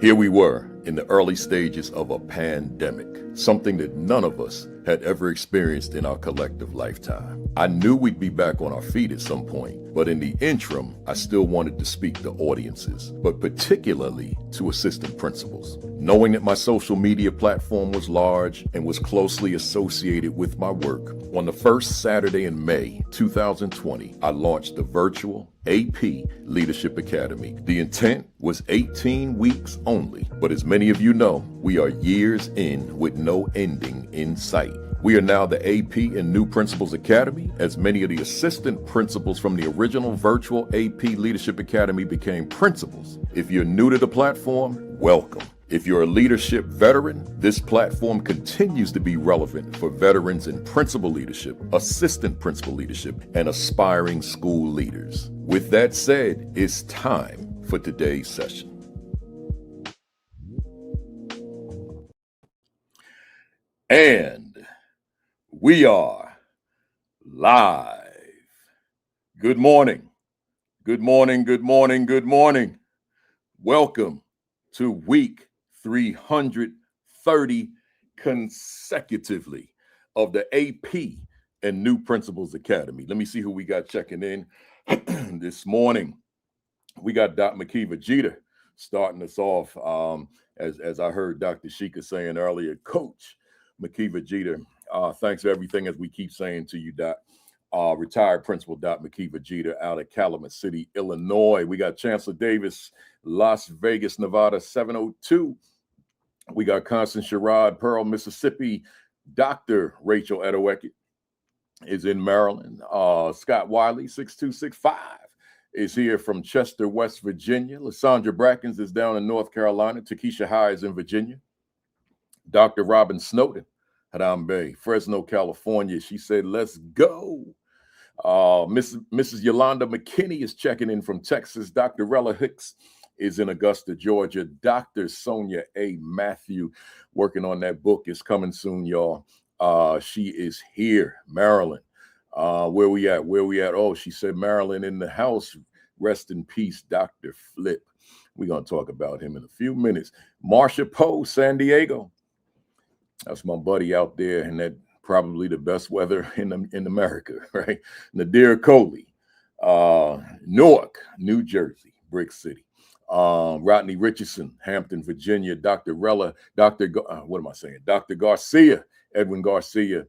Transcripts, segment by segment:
Here we were in the early stages of a pandemic, something that none of us had ever experienced in our collective lifetime. I knew we'd be back on our feet at some point, but in the interim, I still wanted to speak to audiences, but particularly to assistant principals. Knowing that my social media platform was large and was closely associated with my work, on the first Saturday in May 2020, I launched the virtual AP Leadership Academy. The intent was 18 weeks only, but as many of you know, we are years in with no ending in sight. We are now the AP and New Principals Academy, as many of the assistant principals from the original virtual AP Leadership Academy became principals. If you're new to the platform, welcome. If you're a leadership veteran, this platform continues to be relevant for veterans in principal leadership, assistant principal leadership, and aspiring school leaders. With that said, it's time for today's session. And we are live. Good morning. Good morning. Good morning. Good morning. Welcome to week 330 consecutively of the AP and New Principals Academy. Let me see who we got checking in this morning. We got Dr. Makiva Jeter starting us off. As I heard Dr. Sheikha saying earlier, Coach Makiva Jeter, thanks for everything, as we keep saying to you, Doc. Retired Principal Dr. Makiva Jeter out of Calumet City, Illinois. We got Chancellor Davis, Las Vegas, Nevada, 702. We got Constance Sherrod, Pearl, Mississippi. Dr. Rachel Edoweki is in Maryland. Scott Wiley, 6265, is here from Chester, West Virginia. Lysandra Brackens is down in North Carolina. Takesha High is in Virginia. Dr. Robin Snowden, Haram Bay, Fresno, California. She said, let's go. Mrs. Yolanda McKinney is checking in from Texas. Dr. Rella Hicks is in Augusta, Georgia. Dr. Sonia A. Matthew, working on that book, is coming soon, y'all. She is here, Maryland. Where we at? Oh, she said Maryland in the house. Rest in peace, Dr. Flip. We're going to talk about him in a few minutes. Marsha Poe, San Diego. That's my buddy out there, and that probably the best weather in America, right? Nadir Coley, Newark, New Jersey, Brick City. Rodney Richardson, Hampton, Virginia. Dr. Rella, Dr. Garcia, Edwin Garcia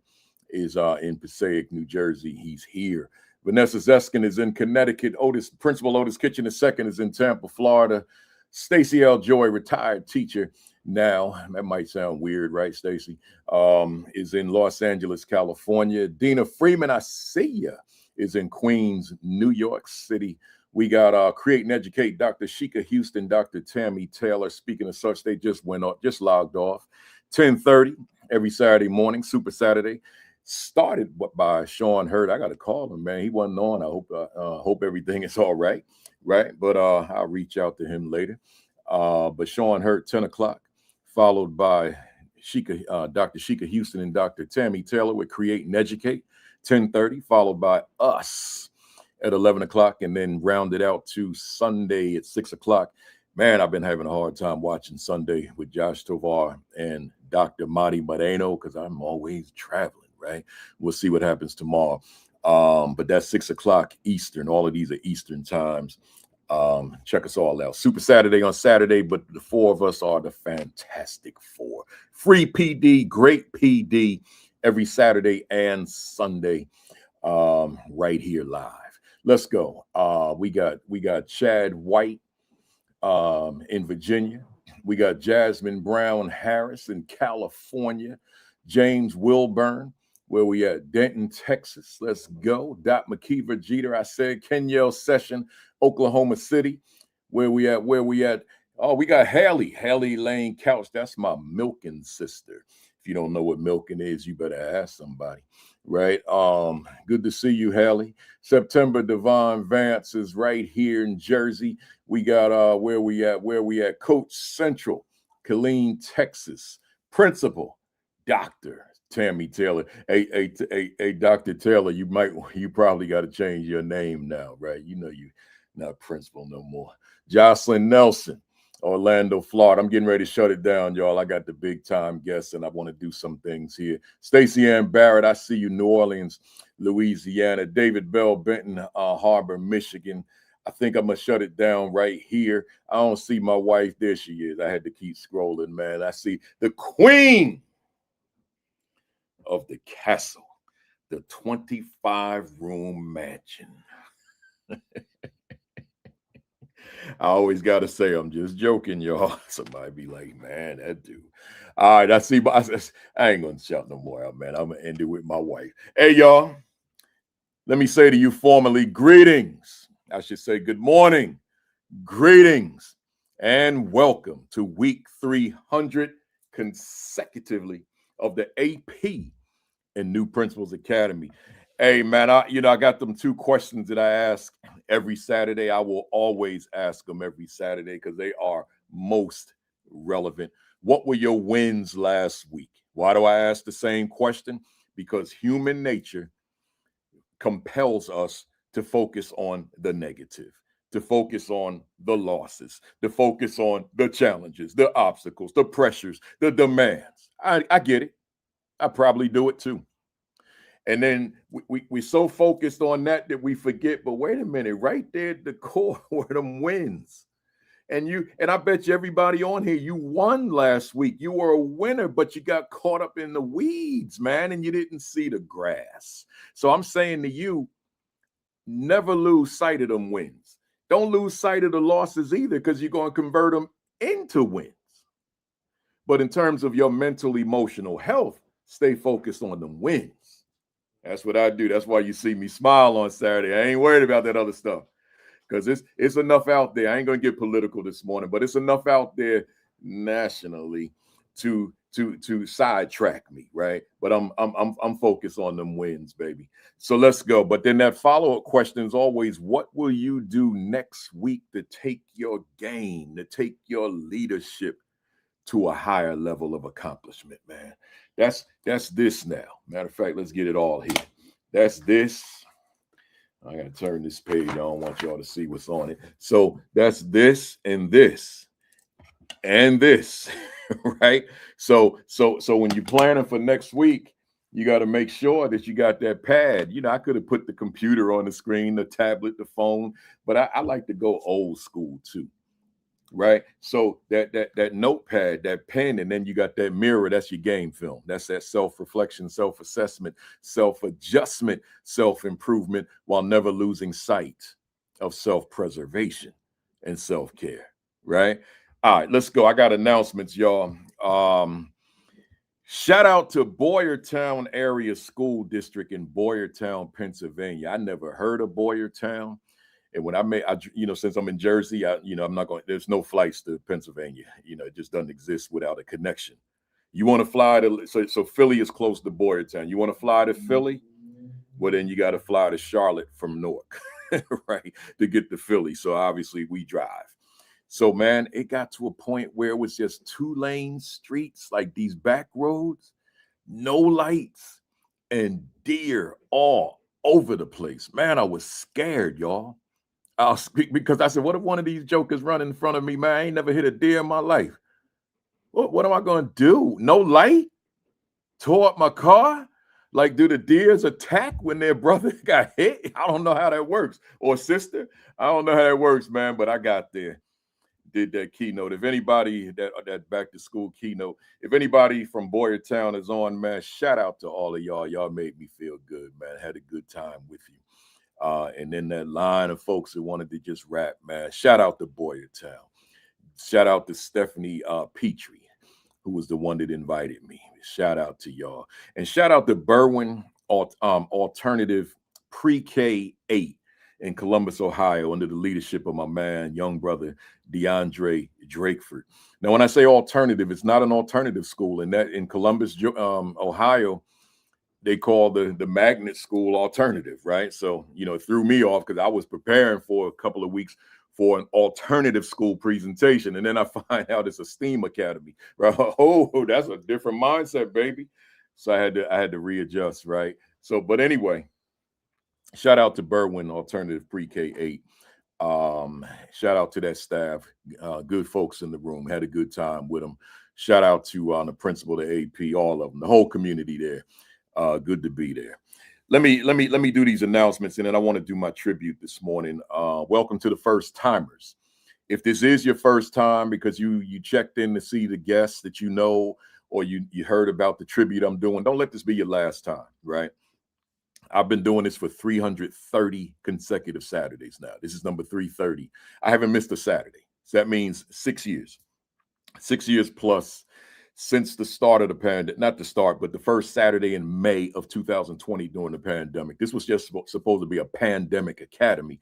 is in Passaic, New Jersey. He's here. Vanessa Zeskin is in Connecticut. Principal Otis Kitchen II is in Tampa, Florida. Stacy L. Joy, retired teacher now. That might sound weird, right, Stacy? Is in Los Angeles, California. Dina Freeman, I see ya, is in Queens, New York City. We got Create and Educate, Dr. Sheikha Houston, Dr. Tammy Taylor. Speaking of such, they just logged off. 10:30 every Saturday morning, Super Saturday. Started by Sean Hurd. I got to call him, man. He wasn't on. I hope everything is all right, right? But I'll reach out to him later. But Sean Hurd, 10 o'clock, followed by Dr. Sheikha Houston and Dr. Tammy Taylor with Create and Educate, 10:30, followed by us at 11 o'clock, and then rounded out to Sunday at 6 o'clock. Man, I've been having a hard time watching Sunday with Josh Tovar and Dr. Marty Moreno because I'm always traveling, right? We'll see what happens tomorrow. But that's 6 o'clock Eastern. All of these are Eastern times. Check us all out. Super Saturday on Saturday, but the four of us are the Fantastic Four. Free PD, great PD every Saturday and Sunday, right here live. Let's go. We got Chad White in Virginia. We got Jasmine Brown Harris in California. James Wilburn, where we at? Denton, Texas. Let's go. Dot Makiva Jeter, I said. Kenyell Session, Oklahoma City. Where we at? Oh, we got Haley Lane Couch. That's my milking sister. If you don't know what milking is, you better ask somebody, right? Good to see you, Haley. September Devon Vance is right here in Jersey. We got where we at? Coach Central, Killeen, Texas. Principal, Dr. Tammy Taylor. Hey, Dr. Taylor, you probably got to change your name now, right? You know you're not principal no more. Jocelyn Nelson, Orlando, Florida. I'm getting ready to shut it down, y'all. I got the big time guests, and I want to do some things here. Stacey Ann Barrett, I see you. New Orleans, Louisiana. David Bell, Benton Harbor, Michigan. I think I'm going to shut it down right here. I don't see my wife. There she is. I had to keep scrolling, man. I see the queen of the castle, the 25-room mansion. I always got to say, I'm just joking, y'all. Somebody be like, man, that dude. All right, I see. I ain't going to shout no more out, man. I'm going to end it with my wife. Hey, y'all, let me say to you formally, greetings. I should say good morning, greetings, and welcome to week 300 consecutively of the AP and New Principals Academy. Hey, man, I got them 2 questions that I ask every Saturday. I will always ask them every Saturday because they are most relevant. What were your wins last week? Why do I ask the same question? Because human nature compels us to focus on the negative, to focus on the losses, to focus on the challenges, the obstacles, the pressures, the demands. I get it. I probably do it too. And then we so focused on that we forget, but wait a minute, right there at the core were them wins. And I bet you everybody on here, you won last week. You were a winner, but you got caught up in the weeds, man, and you didn't see the grass. So I'm saying to you, never lose sight of them wins. Don't lose sight of the losses either, because you're going to convert them into wins. But in terms of your mental, emotional health, stay focused on them wins. That's what I do. That's why you see me smile on Saturday. I ain't worried about that other stuff because it's enough out there. I ain't gonna get political this morning, but it's enough out there nationally to sidetrack me, right? But I'm focused on them wins, baby. So let's go. But then that follow-up question is always, what will you do next week to take your game, to take your leadership to a higher level of accomplishment, man? That's this now. Matter of fact, let's get it all here. That's this. I gotta turn this page. I don't want y'all to see what's on it. So that's this and this and this, right? So when you're planning for next week, you got to make sure that you got that pad. I could have put the computer on the screen, the tablet, the phone, but I like to go old school too. Right. So that notepad, that pen, and then you got that mirror, that's your game film. That's that self-reflection, self-assessment, self-adjustment, self-improvement, while never losing sight of self-preservation and self-care. Right. All right, let's go. I got announcements, y'all. Shout out to Boyertown Area School District in Boyertown, Pennsylvania. I never heard of Boyertown. And when since I'm in Jersey, I'm not going, there's no flights to Pennsylvania. It just doesn't exist without a connection. You want to fly to, so Philly is close to Boyertown. You want to fly to Philly? Well, then you got to fly to Charlotte from Newark, right, to get to Philly. So obviously we drive. So, man, it got to a point where it was just 2-lane streets, like these back roads, no lights, and deer all over the place. Man, I was scared, y'all. I'll speak because I said, what if one of these jokers run in front of me, man? I ain't never hit a deer in my life. What am I going to do? No light? Tore up my car? Like, do the deers attack when their brother got hit? I don't know how that works. Or sister? I don't know how that works, man, but I got there. Did that keynote. If anybody, that back to school keynote, if anybody from Boyertown is on, man, shout out to all of y'all. Y'all made me feel good, man. Had a good time with you. And then that line of folks that wanted to just rap, man. Shout out to Boyertown. Shout out to Stephanie Petrie, who was the one that invited me. Shout out to y'all. And shout out to Berwyn Alternative Pre-K 8 in Columbus, Ohio, under the leadership of my man, young brother, DeAndre Drakeford. Now, when I say alternative, it's not an alternative school. In Columbus, Ohio, they call the magnet school alternative, right? So, it threw me off because I was preparing for a couple of weeks for an alternative school presentation. And then I find out it's a STEAM academy, right? Oh, that's a different mindset, baby. So I had to readjust, right? So, but anyway, shout out to Berwyn Alternative Pre-K 8. Shout out to that staff, good folks in the room. Had a good time with them. Shout out to the principal, the AP, all of them, the whole community there. Good to be there. Let me do these announcements, and then I want to do my tribute this morning. Welcome to the first timers. If this is your first time because you checked in to see the guests that you know, or you heard about the tribute I'm doing, don't let this be your last time, right? I've been doing this for 330 consecutive Saturdays now. This is number 330. I haven't missed a Saturday. So that means 6 years. 6 years plus since the start of the pandemic, not the start, but the first Saturday in May of 2020 during the pandemic. This was just supposed to be a pandemic academy,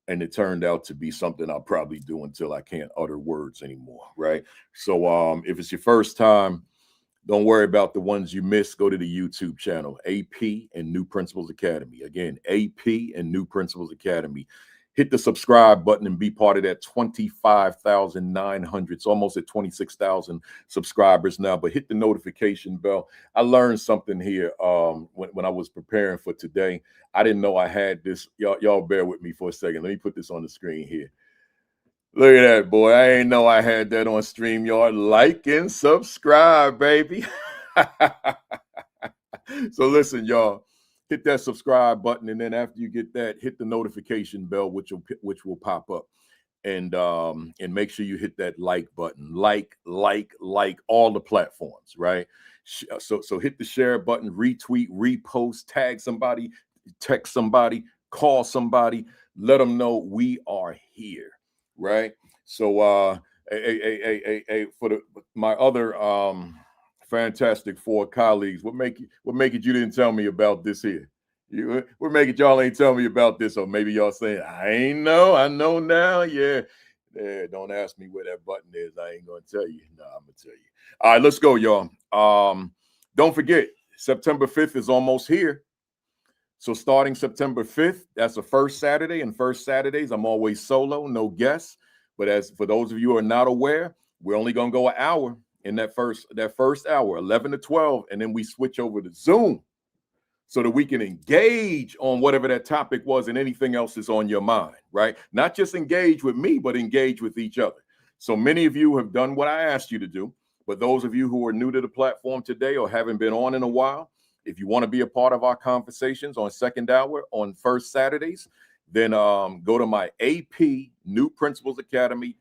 and it turned out to be something I'll probably do until I can't utter words anymore, right? So if it's your first time, don't worry about the ones you missed. Go to the YouTube channel, AP and New Principals Academy. Again, AP and New Principals Academy. Hit the subscribe button and be part of that 25,900. It's almost at 26,000 subscribers now, but hit the notification bell. I learned something here when I was preparing for today. I didn't know I had this. Y'all bear with me for a second. Let me put this on the screen here. Look at that, boy. I ain't know I had that on StreamYard. Like and subscribe, baby. So listen, y'all. Hit that subscribe button, and then after you get that, hit the notification bell, which will pop up, and make sure you hit that like button, like all the platforms, right? So hit the share button, retweet, repost, tag somebody, text somebody, call somebody, let them know we are here, right? So for my other fantastic 4 colleagues, what make it you didn't tell me about this here? What make it y'all ain't tell me about this? Or maybe y'all saying, I ain't know, I know now. Yeah, don't ask me where that button is. I ain't gonna tell you. No, I'm gonna tell you. All right, let's go, y'all. Don't forget, September 5th is almost here. So starting September 5th, that's the first Saturday, and first Saturdays, I'm always solo, no guests. But as for those of you who are not aware, we're only gonna go an hour in that first hour, 11 to 12, and then we switch over to Zoom so that we can engage on whatever that topic was and anything else is on your mind, right? Not just engage with me, but engage with each other. So many of you have done what I asked you to do, but those of you who are new to the platform today or haven't been on in a while, if you want to be a part of our conversations on second hour on first Saturdays, then go to my AP New Principals Academy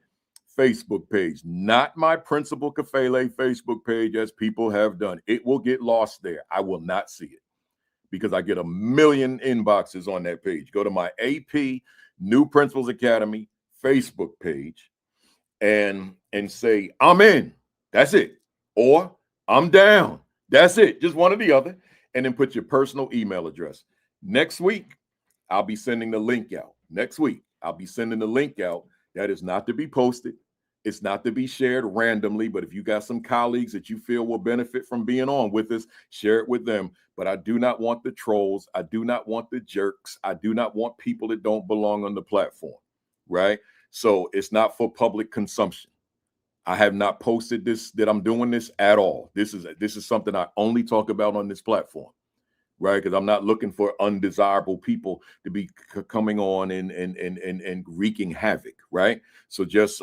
Facebook page, not my Principal Kafele Facebook page, as people have done. It will get lost there. I will not see it because I get a million inboxes on that page. Go to my AP New Principals Academy Facebook page and say, I'm in. That's it. Or I'm down. That's it. Just one or the other. And then put your personal email address. Next week, I'll be sending the link out. Next week, I'll be sending the link out. That is not to be posted. It's not to be shared randomly, but if you got some colleagues that you feel will benefit from being on with us, share it with them. But I do not want the trolls. I do not want the jerks. I do not want people that don't belong on the platform, right? So it's not for public consumption. I have not posted this, that I'm doing this at all. This is something I only talk about on this platform, right? Because I'm not looking for undesirable people to be coming on and wreaking havoc, right? So just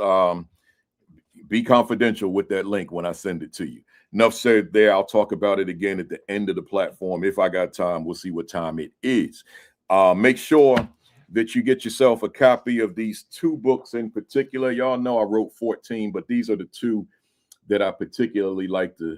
be confidential with that link when I send it to you. Enough said there. I'll talk about it again at the end of the platform. If I got time, we'll see what time it is. Make sure that you get yourself a copy of these 2 books in particular. Y'all know I wrote 14, but these are the 2 that I particularly like to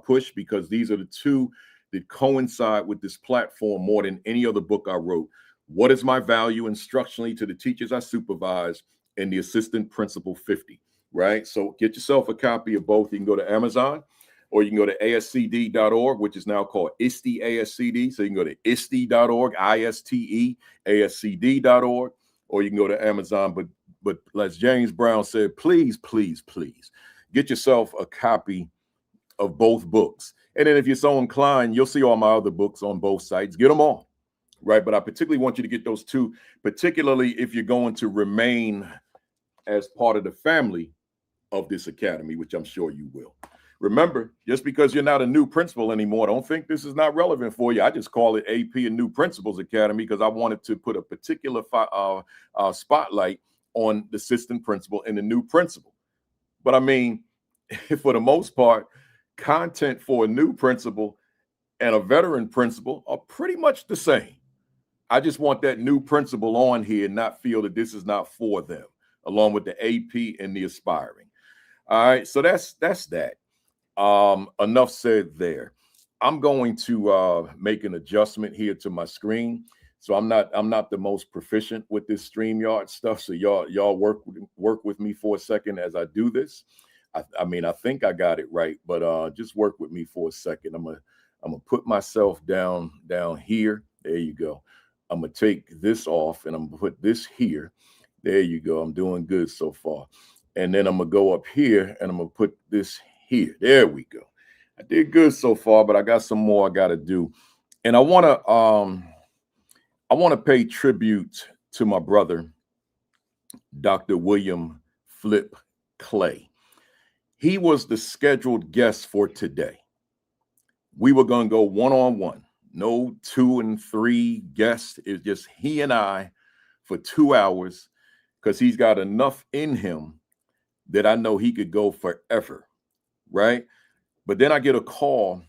push, because these are the 2 that coincide with this platform more than any other book I wrote. What is my value instructionally to the teachers I supervise, and the Assistant Principal 50, right? So get yourself a copy of both. You can go to Amazon, or you can go to ascd.org, which is now called ISTE ASCD. So you can go to ISTE.org, ISTE, ASCD.org, or you can go to Amazon. But as James Brown said, please, please, please get yourself a copy of both books. And then if you're so inclined, you'll see all my other books on both sites. Get them all, right? But I particularly want you to get those 2, particularly if you're going to remain as part of the family of this academy, which I'm sure you will. Remember, just because you're not a new principal anymore, don't think this is not relevant for you. I just call it AP and New Principals Academy because I wanted to put a particular spotlight on the assistant principal and the new principal. But I mean, for the most part, content for a new principal and a veteran principal are pretty much the same. I just want that new principal on here and not feel that this is not for them, along with the AP and the aspiring. All right, so that's that. Enough said there. I'm going to make an adjustment here to my screen. So I'm not the most proficient with this StreamYard stuff. So y'all work with me for a second as I do this. I mean, I think I got it right, but just work with me for a second. I'm gonna put myself down here. There you go. I'm gonna take this off and I'm gonna put this here. There you go. I'm doing good so far. And then I'm gonna go up here and I'm gonna put this here. There we go. I did good so far, but I got some more I gotta do. And I wanna pay tribute to my brother, Dr. William Flip Clay. He was the scheduled guest for today. We were going to go one-on-one, no 2 and 3 guests. It's just he and I for 2 hours because he's got enough in him that I know he could go forever, right? But then I get a call.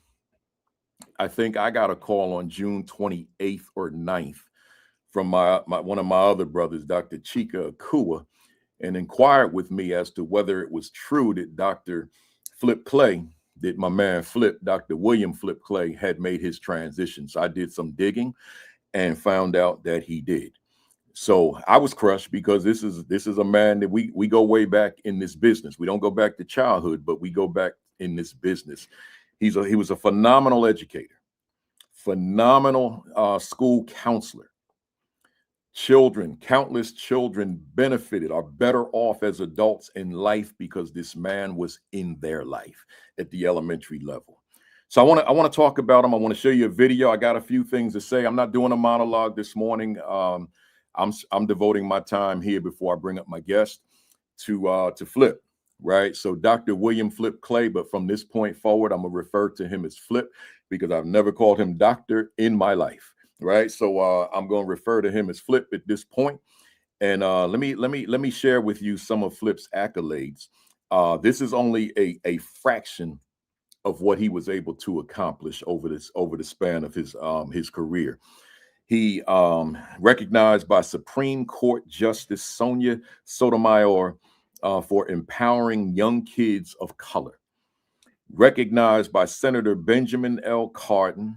I think I got a call on June 28th or 9th from one of my other brothers, Dr. Chika Akua, and inquired with me as to whether it was true that Dr. Flip Clay, that my man Flip, Dr. William Flip Clay, had made his transition. So I did some digging and found out that he did. So I was crushed because this is a man that we go way back in this business. We don't go back to childhood, but we go back in this business. He was a phenomenal educator, phenomenal school counselor. Countless children benefited, are better off as adults in life because this man was in their life at the elementary level. So I want to talk about him. I want to show you a video. I got a few things to say. I'm not doing a monologue this morning. I'm devoting my time here before I bring up my guest to Flip, right? So Dr. William Flip Clay, but from this point forward, I'm gonna refer to him as Flip because I've never called him doctor in my life. Right, so I'm going to refer to him as Flip at this point, and let me share with you some of Flip's accolades. This is only a fraction of what he was able to accomplish over the span of his career. He recognized by Supreme Court Justice Sonia Sotomayor for empowering young kids of color. Recognized by Senator Benjamin L. Cardin.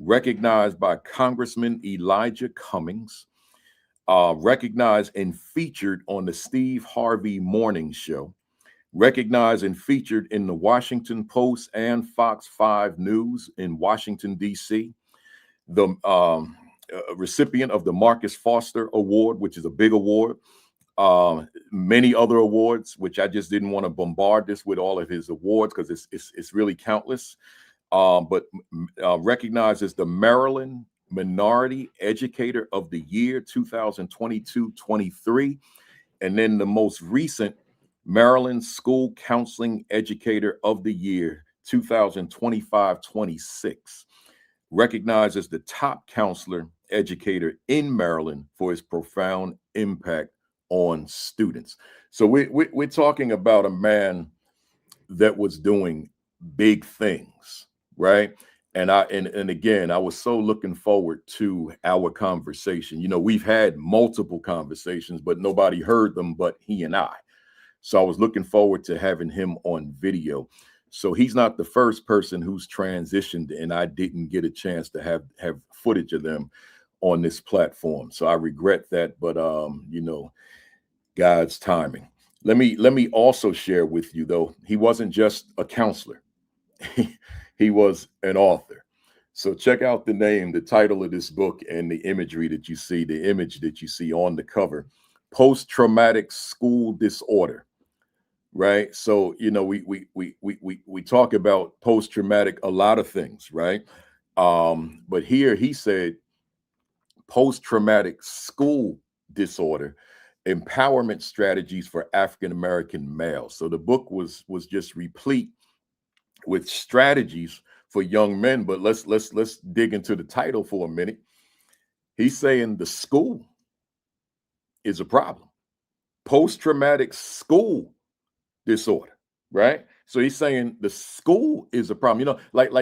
Recognized by Congressman Elijah Cummings, recognized and featured on the Steve Harvey Morning Show, recognized and featured in the Washington Post and Fox 5 News in Washington, D.C., the recipient of the Marcus Foster Award, which is a big award, many other awards, which I just didn't want to bombard this with all of his awards because it's really countless. But recognized as the Maryland Minority Educator of the Year 2022-23, and then the most recent Maryland School Counseling Educator of the Year 2025-26, recognized as the top counselor educator in Maryland for his profound impact on students. So we're talking about a man that was doing big things. Right. And again, I was so looking forward to our conversation. You know, we've had multiple conversations, but nobody heard them but he and I. So I was looking forward to having him on video. So he's not the first person who's transitioned, and I didn't get a chance to have footage of them on this platform. So I regret that, but you know, God's timing. Let me also share with you, though, he wasn't just a counselor. He was an author. So check out the name, the title of this book, and the imagery that you see, the image that you see on the cover, Post-Traumatic School Disorder, right? So, you know, we talk about post-traumatic, a lot of things, right? But here he said post-traumatic school disorder, empowerment strategies for African-American males. So the book was just replete with strategies for young men. But let's dig into the title for a minute. He's saying the school is a problem. Post-traumatic school disorder, right? So he's saying the school is a problem. You know, like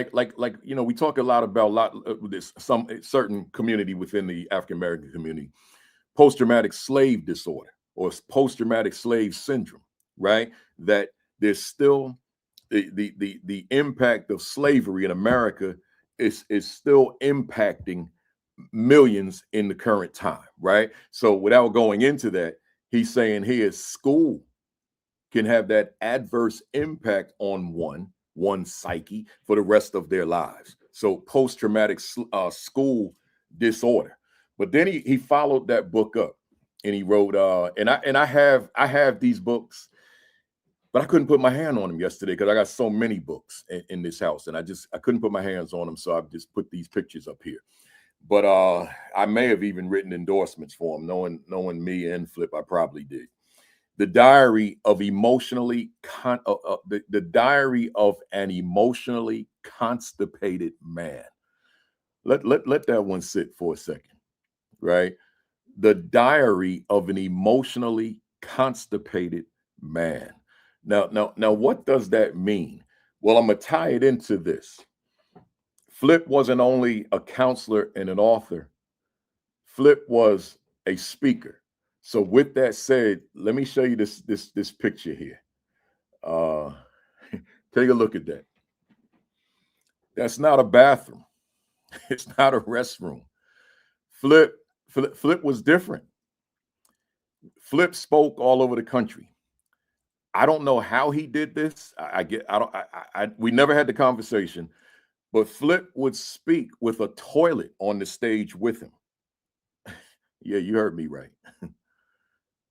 you know, we talk a lot about this some certain community within the African American community, post-traumatic slave disorder or post-traumatic slave syndrome, right? That there's still the impact of slavery in America is still impacting millions in the current time, right? So without going into that, he's saying here school can have that adverse impact on one's psyche for the rest of their lives. So post-traumatic school disorder. But then he followed that book up and he wrote and I have these books, but I couldn't put my hand on them yesterday because I got so many books in this house, and I couldn't put my hands on them, so I've just put these pictures up here. But I may have even written endorsements for them, knowing me and Flip, I probably did. The Diary of the Diary of an Emotionally Constipated Man. Let that one sit for a second, right? The Diary of an Emotionally Constipated Man. Now, what does that mean? Well, I'm gonna tie it into this. Flip wasn't only a counselor and an author. Flip was a speaker. So with that said, let me show you this picture here. Take a look at that. That's not a bathroom. It's not a restroom. Flip was different. Flip spoke all over the country. I don't know how he did this. We never had the conversation, but Flip would speak with a toilet on the stage with him. Yeah, you heard me right.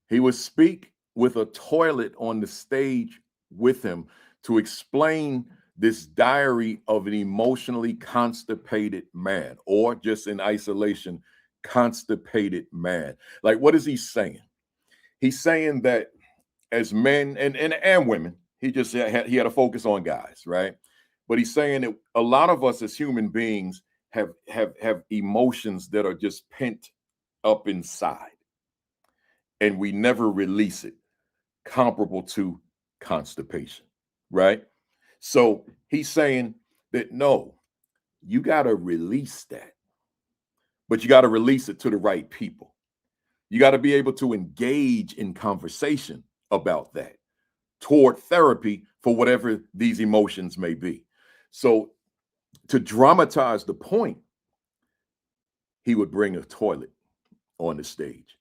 He would speak with a toilet on the stage with him to explain this diary of an emotionally constipated man, or just in isolation, constipated man. Like, what is he saying? He's saying that as men and women, he had a focus on guys, right? But he's saying that a lot of us as human beings have emotions that are just pent up inside, and we never release it, comparable to constipation, right? So he's saying that no, you got to release that, but you got to release it to the right people. You got to be able to engage in conversation about that toward therapy for whatever these emotions may be. So to dramatize the point, he would bring a toilet on the stage.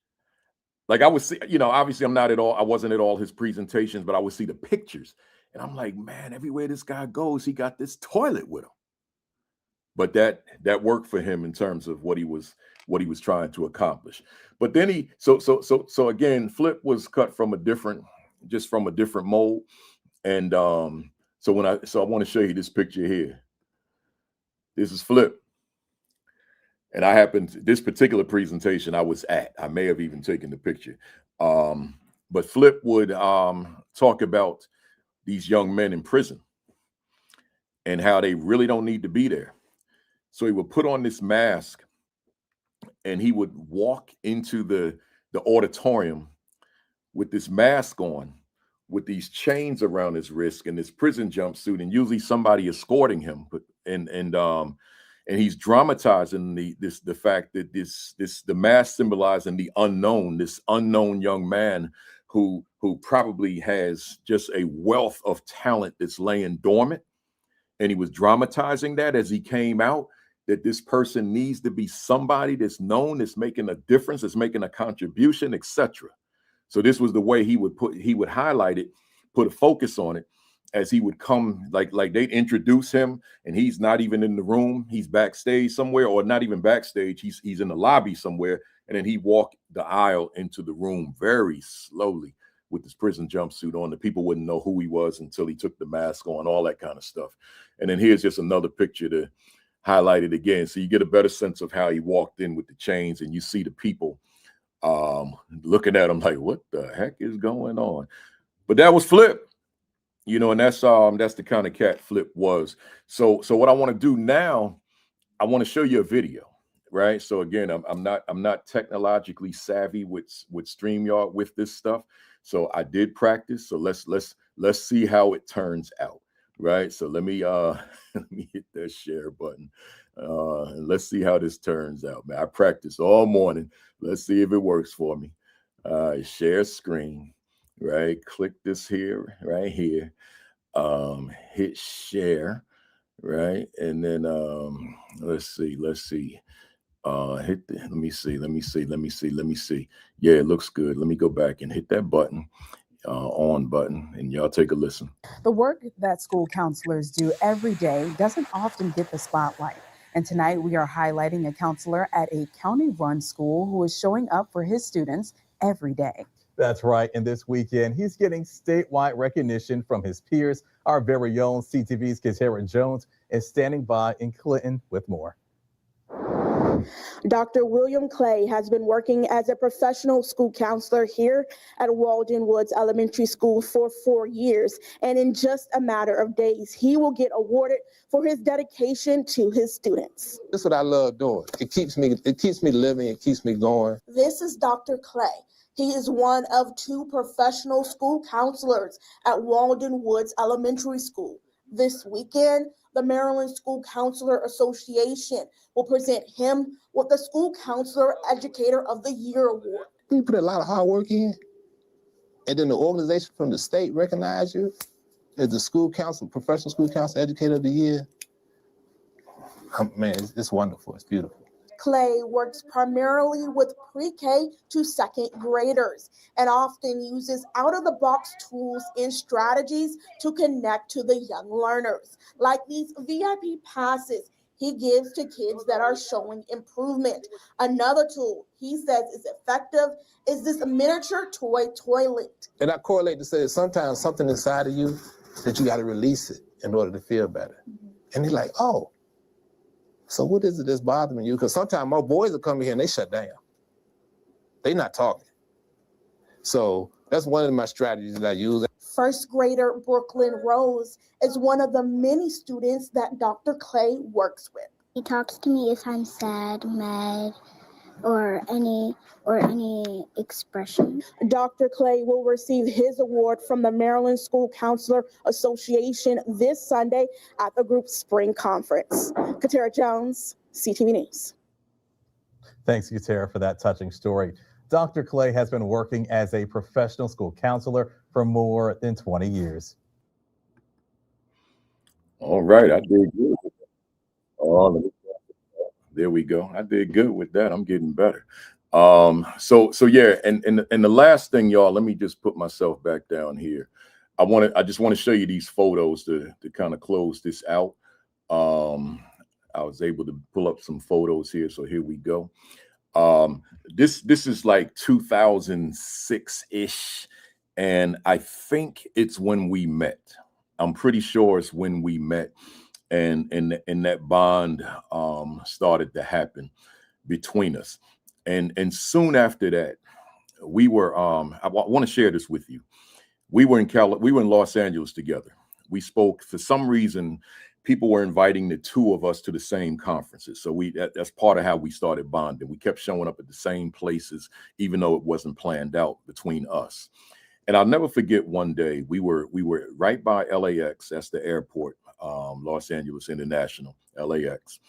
Like I would see, you know, obviously I wasn't at all his presentations, but I would see the pictures and I'm like, man, everywhere this guy goes, he got this toilet with him. But that worked for him in terms of what he was trying to accomplish. But then so again, Flip was cut from a different mold. And so I want to show you this picture here. This is Flip. And this particular presentation I was at, I may have even taken the picture. But Flip would talk about these young men in prison and how they really don't need to be there. So he would put on this mask and he would walk into the auditorium with this mask on, with these chains around his wrist and this prison jumpsuit, and usually somebody escorting him. And he's dramatizing the fact that the mask symbolizing the unknown, this unknown young man who probably has just a wealth of talent that's laying dormant. And he was dramatizing that as he came out, that this person needs to be somebody that's known, that's making a difference, that's making a contribution, etc. So this was the way he would highlight it, put a focus on it as he would come, like they'd introduce him and he's not even in the room, he's backstage somewhere, or not even backstage, he's in the lobby somewhere, and then he walked the aisle into the room very slowly with his prison jumpsuit on. The people wouldn't know who he was until he took the mask on, all that kind of stuff. And then here's just another picture to highlight it again, so you get a better sense of how he walked in with the chains, and you see the people looking at him like, what the heck is going on? But that was Flip. You know, and that's the kind of cat Flip was. So what I want to do now, I want to show you a video, right? So again, I'm not technologically savvy with StreamYard with this stuff. So I did practice. So let's see how it turns out, right? So let me let me hit that share button. And let's see how this turns out, man. I practiced all morning. Let's see if it works for me. Share screen, right? Click this here, right here. Hit share, right? And then let's see. Hit the, let me see. Yeah, it looks good. Let me go back and hit that button, on button, and y'all take a listen. The work that school counselors do every day doesn't often get the spotlight. And tonight we are highlighting a counselor at a county-run school who is showing up for his students every day. That's right. And this weekend, he's getting statewide recognition from his peers. Our very own CTV's Katera Jones is standing by in Clinton with more. Dr. William Clay has been working as a professional school counselor here at Walden Woods Elementary School for 4 years. And in just a matter of days, he will get awarded for his dedication to his students. This is what I love doing. It keeps me living, it keeps me going. This is Dr. Clay. He is one of 2 professional school counselors at Walden Woods Elementary School. This weekend, the Maryland School Counselor Association will present him with the School Counselor Educator of the Year Award. You put a lot of hard work in, and then the organization from the state recognize you as the school council, professional school council educator of the year. Man, it's wonderful. It's beautiful. Clay works primarily with pre-K to 2nd graders and often uses out-of-the-box tools and strategies to connect to the young learners, like these VIP passes he gives to kids that are showing improvement. Another tool he says is effective is this miniature toy toilet. And I correlate to say that sometimes something inside of you that you got to release it in order to feel better. And he's like, oh, so what is it that's bothering you? Because sometimes my boys will come here and they shut down. They're not talking. So that's one of my strategies that I use. 1st grader Brooklyn Rose is one of the many students that Dr. Clay works with. He talks to me if I'm sad, mad, or any expression. Dr. Clay will receive his award from the Maryland School Counselor Association this Sunday at the group's spring conference. Katera Jones, CTV News. Thanks, Katera, for that touching story. Dr. Clay has been working as a professional school counselor for more than 20 years. All right, I did good. Oh, there we go. I did good with that. I'm getting better. So yeah, and the last thing, y'all, let me just put myself back down here. I just want to show you these photos to kind of close this out. I was able to pull up some photos here, so here we go. This is like 2006-ish, and I think it's when we met. I'm pretty sure it's when we met, and that bond started to happen between us. And soon after that, we were I want to share this with you. We were in Los Angeles together. We spoke. For some reason, people were inviting the 2 of us to the same conferences. So that's part of how we started bonding. We kept showing up at the same places, even though it wasn't planned out between us. And I'll never forget one day we were right by LAX. That's the airport, Los Angeles International, LAX.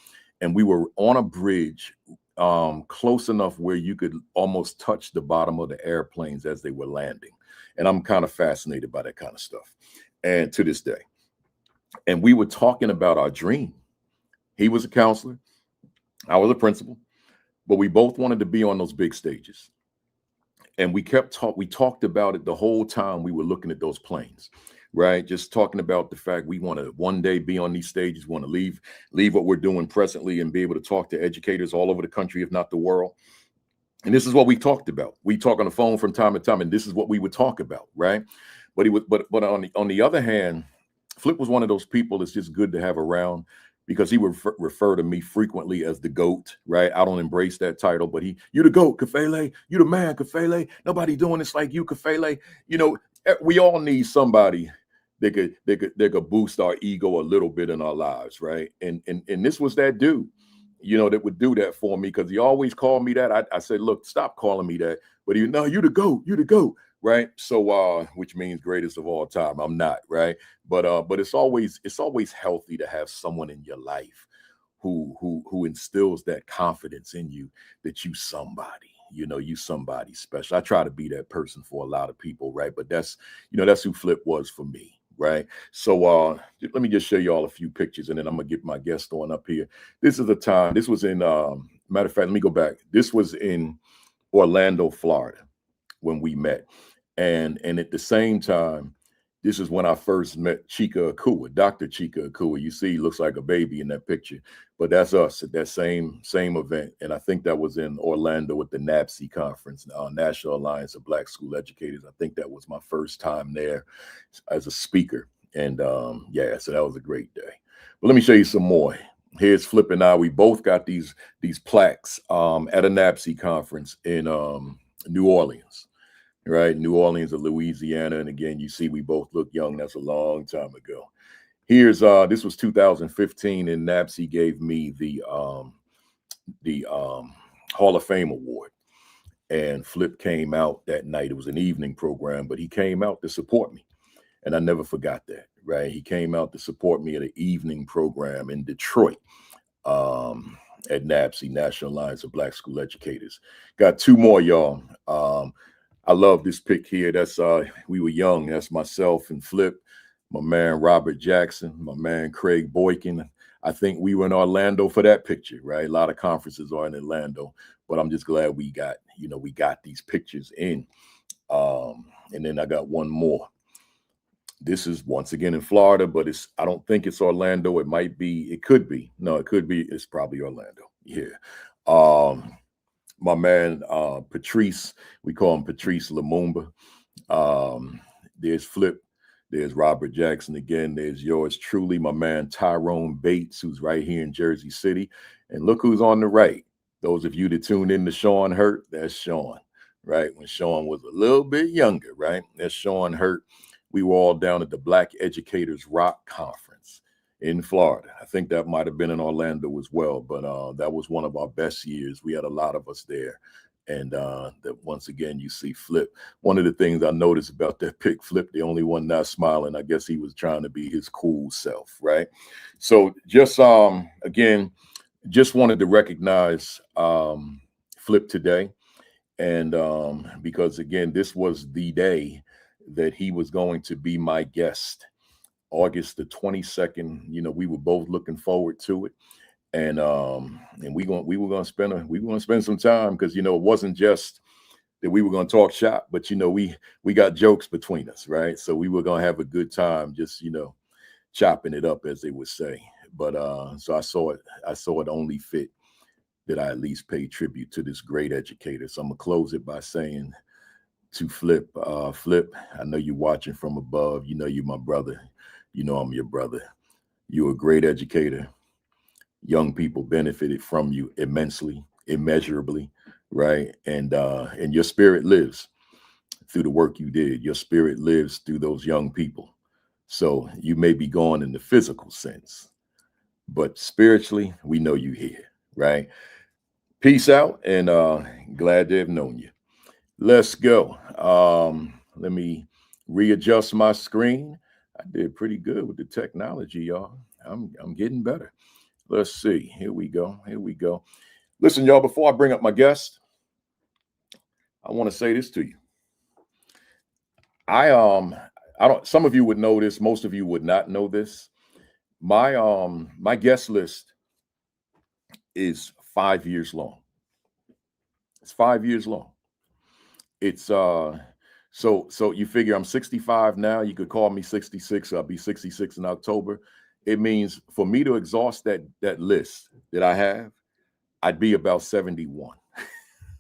And we were on a bridge close enough where you could almost touch the bottom of the airplanes as they were landing. And I'm kind of fascinated by that kind of stuff. And to this day. And we were talking about our dream. He was a counselor. I was a principal. But we both wanted to be on those big stages. And we talked about it the whole time we were looking at those planes, right? Just talking about the fact we want to one day be on these stages, want to leave what we're doing presently and be able to talk to educators all over the country, if not the world. And this is what we talked about. We talk on the phone from time to time, and this is what we would talk about, right? But on the other hand, Flip was one of those people that's just good to have around, because he would refer to me frequently as the GOAT, right? I don't embrace that title, but you the GOAT, Kafele. You the man, Kafele. Nobody doing this like you, Kafele. You know, we all need somebody they could boost our ego a little bit in our lives, right? And this was that dude, you know, that would do that for me, because he always called me that. I said, look, stop calling me that. But he, no, you the GOAT, you the GOAT, right? So which means greatest of all time. I'm not, right? But it's always healthy to have someone in your life who instills that confidence in you that you somebody. You know, you somebody special. I try to be that person for a lot of people, right? But that's, you know, that's who Flip was for me, right? So let me just show you all a few pictures, and then I'm gonna get my guest on up here. This is the time. This was in matter of fact, let me go back. This was in Orlando, Florida, when we met, and at the same time, this is when I first met Chika Akua, Dr. Chika Akua. You see, he looks like a baby in that picture, but that's us at that same event. And I think that was in Orlando at the NABC conference, National Alliance of Black School Educators. I think that was my first time there as a speaker. And yeah, so that was a great day. But let me show you some more. Here's Flip and I. We both got these plaques at a NABC conference in New Orleans. Right, New Orleans of Louisiana, and again, you see we both look young. That's a long time ago. Here's this was 2015, and NABC gave me the Hall of Fame award, and Flip came out that night. It was an evening program, but he came out to support me, and I never forgot that. Right, he came out to support me at an evening program in Detroit. At NABC, National Alliance of Black School Educators. Got two more, y'all. I love this pic here. That's we were young. That's myself and Flip, my man Robert Jackson, my man Craig Boykin. I think we were in Orlando for that picture, right? A lot of conferences are in Orlando, but I'm just glad we got these pictures in. And then I got one more. This is once again in Florida, but I don't think it's Orlando. It might be, it could be. No, it could be. It's probably Orlando. Yeah. My man, Patrice, we call him Patrice Lumumba. There's Flip. There's Robert Jackson again. There's yours truly, my man, Tyrone Bates, who's right here in Jersey City. And look who's on the right. Those of you that tuned in to Sean Hurt, that's Sean, right? When Sean was a little bit younger, right? That's Sean Hurt. We were all down at the Black Educators Rock Conference in Florida. I think that might have been in Orlando as well, but that was one of our best years. We had a lot of us there. And that once again, you see Flip. One of the things I noticed about that pic, Flip, the only one not smiling, I guess he was trying to be his cool self, right? So just, again, just wanted to recognize Flip today. And because, again, this was the day that he was going to be my guest. August the 22nd, you know, we were both looking forward to it. And we were gonna spend some time, because, you know, it wasn't just that we were gonna talk shop, but, you know, we got jokes between us, right? So we were gonna have a good time, just, you know, chopping it up, as they would say. But so I saw it only fit that I at least pay tribute to this great educator. So I'm gonna close it by saying to Flip, Flip, I know you're watching from above. You know you're my brother. You know I'm your brother. You're a great educator. Young people benefited from you immensely, immeasurably, right? And your spirit lives through the work you did. Your spirit lives through those young people. So you may be gone in the physical sense, but spiritually, we know you here, right? Peace out, and glad to have known you. Let's go. Let me readjust my screen. I did pretty good with the technology, y'all. I'm getting better. Let's see. Here we go. Here we go. Listen, y'all, before I bring up my guest, I want to say this to you. I don't, some of you would know this, most of you would not know this. My guest list is 5 years long. It's 5 years long. It's so you figure I'm 65 now. You could call me 66. I'll be 66 in October. It means for me to exhaust that list that I have, I'd be about 71.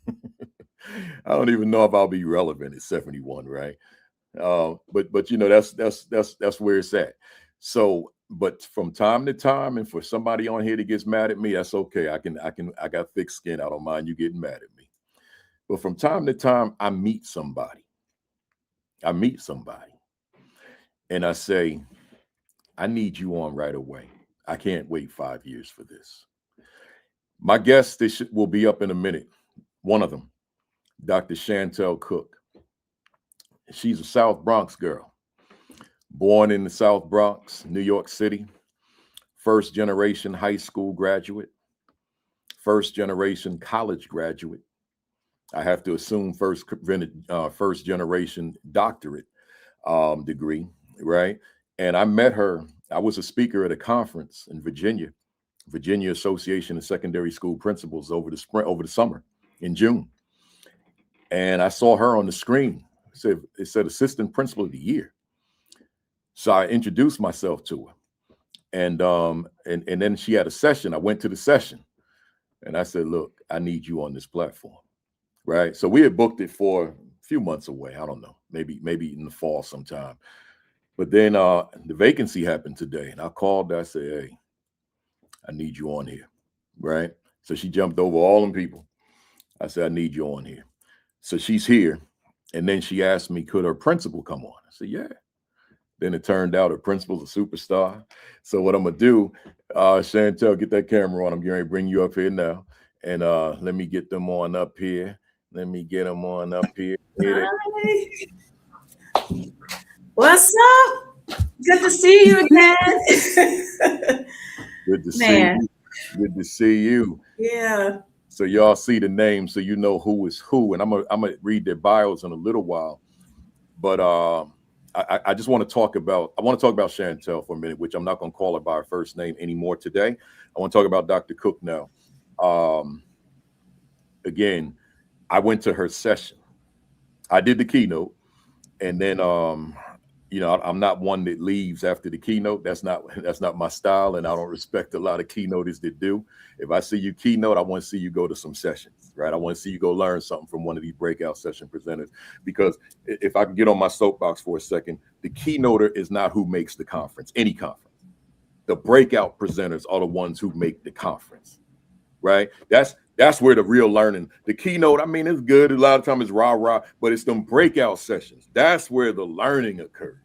I don't even know if I'll be relevant at 71, right? But you know, that's where it's at. So, but from time to time, and for somebody on here that gets mad at me, that's okay. I got thick skin. I don't mind you getting mad at me. But from time to time, I meet somebody. and I say, I need you on right away. I can't wait 5 years for this. My guest will be up in a minute. One of them, Dr. Shantell Cook. She's a South Bronx girl, born in the South Bronx, New York City, first generation high school graduate, first generation college graduate. I have to assume first generation doctorate degree, right? And I met her. I was a speaker at a conference in Virginia Association of Secondary School Principals over the summer in June. And I saw her on the screen. It said Assistant Principal of the Year. So I introduced myself to her. And then she had a session. I went to the session and I said, look, I need you on this platform. Right. So we had booked it for a few months away. I don't know, maybe in the fall sometime. But then the vacancy happened today. And I called her. I said, hey, I need you on here. Right. So she jumped over all them people. I said, I need you on here. So she's here. And then she asked me, could her principal come on? I said, yeah. Then it turned out her principal's a superstar. So what I'm going to do, Shantell, get that camera on. I'm going to bring you up here now. And let me get them on up here. Let me get them on up here. Hi. What's up? Good to see you again. Good to see you. Good to see you. Yeah. So y'all see the names, so you know who is who. And I'm gonna read their bios in a little while. But I just want to talk about Shantell for a minute, which I'm not going to call her by her first name anymore today. I want to talk about Dr. Cook now. Again, I went to her session. I did the keynote, and then I'm not one that leaves after the keynote. That's not my style, and I don't respect a lot of keynoters that do. If I see you keynote, I want to see you go to some sessions, right? I want to see you go learn something from one of these breakout session presenters, because if I can get on my soapbox for a second, the keynoter is not who makes the conference, any conference. The breakout presenters are the ones who make the conference, right? That's where the real learning, the keynote, I mean, it's good. A lot of times it's rah-rah, but it's them breakout sessions. That's where the learning occurs.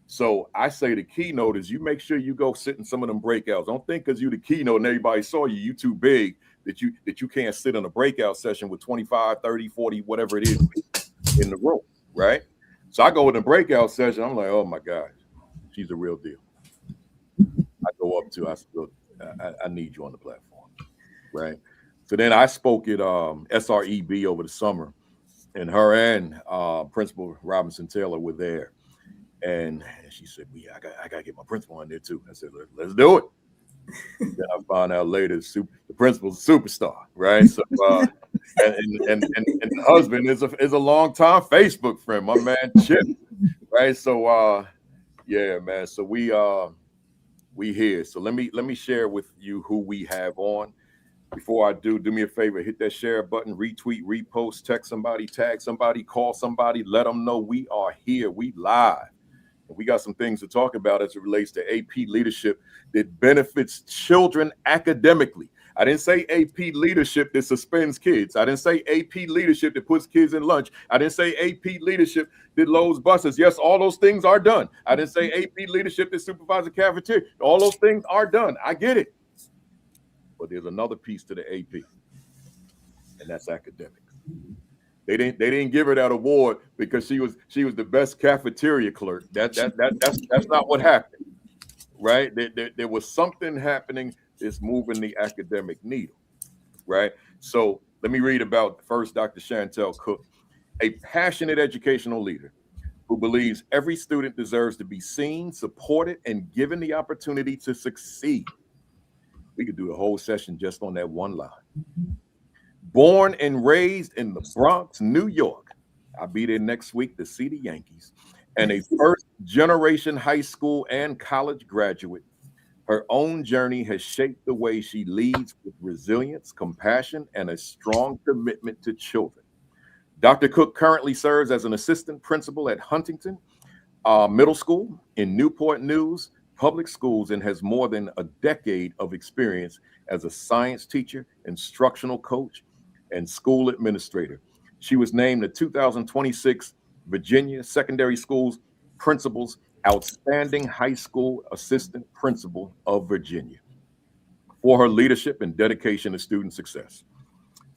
So I say the keynote is you make sure you go sit in some of them breakouts. Don't think because you the keynote and everybody saw you too big that you can't sit in a breakout session with 25, 30, 40, whatever it is in the room, right? So I go in a breakout session. I'm like, oh my gosh, she's the real deal. I go up to, I said, look, I need you on the platform, right? So then I spoke at SREB over the summer, and her and Principal Robinson Taylor were there. And she said, I got to get my principal on there too. I said, let's do it. Then I found out later the principal's a superstar, right? So and the husband is a longtime Facebook friend, my man Chip, right? So yeah, man. So we here. So let me share with you who we have on. Before I do me a favor, hit that share button, retweet, repost, text somebody, tag somebody, call somebody, let them know we are here, we live. We got some things to talk about as it relates to AP leadership that benefits children academically. I didn't say AP leadership that suspends kids. I didn't say AP leadership that puts kids in lunch. I didn't say AP leadership that loads buses. Yes, all those things are done. I didn't say AP leadership that supervises the cafeteria. All those things are done. I get it. But there's another piece to the AP, and that's academics. They didn't give her that award because she was the best cafeteria clerk. That's not what happened, right? There was something happening that's moving the academic needle, right? So let me read about first Dr. Shantell Cook, a passionate educational leader who believes every student deserves to be seen, supported, and given the opportunity to succeed. We could do the whole session just on that one line. Born and raised in the Bronx, New York. I'll be there next week to see the Yankees. And a first-generation high school and college graduate. Her own journey has shaped the way she leads with resilience, compassion, and a strong commitment to children. Dr. Cook currently serves as an assistant principal at Huntington Middle School in Newport News Public Schools and has more than a decade of experience as a science teacher, instructional coach, and school administrator. She was named the 2026 Virginia Secondary Schools Principals outstanding high school assistant principal of Virginia, for her leadership and dedication to student success.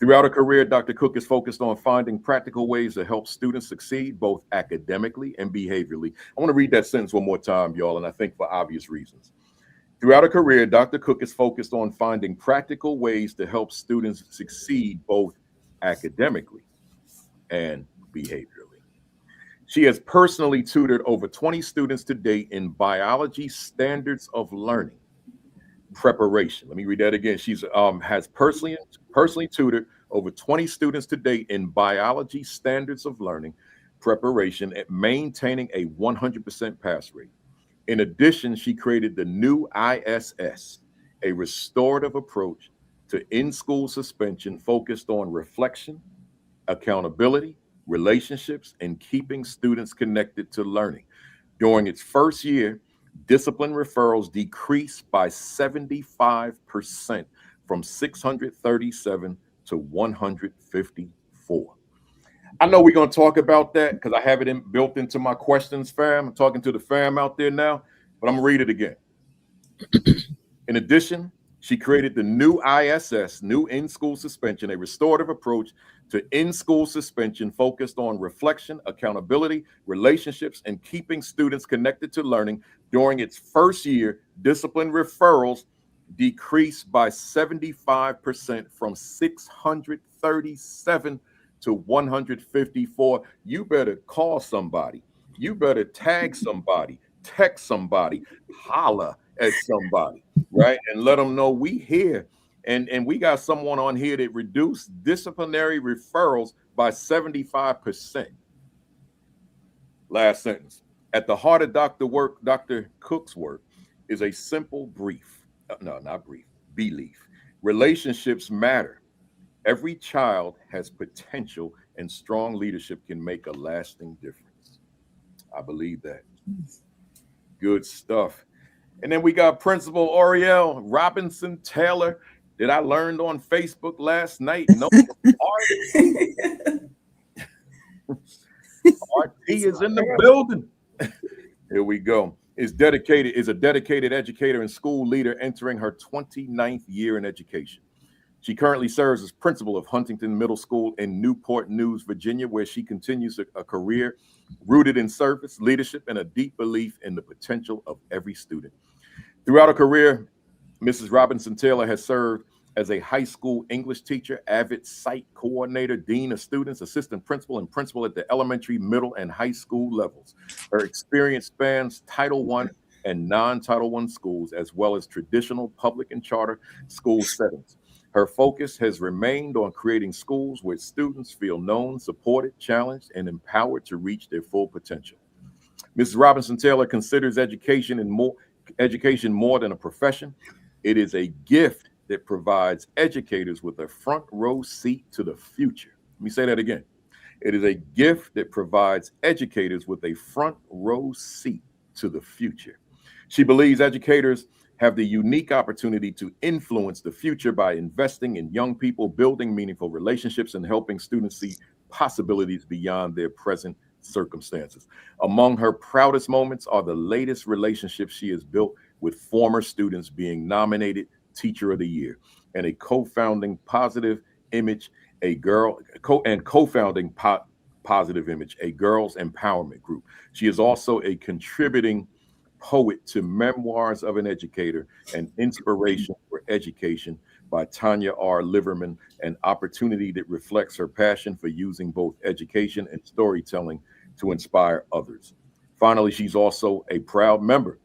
Throughout her career, Dr. Cook is focused on finding practical ways to help students succeed both academically and behaviorally. I want to read that sentence one more time, y'all, and I think for obvious reasons. Throughout her career, Dr. Cook is focused on finding practical ways to help students succeed both academically and behaviorally. She has personally tutored over 20 students to date in biology standards of learning preparation. Let me read that again. She's has personally tutored over 20 students to date in biology standards of learning preparation at maintaining a 100% pass rate. In addition, she created the new ISS, a restorative approach to in-school suspension focused on reflection, accountability, relationships, and keeping students connected to learning. During its first year, discipline referrals decreased by 75% from 637 to 154. I know we're going to talk about that because I have it built into my questions, fam. I'm talking to the fam out there now, but I'm going to read it again. In addition, she created the new ISS, new in-school suspension, a restorative approach to in-school suspension focused on reflection, accountability, relationships, and keeping students connected to learning. During its first year, discipline referrals decreased by 75% from 637 to 154. You better call somebody. You better tag somebody, text somebody, holla at somebody, right? And let them know we here. And we got someone on here that reduced disciplinary referrals by 75%. Last sentence. At the heart of Dr. Cook's work is a simple belief. Relationships matter. Every child has potential and strong leadership can make a lasting difference. I believe that. Good stuff. And then we got Principal Oriel Robinson Taylor that I learned on Facebook last night. No, RT is in the building. Here we go. Is a dedicated educator and school leader entering her 29th year in education. She currently serves as principal of Huntington Middle School in Newport News, Virginia, where she continues a career rooted in service, leadership, and a deep belief in the potential of every student. Throughout her career, Mrs. Robinson Taylor has served as a high school English teacher, avid site coordinator, dean of students, assistant principal, and principal at the elementary, middle, and high school levels. Her experience spans Title I and non-Title I schools, as well as traditional public and charter school settings. Her focus has remained on creating schools where students feel known, supported, challenged, and empowered to reach their full potential. Mrs. Robinson Taylor considers education more than a profession. It is a gift that provides educators with a front row seat to the future. Let me say that again. It is a gift that provides educators with a front row seat to the future. She believes educators have the unique opportunity to influence the future by investing in young people, building meaningful relationships, and helping students see possibilities beyond their present circumstances. Among her proudest moments are the latest relationships she has built with former students being nominated Teacher of the Year and co-founding Positive Image, a girls empowerment group. She is also a contributing poet to Memoirs of an Educator and Inspiration for Education by Tanya R. Liverman, an opportunity that reflects her passion for using both education and storytelling to inspire others. Finally, she's also a proud member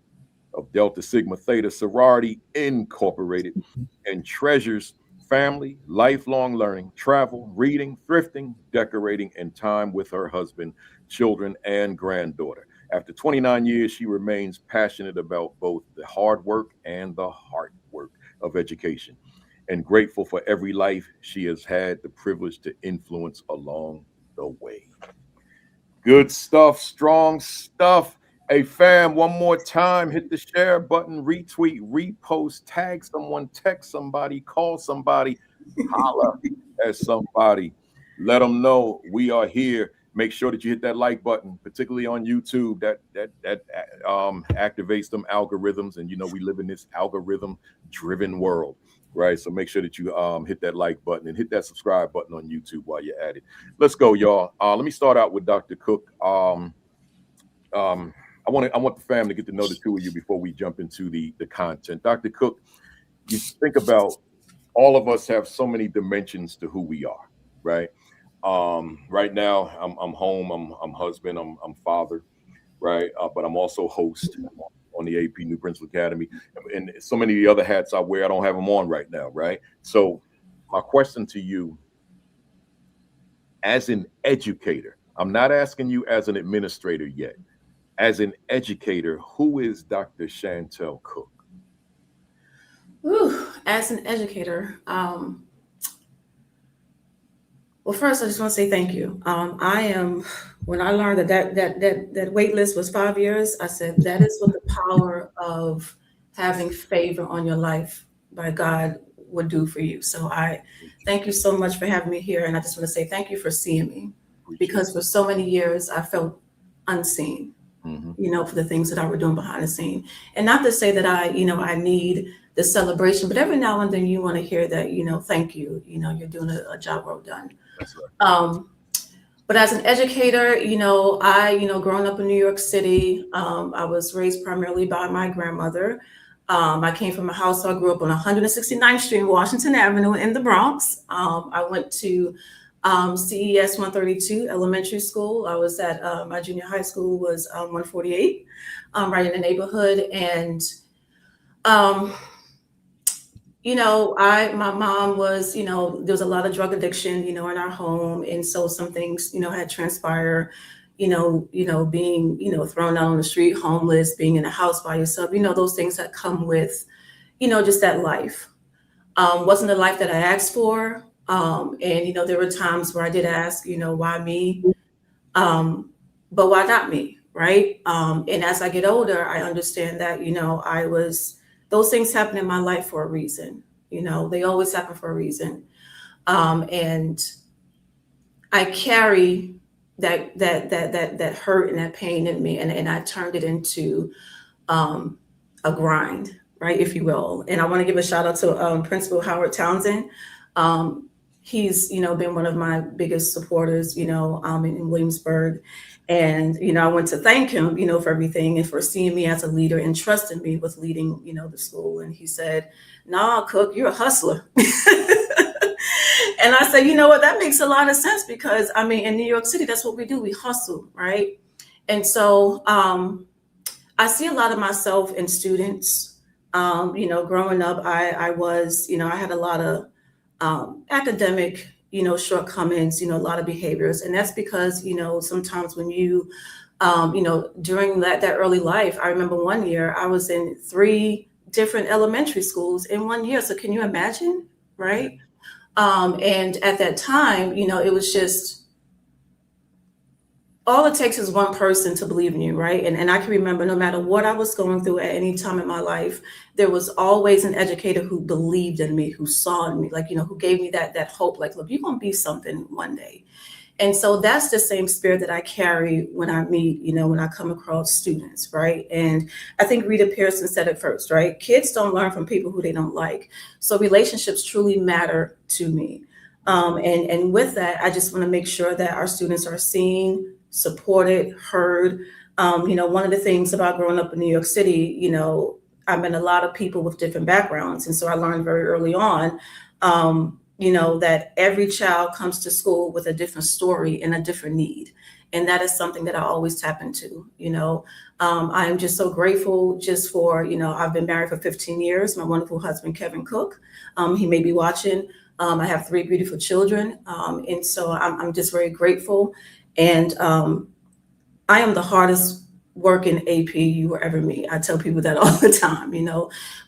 of Delta Sigma Theta Sorority Incorporated and treasures family, lifelong learning, travel, reading, thrifting, decorating, and time with her husband, children, and granddaughter. After 29 years, she remains passionate about both the hard work and the heart work of education, and grateful for every life she has had the privilege to influence along the way. Good stuff, strong stuff. Hey, fam, one more time, hit the share button, retweet, repost, tag someone, text somebody, call somebody, holla at somebody. Let them know we are here make sure that you hit that like button, particularly on YouTube. That activates them algorithms, and we live in this algorithm-driven world, right? So make sure that you hit that like button and hit that subscribe button on YouTube while you're at it. Let's go, y'all. Let me start out with Dr. Cook. I want the family to get to know the two of you before we jump into the content. Dr. Cook, you think about all of us have so many dimensions to who we are, right? Right now, I'm home, I'm husband, I'm father, right? But I'm also host on the AP New Principal Academy, and so many of the other hats I wear, I don't have them on right now, right? So my question to you, as an educator, I'm not asking you as an administrator yet. As an educator, who is Dr. Shantell Cook? Ooh, as an educator, well, first, I just want to say thank you. When I learned that wait list was 5 years, I said, that is what the power of having favor on your life by God would do for you. So I thank you so much for having me here. And I just want to say thank you for seeing me, because for so many years I felt unseen, for the things that I were doing behind the scene. And not to say that I need the celebration, but every now and then you want to hear that, thank you, you're doing a job well done. That's right. But as an educator, growing up in New York City, I was raised primarily by my grandmother. I came from a household, I grew up on 169th Street, Washington Avenue in the Bronx. I went to CES 132 elementary school. I was at my junior high school was 148, right in the neighborhood. And my mom was, there was a lot of drug addiction, in our home. And so some things, had transpired, being, thrown out on the street, homeless, being in a house by yourself, those things that come with, just that life. Wasn't the life that I asked for. And, there were times where I did ask, why me? But why not me? Right. And as I get older, I understand that, those things happen in my life for a reason. They always happen for a reason. And I carry that hurt and that pain in me, and I turned it into a grind, right, if you will. And I want to give a shout out to Principal Howard Townsend. He's, been one of my biggest supporters, in Williamsburg. And, I want to thank him, for everything and for seeing me as a leader and trusting me with leading, the school. And he said, "Nah, Cook, you're a hustler." And I said, you know what, that makes a lot of sense, because in New York City, that's what we do. We hustle, right? And so I see a lot of myself in students. Growing up, I was, I had a lot of academic shortcomings, a lot of behaviors. And that's because, sometimes when you, during that early life, I remember one year I was in 3 different elementary schools in 1 year. So can you imagine? Right. And at that time, it was just, all it takes is one person to believe in you, right? And I can remember, no matter what I was going through at any time in my life, there was always an educator who believed in me, who saw in me, who gave me that hope, look, you're going to be something one day. And so that's the same spirit that I carry when I meet, when I come across students, right? And I think Rita Pearson said it first, right? Kids don't learn from people who they don't like. So relationships truly matter to me. And with that, I just want to make sure that our students are seen, supported, heard. One of the things about growing up in New York City, I met a lot of people with different backgrounds. And so I learned very early on, that every child comes to school with a different story and a different need. And that is something that I always tap into. I am just so grateful just for, I've been married for 15 years, my wonderful husband, Kevin Cook. He may be watching. I have 3 beautiful children. And so I'm just very grateful. And I am the hardest working AP you will ever meet. I tell people that all the time,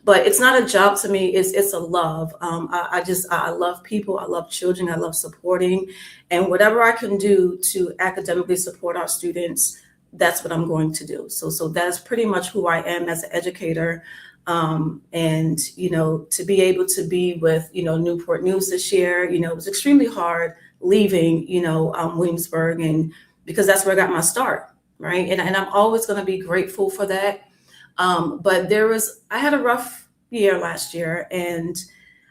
but it's not a job to me. It's a love. I love people. I love children. I love supporting, and whatever I can do to academically support our students, that's what I'm going to do. So that's pretty much who I am as an educator. And, to be able to be with, Newport News this year, it was extremely hard leaving, Williamsburg and, because that's where I got my start, right? And I'm always going to be grateful for that. But I had a rough year last year, and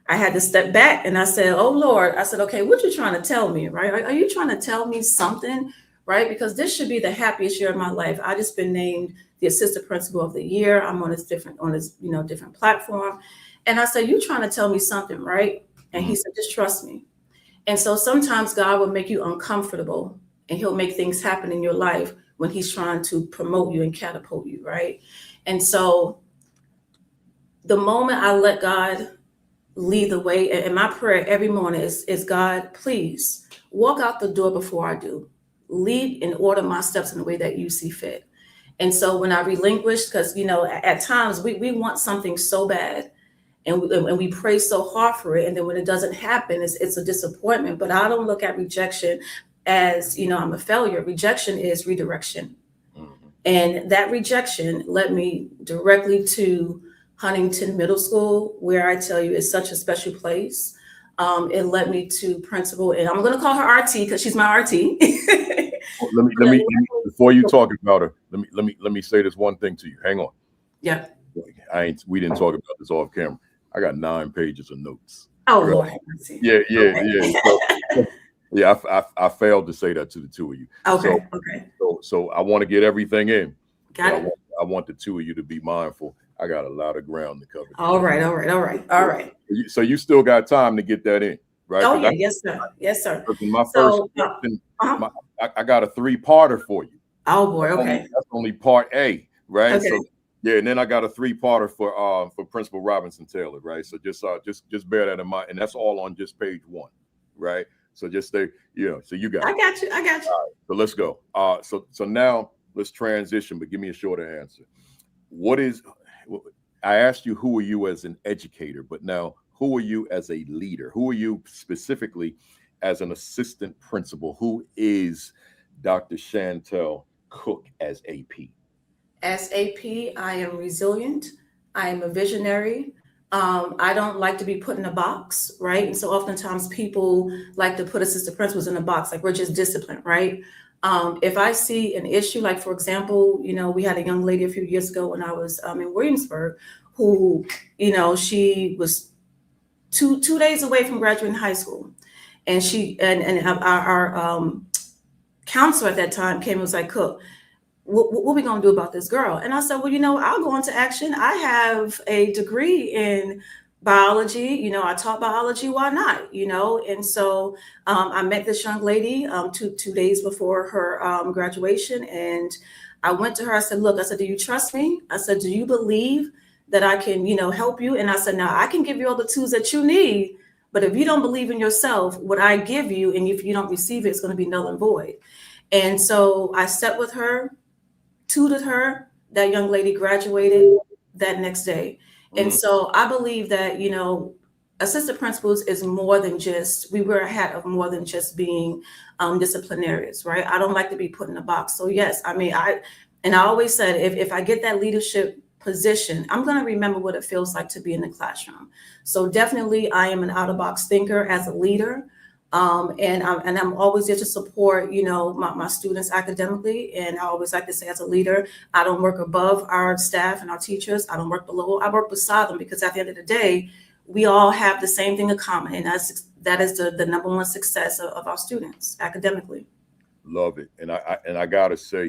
I had to step back and I said, oh Lord, I said, okay, what you trying to tell me, right? Are you trying to tell me something, right? Because this should be the happiest year of my life. I just been named the assistant principal of the year. I'm on this different platform. And I said, you trying to tell me something, right? And he said, just trust me. And so sometimes God will make you uncomfortable, and he'll make things happen in your life when he's trying to promote you and catapult you, right? And so the moment I let God lead the way, and my prayer every morning is God, please walk out the door before I do. Lead and order my steps in the way that you see fit. And so when I relinquish, because, at times we want something so bad, and we pray so hard for it. And then when it doesn't happen, it's a disappointment. But I don't look at rejection as, I'm a failure. Rejection is redirection. And that rejection led me directly to Huntington Middle School, where I tell you is such a special place. It led me to principal, and I'm going to call her RT because she's my RT. let me before you talk about her, let me say this one thing to you. Hang on. Yeah. We didn't talk about this off camera. I got 9 pages of notes. Oh, right. Lord. Yeah. I failed to say that to the two of you. Okay. So I want to get everything in. Got it. I want the two of you to be mindful. I got a lot of ground to cover. All right. So you still got time to get that in, right? Oh yeah, yes sir. My first question, I got a 3-parter for you. Oh boy, okay. That's only part A, right? Okay. So yeah, and then I got a 3-parter for Principal Robinson Taylor, right? So just bear that in mind, and that's all on just page 1, right? So just stay, so you got it. I got you. All right, so let's go. So now let's transition, but give me a shorter answer. I asked you, who are you as an educator, but now who are you as a leader? Who are you specifically as an assistant principal? Who is Dr. Shantell Cook as AP? As AP, I am resilient. I am a visionary. I don't like to be put in a box, right? And so oftentimes people like to put assistant principals in a box, like we're just disciplined, right? If I see an issue, like for example, we had a young lady a few years ago when I was in Williamsburg who, she was two days away from graduating high school. And our counselor at that time came and was like, Cook, what are we going to do about this girl? And I said, well, I'll go into action. I have a degree in biology. I taught biology. Why not? And so I met this young lady 2 days before her graduation. And I went to her. I said, look, do you trust me? I said, do you believe that I can, help you? And I said, now I can give you all the tools that you need. But if you don't believe in yourself, what I give you, and if you don't receive it, it's going to be null and void. And so I sat with her, tutored her. That young lady graduated that next day. And so I believe that, assistant principals is more than just, we wear a hat of more than just being disciplinarians, right? I don't like to be put in a box. So yes, I always said, if I get that leadership position, I'm going to remember what it feels like to be in the classroom. So definitely I am an out of box thinker as a leader. And I'm always there to support, my students academically. And I always like to say, as a leader, I don't work above our staff and our teachers. I don't work below. I work beside them, because at the end of the day, we all have the same thing in common. And that is the number one success of our students academically. Love it. And I gotta say,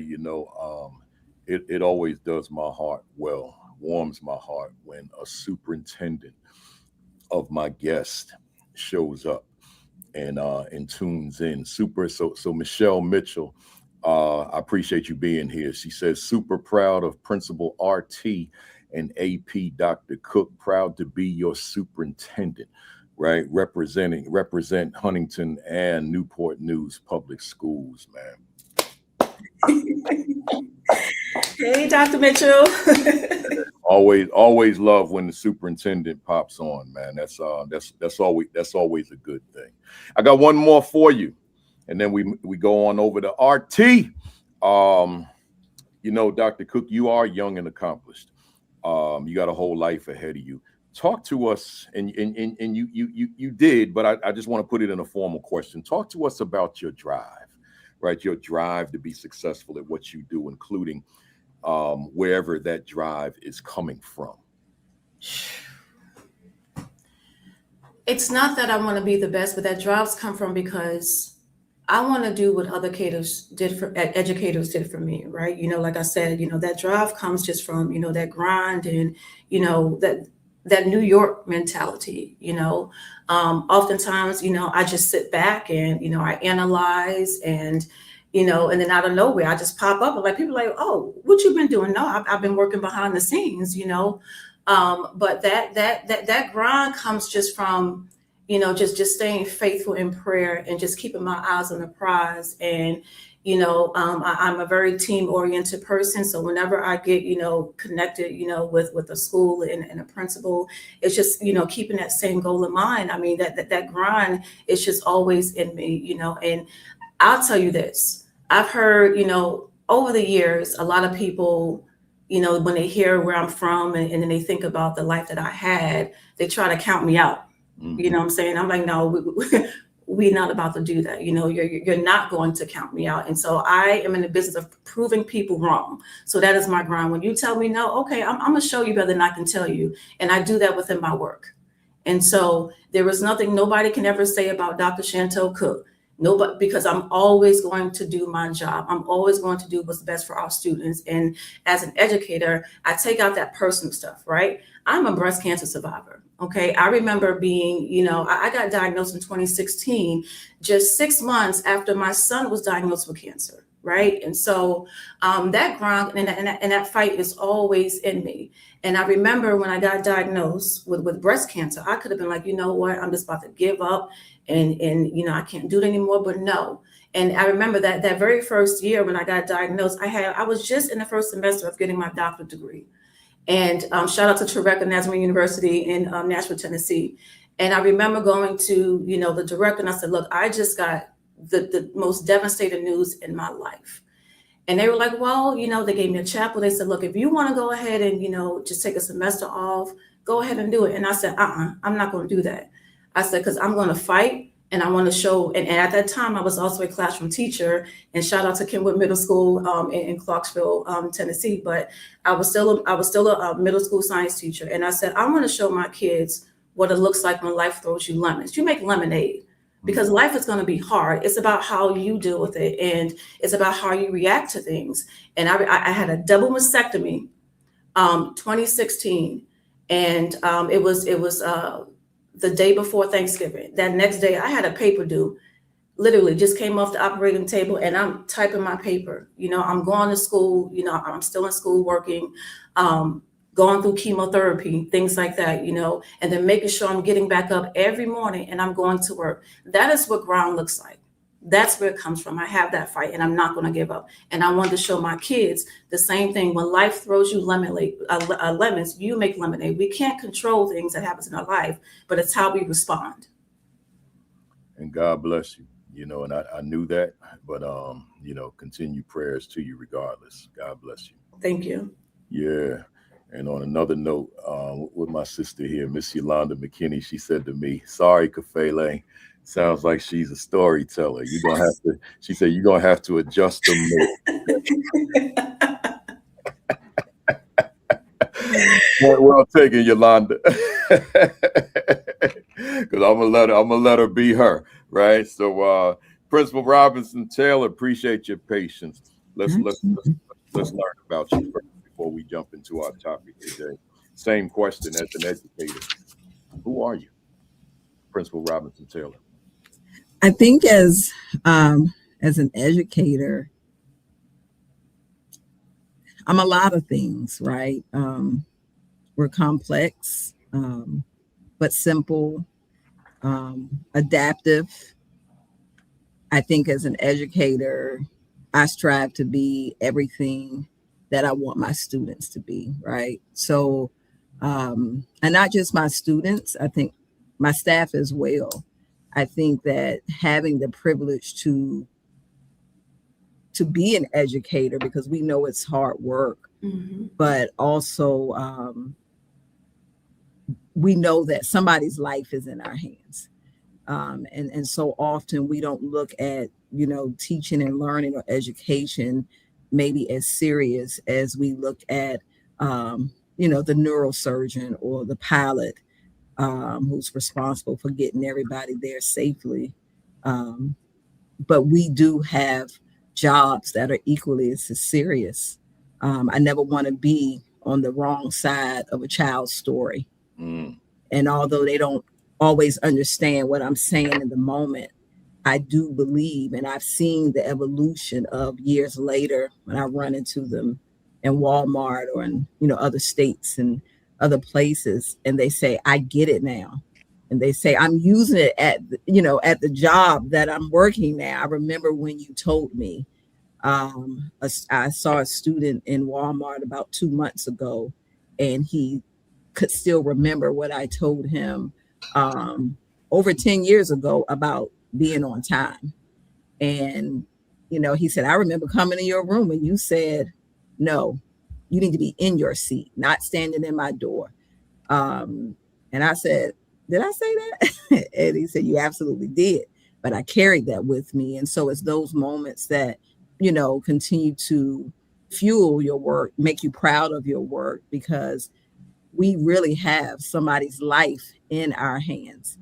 it always does my heart warms my heart when a superintendent of my guest shows up and tunes in. So Michelle Mitchell, I appreciate you being here. She says, super proud of Principal RT and AP Dr. Cook, proud to be your superintendent, right? Represent Huntington and Newport News Public Schools, man. Hey, Dr. Mitchell. Always love when the superintendent pops on, man. That's always a good thing. I got one more for you, and then we go on over to RT. Dr. Cook, you are young and accomplished. You got a whole life ahead of you. Talk to us, and you did, but I just want to put it in a formal question. Talk to us about your drive. right? Your drive to be successful at what you do, including wherever that drive is coming from. It's not that I want to be the best, but that drives come from because I want to do what other educators did for me, right? Like I said, that drive comes just from, that grind and, that New York mentality, oftentimes, I just sit back and, I analyze and, and then out of nowhere, I just pop up and like people are like, oh, what you been doing? No, I've been working behind the scenes, but that grind comes just from, just staying faithful in prayer and just keeping my eyes on the prize. And, I'm a very team oriented person. So whenever I get, connected, with a school and a principal, it's just, keeping that same goal in mind. I mean, that grind is just always in me, and I'll tell you this, I've heard, over the years, a lot of people, when they hear where I'm from and then they think about the life that I had, they try to count me out. Mm-hmm. You know what I'm saying? I'm like, no, we're not about to do that. You're not going to count me out. And so I am in the business of proving people wrong. So that is my grind. When you tell me no, okay, I'm going to show you better than I can tell you. And I do that within my work. And so there is nothing nobody can ever say about Dr. Shantell Cook. Nobody, because I'm always going to do my job. I'm always going to do what's best for our students. And as an educator, I take out that personal stuff, right? I'm a breast cancer survivor. Okay. I remember being, I got diagnosed in 2016, just 6 months after my son was diagnosed with cancer. Right. And so that grind and that fight is always in me. And I remember when I got diagnosed with breast cancer, I could have been like, you know what, I'm just about to give up and I can't do it anymore. But no. And I remember that very first year when I got diagnosed, I was just in the first semester of getting my doctorate degree. And shout out to Trevecca Nazarene University in Nashville, Tennessee. And I remember going to, the director, and I said, look, I just got the most devastating news in my life. And they were like, well, they gave me a chapel. They said, look, if you want to go ahead and, just take a semester off, go ahead and do it. And I said, I'm not going to do that. I said, because I'm going to fight and I want to show. And at that time, I was also a classroom teacher. And shout out to Kenwood Middle School in Clarksville, Tennessee. But I was still a middle school science teacher. And I said, I want to show my kids what it looks like when life throws you lemons. You make lemonade. Because life is going to be hard. It's about how you deal with it. And it's about how you react to things. And I had a double mastectomy, 2016. And it was the day before Thanksgiving. That next day I had a paper due, literally just came off the operating table and I'm typing my paper. I'm going to school, I'm still in school working, going through chemotherapy, things like that, and then making sure I'm getting back up every morning and I'm going to work. That is what ground looks like. That's where it comes from. I have that fight and I'm not going to give up. And I wanted to show my kids the same thing. When life throws you lemons, you make lemonade. We can't control things that happens in our life, but it's how we respond. And God bless you, and I knew that, but, continue prayers to you regardless. God bless you. Thank you. Yeah. And on another note, with my sister here, Miss Yolanda McKinney, she said to me, sorry, Kafele, sounds like she's a storyteller. She said, you're going to have to adjust them. Well taken, Yolanda. Because I'm gonna let her be her, right? So Principal Robinson Taylor, appreciate your patience. Let's learn about you first before we jump into our topic today. Same question as an educator. Who are you? Principal Robinson Taylor. I think as an educator, I'm a lot of things, right? We're complex, but simple, adaptive. I think as an educator, I strive to be everything that I want my students to be, right? So, and not just my students, I think my staff as well. I think that having the privilege to be an educator, because we know it's hard work, but also we know that somebody's life is in our hands. And so often we don't look at teaching and learning or education maybe as serious as we look at, the neurosurgeon or the pilot who's responsible for getting everybody there safely. But we do have jobs that are equally as serious. I never want to be on the wrong side of a child's story. And although they don't always understand what I'm saying in the moment, I do believe, and I've seen the evolution of years later when I run into them in Walmart or in, other states and other places, and they say, I get it now. And they say, I'm using it at the job that I'm working now. I remember when you told me. I saw a student in Walmart about 2 months ago, and he could still remember what I told him over 10 years ago about being on time. And, he said, I remember coming in your room and you said, no, you need to be in your seat, not standing in my door. And I said, did I say that? And he said, you absolutely did. But I carried that with me. And so it's those moments that, continue to fuel your work, make you proud of your work, because we really have somebody's life in our hands.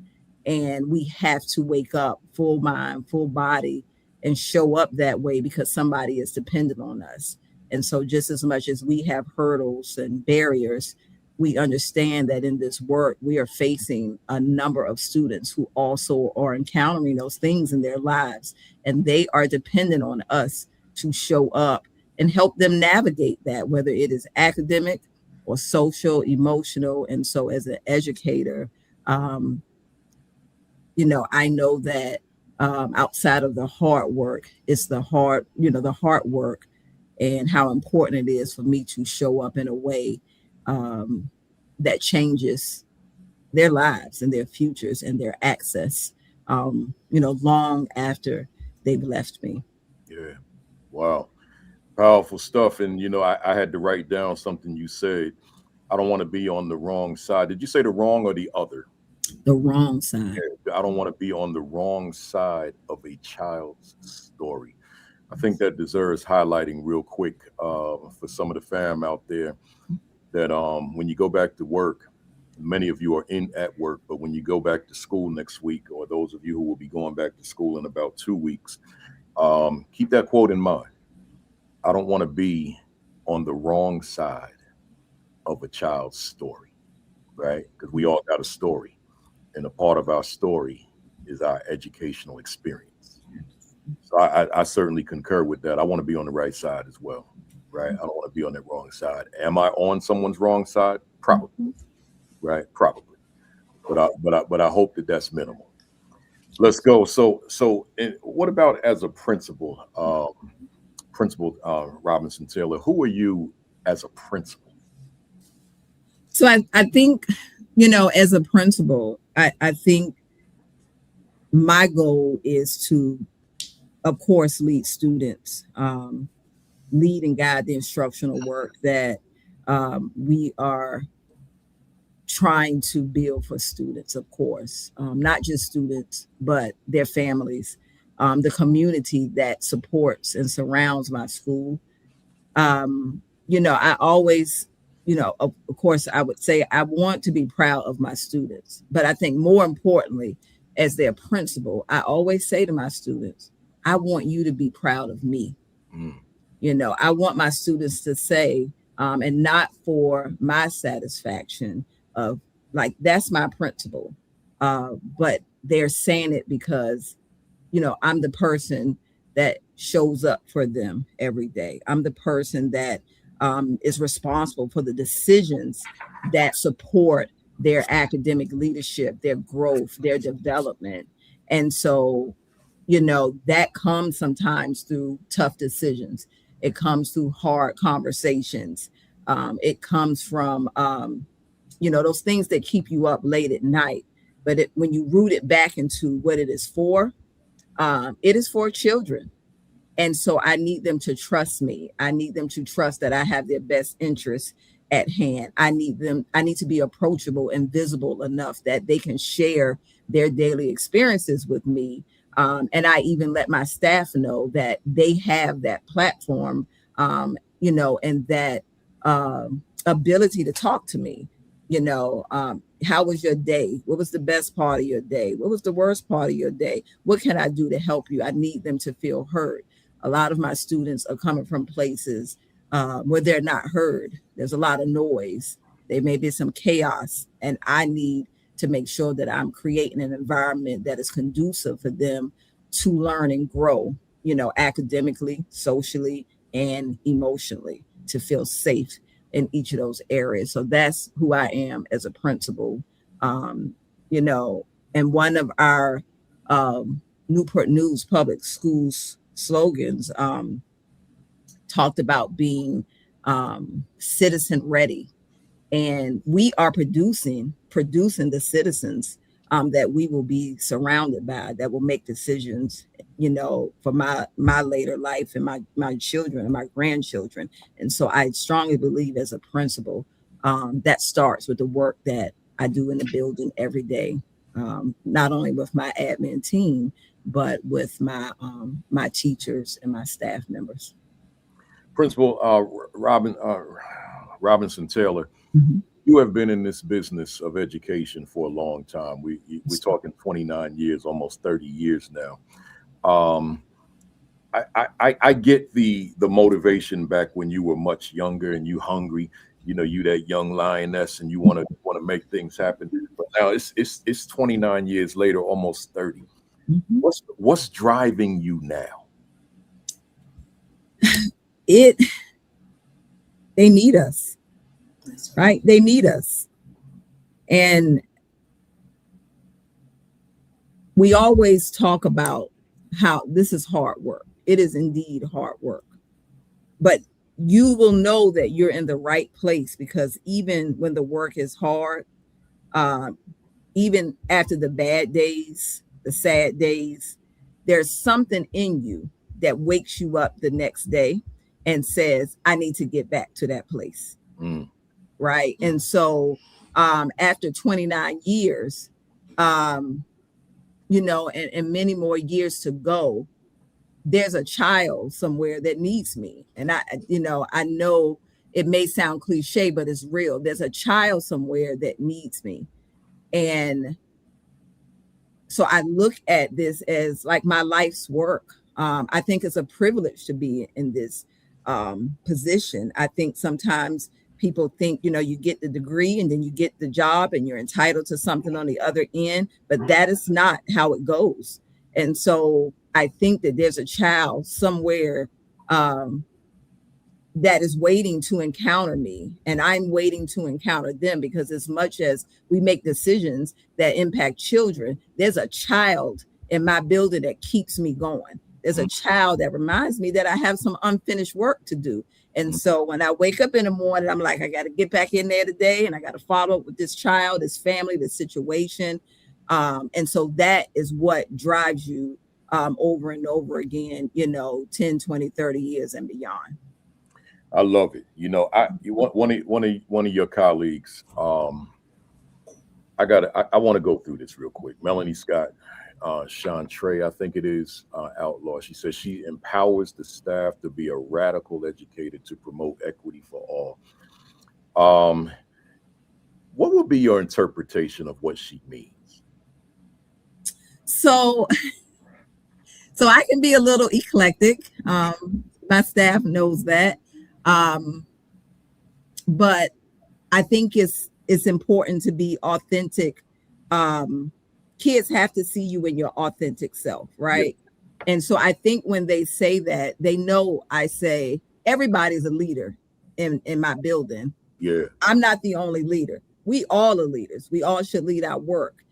And we have to wake up full mind, full body, and show up that way because somebody is dependent on us. And so just as much as we have hurdles and barriers, we understand that in this work, we are facing a number of students who also are encountering those things in their lives. And they are dependent on us to show up and help them navigate that, whether it is academic or social, emotional. And so as an educator, I know that outside of the hard work, it's the hard work and how important it is for me to show up in a way that changes their lives and their futures and their access, long after they've left me. Yeah. Wow. Powerful stuff. And, I had to write down something you said. I don't want to be on the wrong side. Did you say the wrong or the other? The wrong side. Yeah, I don't want to be on the wrong side of a child's story. I think that deserves highlighting real quick for some of the fam out there, that when you go back to work, many of you are at work, but when you go back to school next week, or those of you who will be going back to school in about 2 weeks, keep that quote in mind. I don't want to be on the wrong side of a child's story, right? Because we all got a story, and a part of our story is our educational experience. So I certainly concur with that. I want to be on the right side as well, right? I don't want to be on that wrong side. Am I on someone's wrong side? Probably, right? Probably, but I hope that that's minimal. Let's go. So what about as a principal, Robinson Taylor? Who are you as a principal? So I think, as a principal, I think my goal is to, of course, lead students, lead and guide the instructional work that we are trying to build for students, of course, not just students, but their families, the community that supports and surrounds my school. I always, of course, I would say I want to be proud of my students, but I think more importantly, as their principal, I always say to my students, I want you to be proud of me. I want my students to say, and not for my satisfaction of like, that's my principal, but they're saying it because, I'm the person that shows up for them every day. I'm the person that is responsible for the decisions that support their academic leadership, their growth, their development. And so, that comes sometimes through tough decisions. It comes through hard conversations. It comes from, those things that keep you up late at night. But when you root it back into what it is for children. And so I need them to trust me. I need them to trust that I have their best interests at hand. I need to be approachable and visible enough that they can share their daily experiences with me, And I even let my staff know that they have that platform, and that ability to talk to me. How was your day? What was the best part of your day? What was the worst part of your day? What can I do to help you? I need them to feel heard. A lot of my students are coming from places where they're not heard. There's a lot of noise. There may be some chaos, and I need to make sure that I'm creating an environment that is conducive for them to learn and grow, academically, socially, and emotionally, to feel safe in each of those areas. So that's who I am as a principal. And one of our Newport News public schools slogans talked about being citizen ready. And we are producing the citizens that we will be surrounded by, that will make decisions, for my later life and my children and my grandchildren. And so I strongly believe, as a principal, that starts with the work that I do in the building every day, not only with my admin team, but with my teachers and my staff members. Principal Robinson Taylor, Mm-hmm. you have been in this business of education for a long time. We're talking 29 years, almost 30 years now. I get the motivation back when you were much younger and you hungry. You that young lioness, and you want to make things happen. But now it's 29 years later, almost 30. Mm-hmm. What's driving you now? They need us, right? They need us. And we always talk about how this is hard work. It is indeed hard work. But you will know that you're in the right place, because even when the work is hard, even after the bad days, the sad days, there's something in you that wakes you up the next day and says, I need to get back to that place. Mm. Right. And so after 29 years, and many more years to go, there's a child somewhere that needs me. And I know it may sound cliche, but it's real. There's a child somewhere that needs me. And so I look at this as like my life's work. I think it's a privilege to be in this position. I think sometimes people think, you get the degree and then you get the job and you're entitled to something on the other end, but that is not how it goes. And so I think that there's a child somewhere that is waiting to encounter me, and I'm waiting to encounter them, because as much as we make decisions that impact children, there's a child in my building that keeps me going. There's a child that reminds me that I have some unfinished work to do. And so when I wake up in the morning, I'm like, I got to get back in there today, and I got to follow up with this child, this family, this situation. And so that is what drives you over and over again, 10, 20, 30 years and beyond. I love it. One of your colleagues. I want to go through this real quick. Melanie Scott, Shantell, I think it is, Outlaw. She says she empowers the staff to be a radical educator to promote equity for all. What would be your interpretation of what she means? So I can be a little eclectic. My staff knows that. But I think it's important to be authentic. Kids have to see you in your authentic self, right? Yeah. And so I think when they say that, they know I say everybody's a leader in my building. Yeah. I'm not the only leader. We all are leaders. We all should lead our work.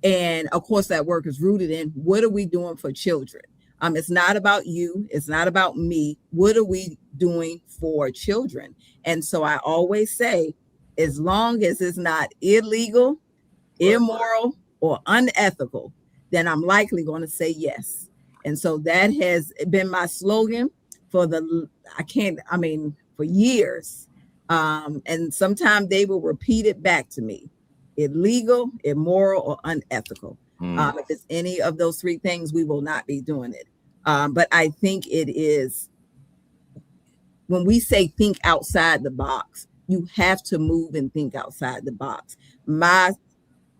And of course, that work is rooted in what are we doing for children? It's not about you. It's not about me. What are we doing for children? And so I always say, as long as it's not illegal, immoral, or unethical, then I'm likely going to say yes. And so that has been my slogan for years. And sometimes they will repeat it back to me: illegal, immoral, or unethical. If it's any of those three things, we will not be doing it. But I think it is, when we say think outside the box, you have to move and think outside the box.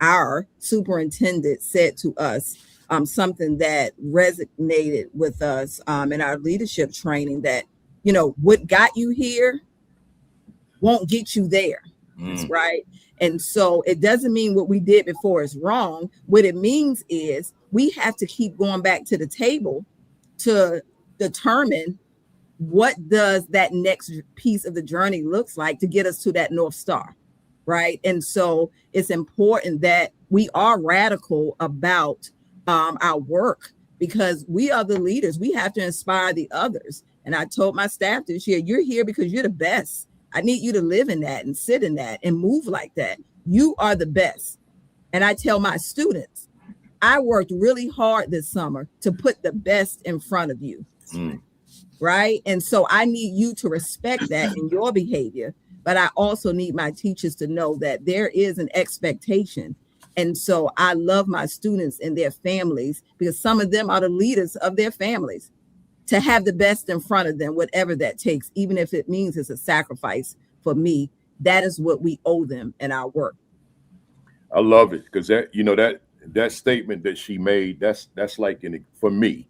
Our superintendent said to us something that resonated with us in our leadership training, that, you know, what got you here won't get you there. That's right. And so it doesn't mean what we did before is wrong. What it means is we have to keep going back to the table to determine what does that next piece of the journey looks like to get us to that North Star. Right. And so it's important that we are radical about our work, because we are the leaders. We have to inspire the others. And I told my staff this year, you're here because you're the best. I need you to live in that and sit in that and move like that. You are the best. And I tell my students, I worked really hard this summer to put the best in front of you. Right. And so I need you to respect that in your behavior. But I also need my teachers to know that there is an expectation. And so I love my students and their families, because some of them are the leaders of their families, to have the best in front of them, whatever that takes, even if it means it's a sacrifice for me. That is what we owe them in our work. I love it, because that, you know, that statement that she made, that's like, for me,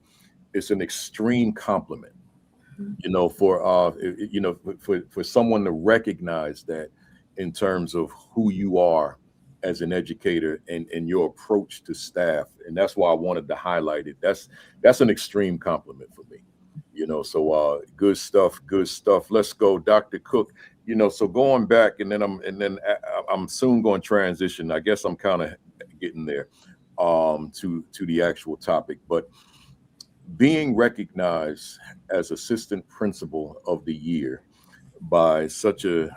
it's an extreme compliment. You know, for someone to recognize that in terms of who you are as an educator and your approach to staff. And that's why I wanted to highlight it. That's an extreme compliment for me. You know, so good stuff. Let's go, Dr. Cook. You know, so going back, and then I'm soon going to transition. I guess I'm kind of getting there to the actual topic, but being recognized as assistant principal of the year by such a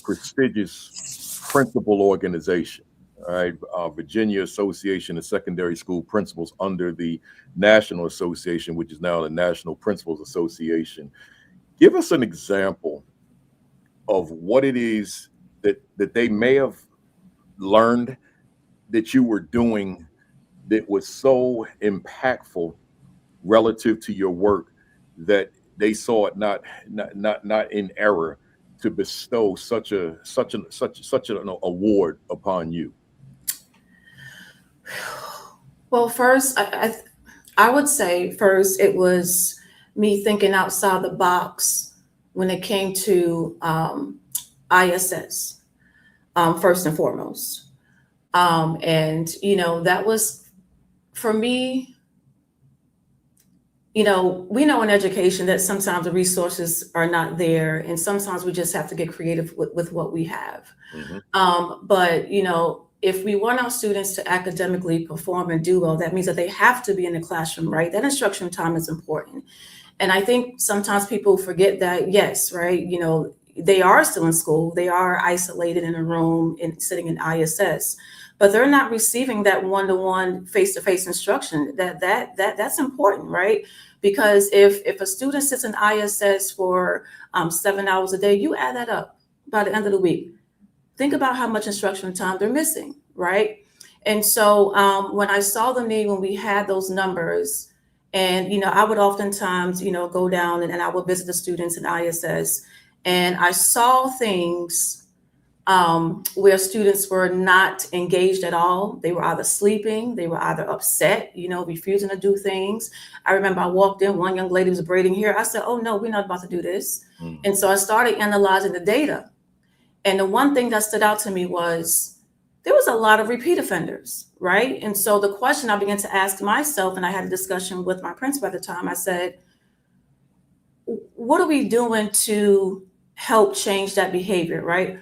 prestigious principal organization, all right, Virginia Association of Secondary School Principals, under the National Association, which is now the National Principals Association. Give us an example of what it is that they may have learned that you were doing that was so impactful relative to your work that they saw it not in error to bestow such an award upon you. Well, first, I would say first it was me thinking outside the box when it came to ISS, first and foremost. And, you know, that was, for me, you know, we know in education that sometimes the resources are not there, and sometimes we just have to get creative with what we have. But, you know, if we want our students to academically perform and do well, that means that they have to be in the classroom, right? That instruction time is important. And I think sometimes people forget that, yes, right, you know, they are still in school, they are isolated in a room and sitting in ISS, but they're not receiving that one-to-one face-to-face instruction. That's important, right? Because if a student sits in ISS for 7 hours a day, you add that up by the end of the week. Think about how much instructional time they're missing, right? And so when I saw the need, when we had those numbers, and, you know, I would oftentimes, you know, go down and I would visit the students in ISS, and I saw things where students were not engaged at all. They were either sleeping, they were either upset, you know, refusing to do things. I remember I walked in, one young lady was braiding hair. I said, oh no, we're not about to do this. And so I started analyzing the data. And the one thing that stood out to me was there was a lot of repeat offenders, right? And so the question I began to ask myself, and I had a discussion with my principal at the time, I said, what are we doing to help change that behavior, right?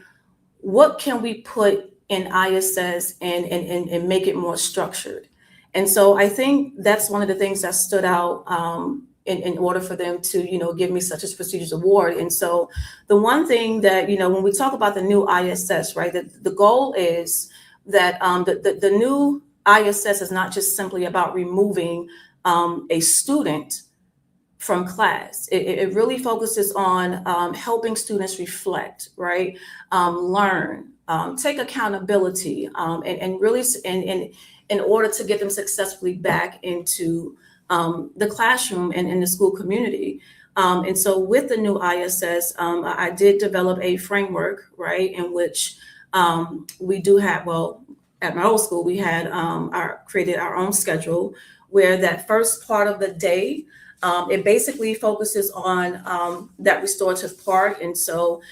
What can we put in ISS and make it more structured? And so I think that's one of the things that stood out in order for them to, you know, give me such a prestigious award. And so the one thing that, you know, when we talk about the new ISS, right, the goal is that the new ISS is not just simply about removing a student from class. It really focuses on helping students reflect, right, learn, take accountability, and really in order to get them successfully back into the classroom and in the school community. And so with the new ISS, I did develop a framework, right, in which we do have, well, at my old school, we had created our own schedule where that first part of the day, it basically focuses on that restorative part. And so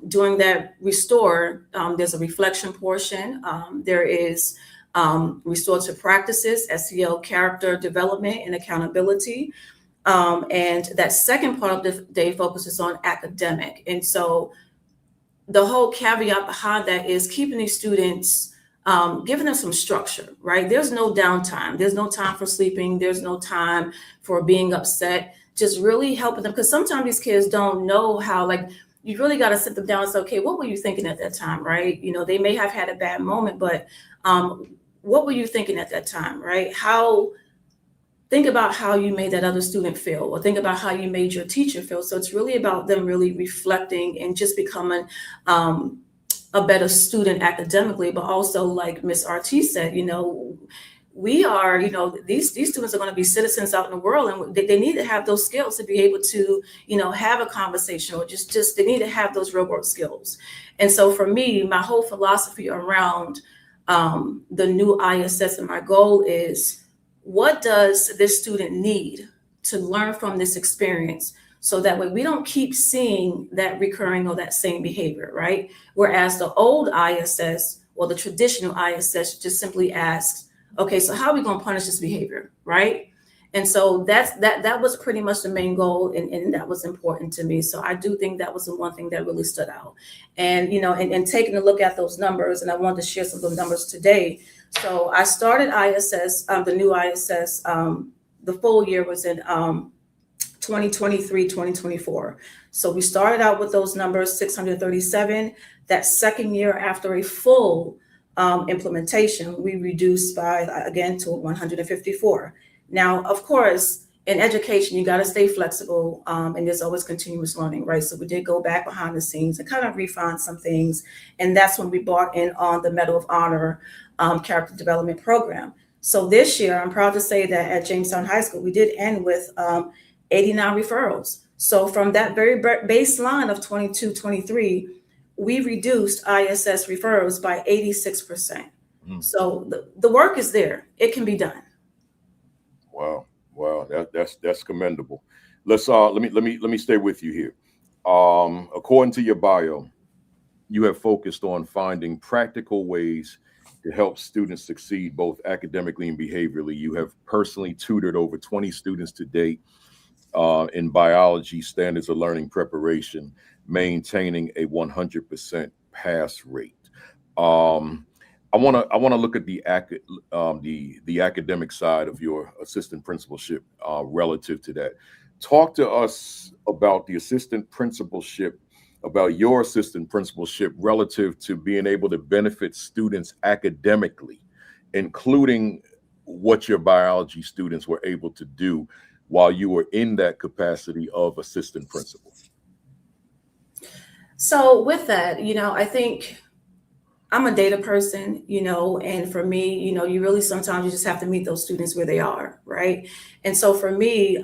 during that restore, there's a reflection portion. There is restorative practices, SEL, character development, and accountability. And that second part of the day focuses on academic. And so the whole caveat behind that is keeping these students, giving them some structure, right? There's no downtime. There's no time for sleeping. There's no time for being upset. Just really helping them, because sometimes these kids don't know how, like, you really got to sit them down and say, okay, what were you thinking at that time, right? You know, they may have had a bad moment, but what were you thinking at that time, right? Think about how you made that other student feel, or think about how you made your teacher feel. So it's really about them really reflecting and just becoming a better student academically, but also, like Ms. RT said, you know, we are, you know, these students are going to be citizens out in the world, and they need to have those skills to be able to, you know, have a conversation, or just they need to have those real world skills. And so for me, my whole philosophy around the new ISS and my goal is, what does this student need to learn from this experience? So that way we don't keep seeing that recurring or that same behavior, right? Whereas the old ISS, or the traditional ISS, just simply asks, okay, so how are we going to punish this behavior, right? And so that was pretty much the main goal, and that was important to me. So I do think that was the one thing that really stood out. And, you know, and taking a look at those numbers, and I wanted to share some of those numbers today. So I started ISS, the new ISS, the full year was in 2023, 2024. So we started out with those numbers, 637. That second year, after a full implementation, we reduced by, again, to 154. Now, of course, in education, you got to stay flexible, and there's always continuous learning, right? So we did go back behind the scenes and kind of refine some things. And that's when we brought in on the Medal of Honor character development program. So this year, I'm proud to say that at Jamestown High School, we did end with 89 referrals. So from that very baseline of 22-23, we reduced ISS referrals by 86%. So the work is there. It can be done. Wow, that's commendable. Let me stay with you here. According to your bio, you have focused on finding practical ways to help students succeed both academically and behaviorally. You have personally tutored over 20 students to date in biology standards of learning preparation, maintaining a 100% pass rate. I want to look at the academic side of your assistant principalship relative to that. Talk to us about the assistant principalship, about your assistant principalship relative to being able to benefit students academically, including what your biology students were able to do while you were in that capacity of assistant principal. So with that, you know, I think I'm a data person, you know, and for me, you know, you really sometimes you just have to meet those students where they are, right? And so for me,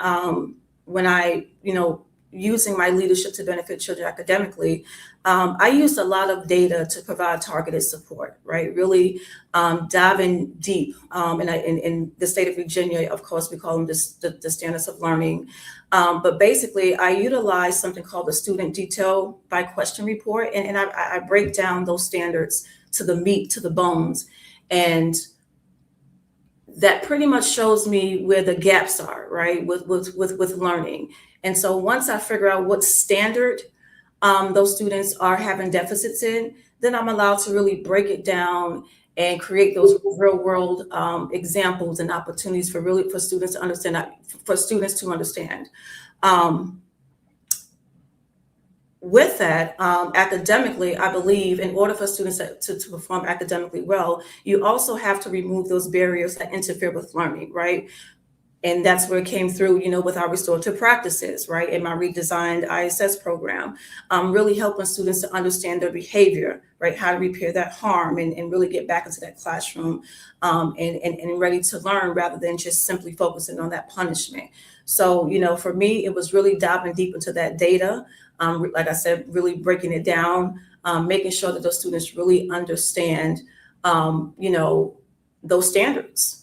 when I, you know, using my leadership to benefit children academically, I used a lot of data to provide targeted support, right? Really diving deep. In the state of Virginia, of course, we call them the standards of learning. But basically, I utilize something called the student detail by question report. And I break down those standards to the meat, to the bones. And that pretty much shows me where the gaps are, right, with learning. And so once I figure out what standard those students are having deficits in, then I'm allowed to really break it down and create those real world examples and opportunities for students to understand. With that, academically, I believe in order for students to perform academically well, you also have to remove those barriers that interfere with learning, right? And that's where it came through, with our restorative practices, right? In my redesigned ISS program, really helping students to understand their behavior, right? How to repair that harm and really get back into that classroom and ready to learn rather than just simply focusing on that punishment. So, for me, it was really diving deep into that data. Like I said, really breaking it down, making sure that those students really understand, those standards.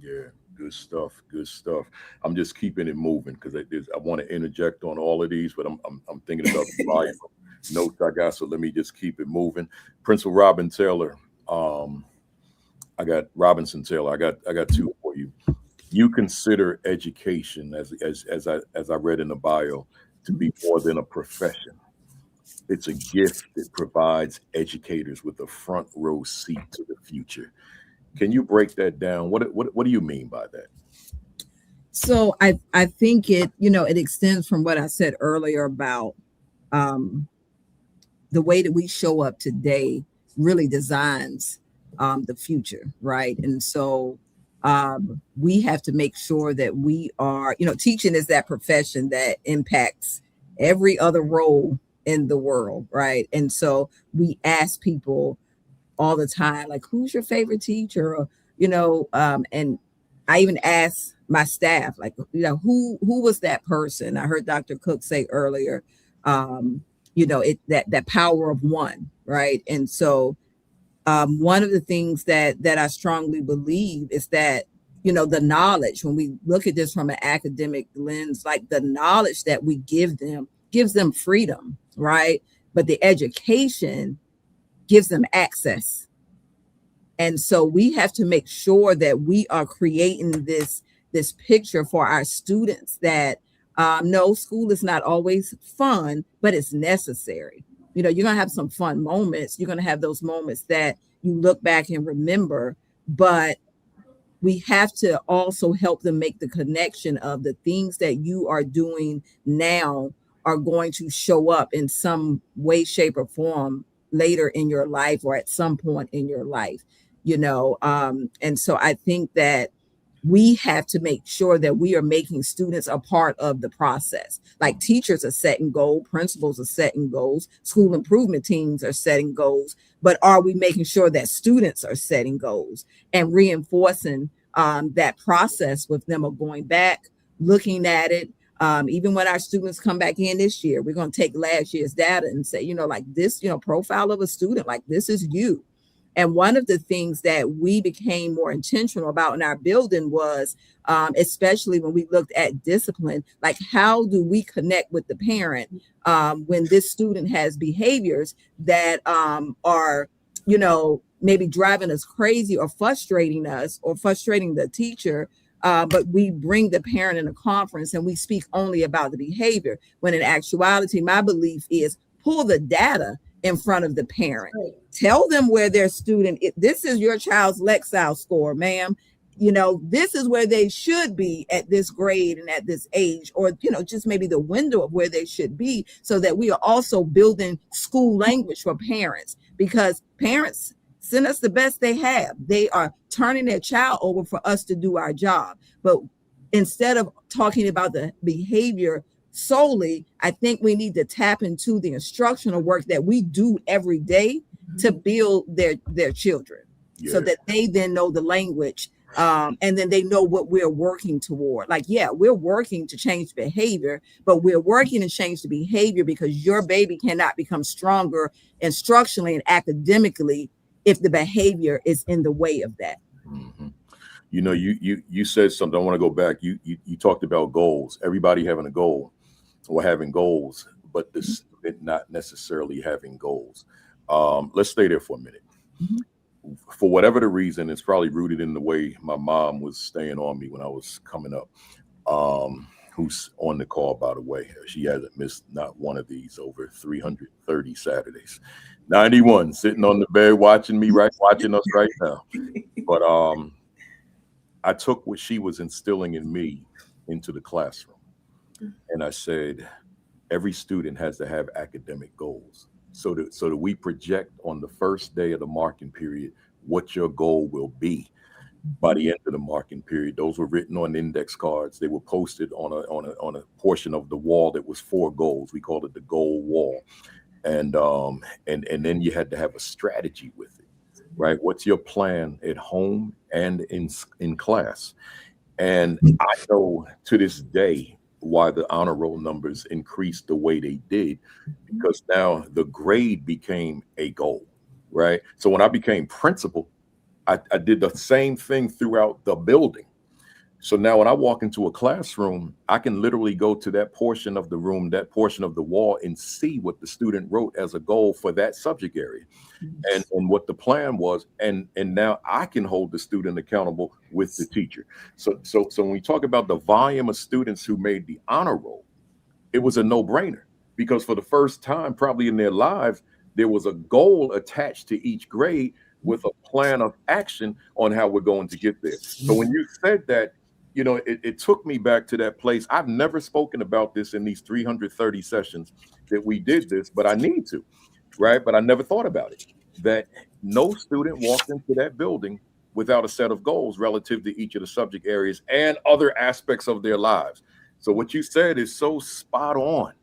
Yeah, good stuff. Good stuff. I'm just keeping it moving because I want to interject on all of these, but I'm thinking about the volume of notes I got. So let me just keep it moving. Principal Robin Taylor. I got Robinson Taylor. I got two for you. You consider education, as I read in the bio, to be more than a profession. It's a gift that provides educators with a front row seat to the future. Can you break that down? What do you mean by that? So I think it extends from what I said earlier about the way that we show up today really designs the future, right? And so we have to make sure that we are, teaching is that profession that impacts every other role in the world, right? And so we ask people all the time, like, who's your favorite teacher? Or, and I even ask my staff, like, who was that person? I heard Dr. Cook say earlier, that power of one, right? And so one of the things that I strongly believe is that, the knowledge, when we look at this from an academic lens, like the knowledge that we give them gives them freedom, right? But the education gives them access. And so we have to make sure that we are creating this picture for our students that no, school is not always fun, but it's necessary. You're going to have some fun moments. You're going to have those moments that you look back and remember, but we have to also help them make the connection of the things that you are doing now are going to show up in some way, shape, or form later in your life or at some point in your life, and so I think that we have to make sure that we are making students a part of the process. Like teachers are setting goals, principals are setting goals, school improvement teams are setting goals, but are we making sure that students are setting goals and reinforcing that process with them, of going back, looking at it? Even when our students come back in this year, we're going to take last year's data and say, like this, profile of a student, like this is you. And one of the things that we became more intentional about in our building was, especially when we looked at discipline, like how do we connect with the parent when this student has behaviors that are, maybe driving us crazy or frustrating us or frustrating the teacher. But we bring the parent in a conference and we speak only about the behavior, when in actuality, my belief is pull the data in front of the parent. Right. Tell them where their student, this is your child's Lexile score, ma'am. This is where they should be at this grade and at this age, or, just maybe the window of where they should be, so that we are also building school language for parents, because parents send us the best they have. They are turning their child over for us to do our job. But instead of talking about the behavior solely, I think we need to tap into the instructional work that we do every day to build their children, so that they then know the language, and then they know what we're working toward. Like, we're working to change behavior, but we're working to change the behavior because your baby cannot become stronger instructionally and academically if the behavior is in the way of that. Mm-hmm. You said something. I want to go back. You talked about goals. Everybody having a goal or having goals, but the student not necessarily having goals. Let's stay there for a minute. Mm-hmm. For whatever the reason, it's probably rooted in the way my mom was staying on me when I was coming up. Who's on the call, by the way. She hasn't missed not one of these over 330 Saturdays. 91 sitting on the bed watching us right now. But I took what she was instilling in me into the classroom. And I said, every student has to have academic goals. So that we project on the first day of the marking period what your goal will be. by the end of the marking period. Those were written on index cards. They were posted on a portion of the wall that was 4 goals. We called it the goal wall. And then you had to have a strategy with it, right? What's your plan at home and in class? And I know to this day why the honor roll numbers increased the way they did, because now the grade became a goal, right? So when I became principal, I did the same thing throughout the building. So now when I walk into a classroom, I can literally go to that portion of the room, that portion of the wall, and see what the student wrote as a goal for that subject area, and what the plan was. And now I can hold the student accountable with the teacher. So when we talk about the volume of students who made the honor roll, it was a no-brainer, because for the first time probably in their lives, there was a goal attached to each grade with a plan of action on how we're going to get there. So when you said that, you know, it took me back to that place. I've never spoken about this in these 330 sessions that we did this, but I need to, right? But I never thought about it, that no student walked into that building without a set of goals relative to each of the subject areas and other aspects of their lives. So what you said is so spot on,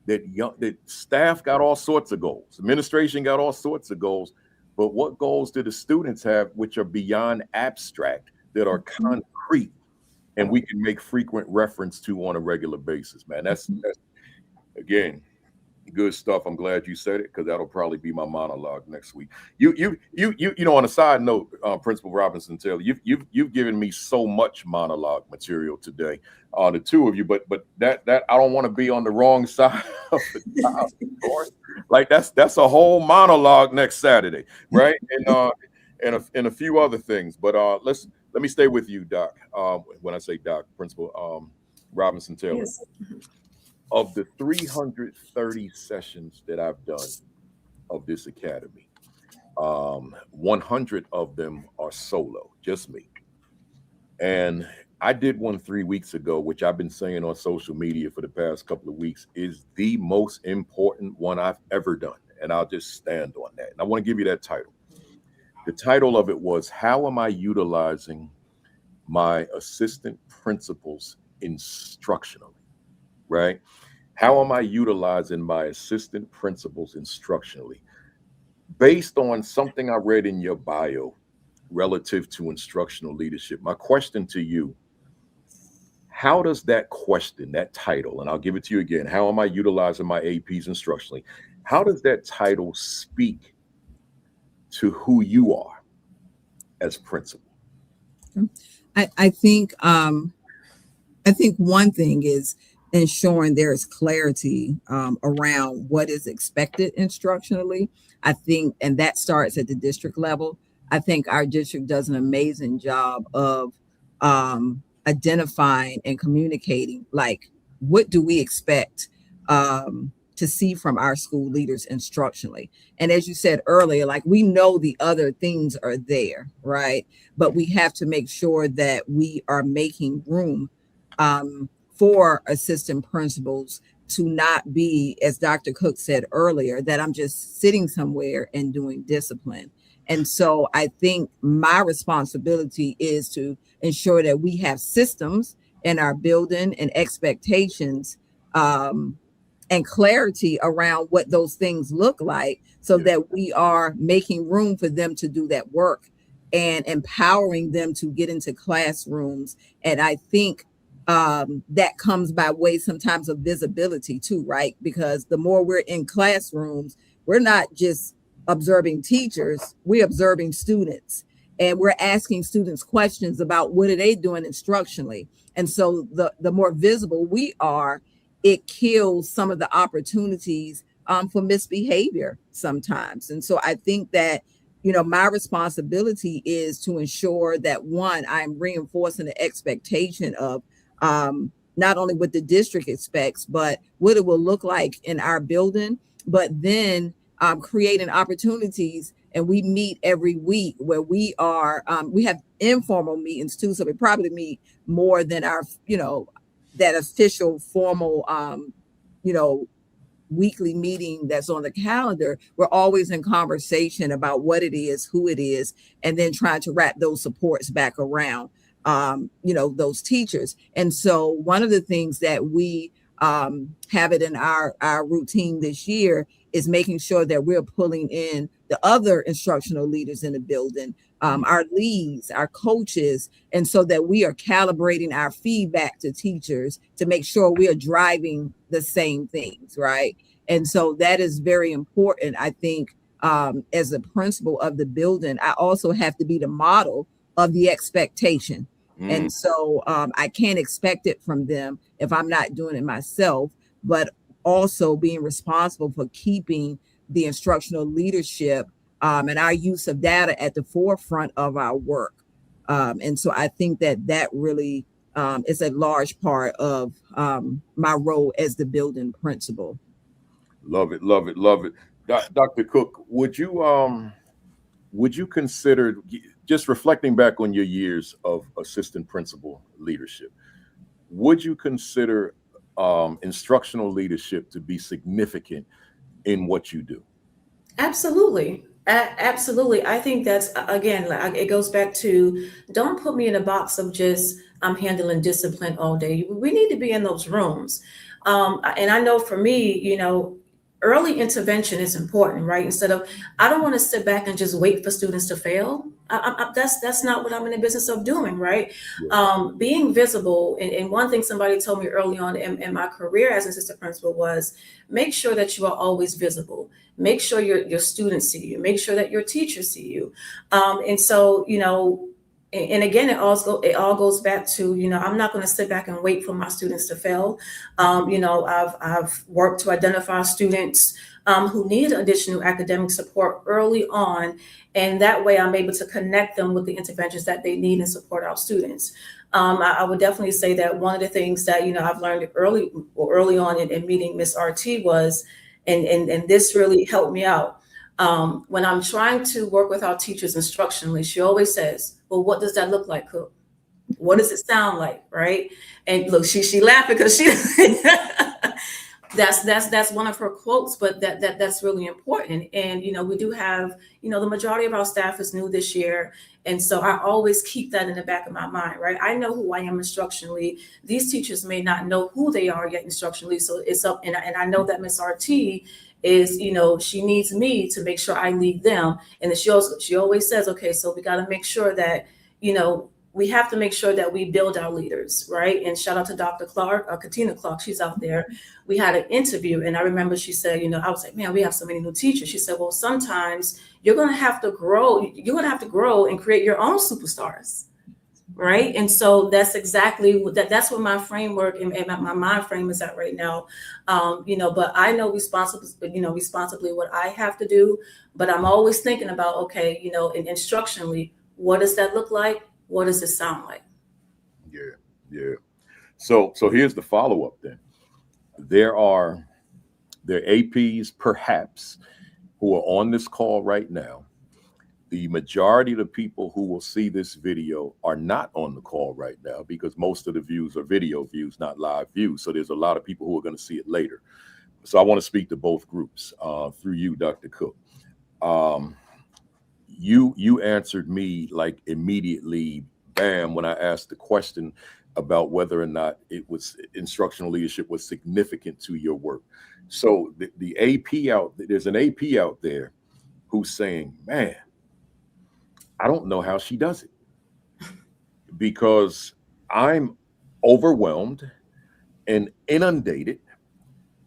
that staff got all sorts of goals, administration got all sorts of goals, but what goals do the students have which are beyond abstract, that are concrete, and we can make frequent reference to on a regular basis, man? That's again, good stuff. I'm glad you said it, because that'll probably be my monologue next week. You know, on a side note, Principal Robinson Taylor, you've given me so much monologue material today, the two of you, but that I don't want to be on the wrong side of the house, of course. Like that's a whole monologue next Saturday, right? And a few other things. But let me stay with you, Doc. When I say Doc, Principal Robinson Taylor. Yes. Of the 330 sessions that I've done of this academy, 100 of them are solo, just me. And I did one 3 weeks ago, which I've been saying on social media for the past couple of weeks is the most important one I've ever done. And I'll just stand on that. And I want to give you that title. The title of it was, how am I utilizing my assistant principals instructionally, right? How am I utilizing my assistant principals instructionally? Based on something I read in your bio relative to instructional leadership, my question to you, how does that question, that title, and I'll give it to you again, how am I utilizing my APs instructionally? How does that title speak to who you are as principal? I think one thing is ensuring there is clarity around what is expected instructionally. I think, and that starts at the district level. I think our district does an amazing job of identifying and communicating, like, what do we expect to see from our school leaders instructionally. And as you said earlier, like, we know the other things are there, right? But we have to make sure that we are making room for assistant principals to not be, as Dr. Cook said earlier, that I'm just sitting somewhere and doing discipline. And so I think my responsibility is to ensure that we have systems in our building and expectations and clarity around what those things look like, so that we are making room for them to do that work and empowering them to get into classrooms. And I think that comes by way sometimes of visibility too, right? Because the more we're in classrooms, we're not just observing teachers, we're observing students, and we're asking students questions about what are they doing instructionally. And so the more visible we are, it kills some of the opportunities for misbehavior sometimes. And so I think that, you know, my responsibility is to ensure that, one, I'm reinforcing the expectation of not only what the district expects, but what it will look like in our building, but then creating opportunities. And we meet every week where we are, we have informal meetings too. So we probably meet more than our, you know, that official formal, you know, weekly meeting that's on the calendar, we're always in conversation about what it is, who it is, and then trying to wrap those supports back around, those teachers. And so one of the things that we have it in our routine this year is making sure that we're pulling in the other instructional leaders in the building, our leads, our coaches, and so that we are calibrating our feedback to teachers to make sure we are driving the same things, right? And so that is very important. I think as the principal of the building, I also have to be the model of the expectation. And so I can't expect it from them if I'm not doing it myself, but also being responsible for keeping the instructional leadership and our use of data at the forefront of our work. And so I think that really is a large part of my role as the building principal. Love it, love it, love it. Dr. Cook, would you consider, just reflecting back on your years of assistant principal leadership, would you consider instructional leadership to be significant in what you do? Absolutely. Absolutely. I think that's, again, it goes back to, don't put me in a box of just, I'm handling discipline all day. We need to be in those rooms. And I know for me, early intervention is important, right? Instead of, I don't want to sit back and just wait for students to fail. That's not what I'm in the business of doing, right? Yeah. Being visible. And one thing somebody told me early on in my career as an assistant principal was, make sure that you are always visible. Make sure your students see you. Make sure that your teachers see you. And so, and again, it all goes back to, I'm not going to sit back and wait for my students to fail. I've worked to identify students who need additional academic support early on, and that way I'm able to connect them with the interventions that they need and support our students. I would definitely say that one of the things that I've learned early on in meeting Miss RT was, and this really helped me out. When I'm trying to work with our teachers instructionally, she always says, well, what does that look like, Cook? What does it sound like, right? And look, she laughing because she that's one of her quotes, but that's really important. And we do have, the majority of our staff is new this year. And so I always keep that in the back of my mind, right? I know who I am instructionally. These teachers may not know who they are yet instructionally. So it's up, and I know that Miss RT is, she needs me to make sure I lead them. And then she always says, okay, so we got to make sure that, we have to make sure that we build our leaders, right? And shout out to Dr. Clark, Katina Clark, she's out there. We had an interview, and I remember she said, I was like, man, we have so many new teachers. She said, well, sometimes you're going to have to grow. You're going to have to grow and create your own superstars, right? And so that's exactly that's what my framework and my mind frame is at right now. But I know responsibly what I have to do, but I'm always thinking about, okay, and instructionally, what does that look like? What does it sound like? Yeah. So here's the follow-up then. There are APs perhaps who are on this call right now. The majority of the people who will see this video are not on the call right now because most of the views are video views, not live views. So there's a lot of people who are going to see it later. So I want to speak to both groups through you, Dr. Cook. You answered me like immediately, bam, when I asked the question about whether or not it was instructional leadership was significant to your work. So the AP there's an AP out there who's saying, man, I don't know how she does it because I'm overwhelmed and inundated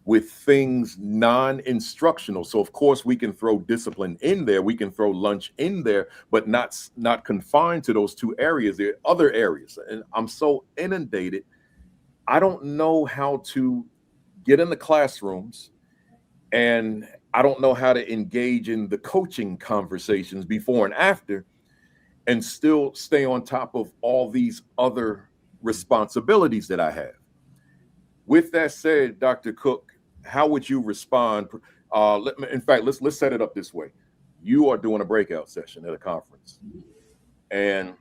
with things non-instructional. So of course we can throw discipline in there, we can throw lunch in there, but not confined to those two areas. There are other areas, and I'm so inundated, I don't know how to get in the classrooms, and I don't know how to engage in the coaching conversations before and after, and still stay on top of all these other responsibilities that I have. With that said, Dr. Cook, how would you respond? Let's set it up this way. You are doing a breakout session at a conference, and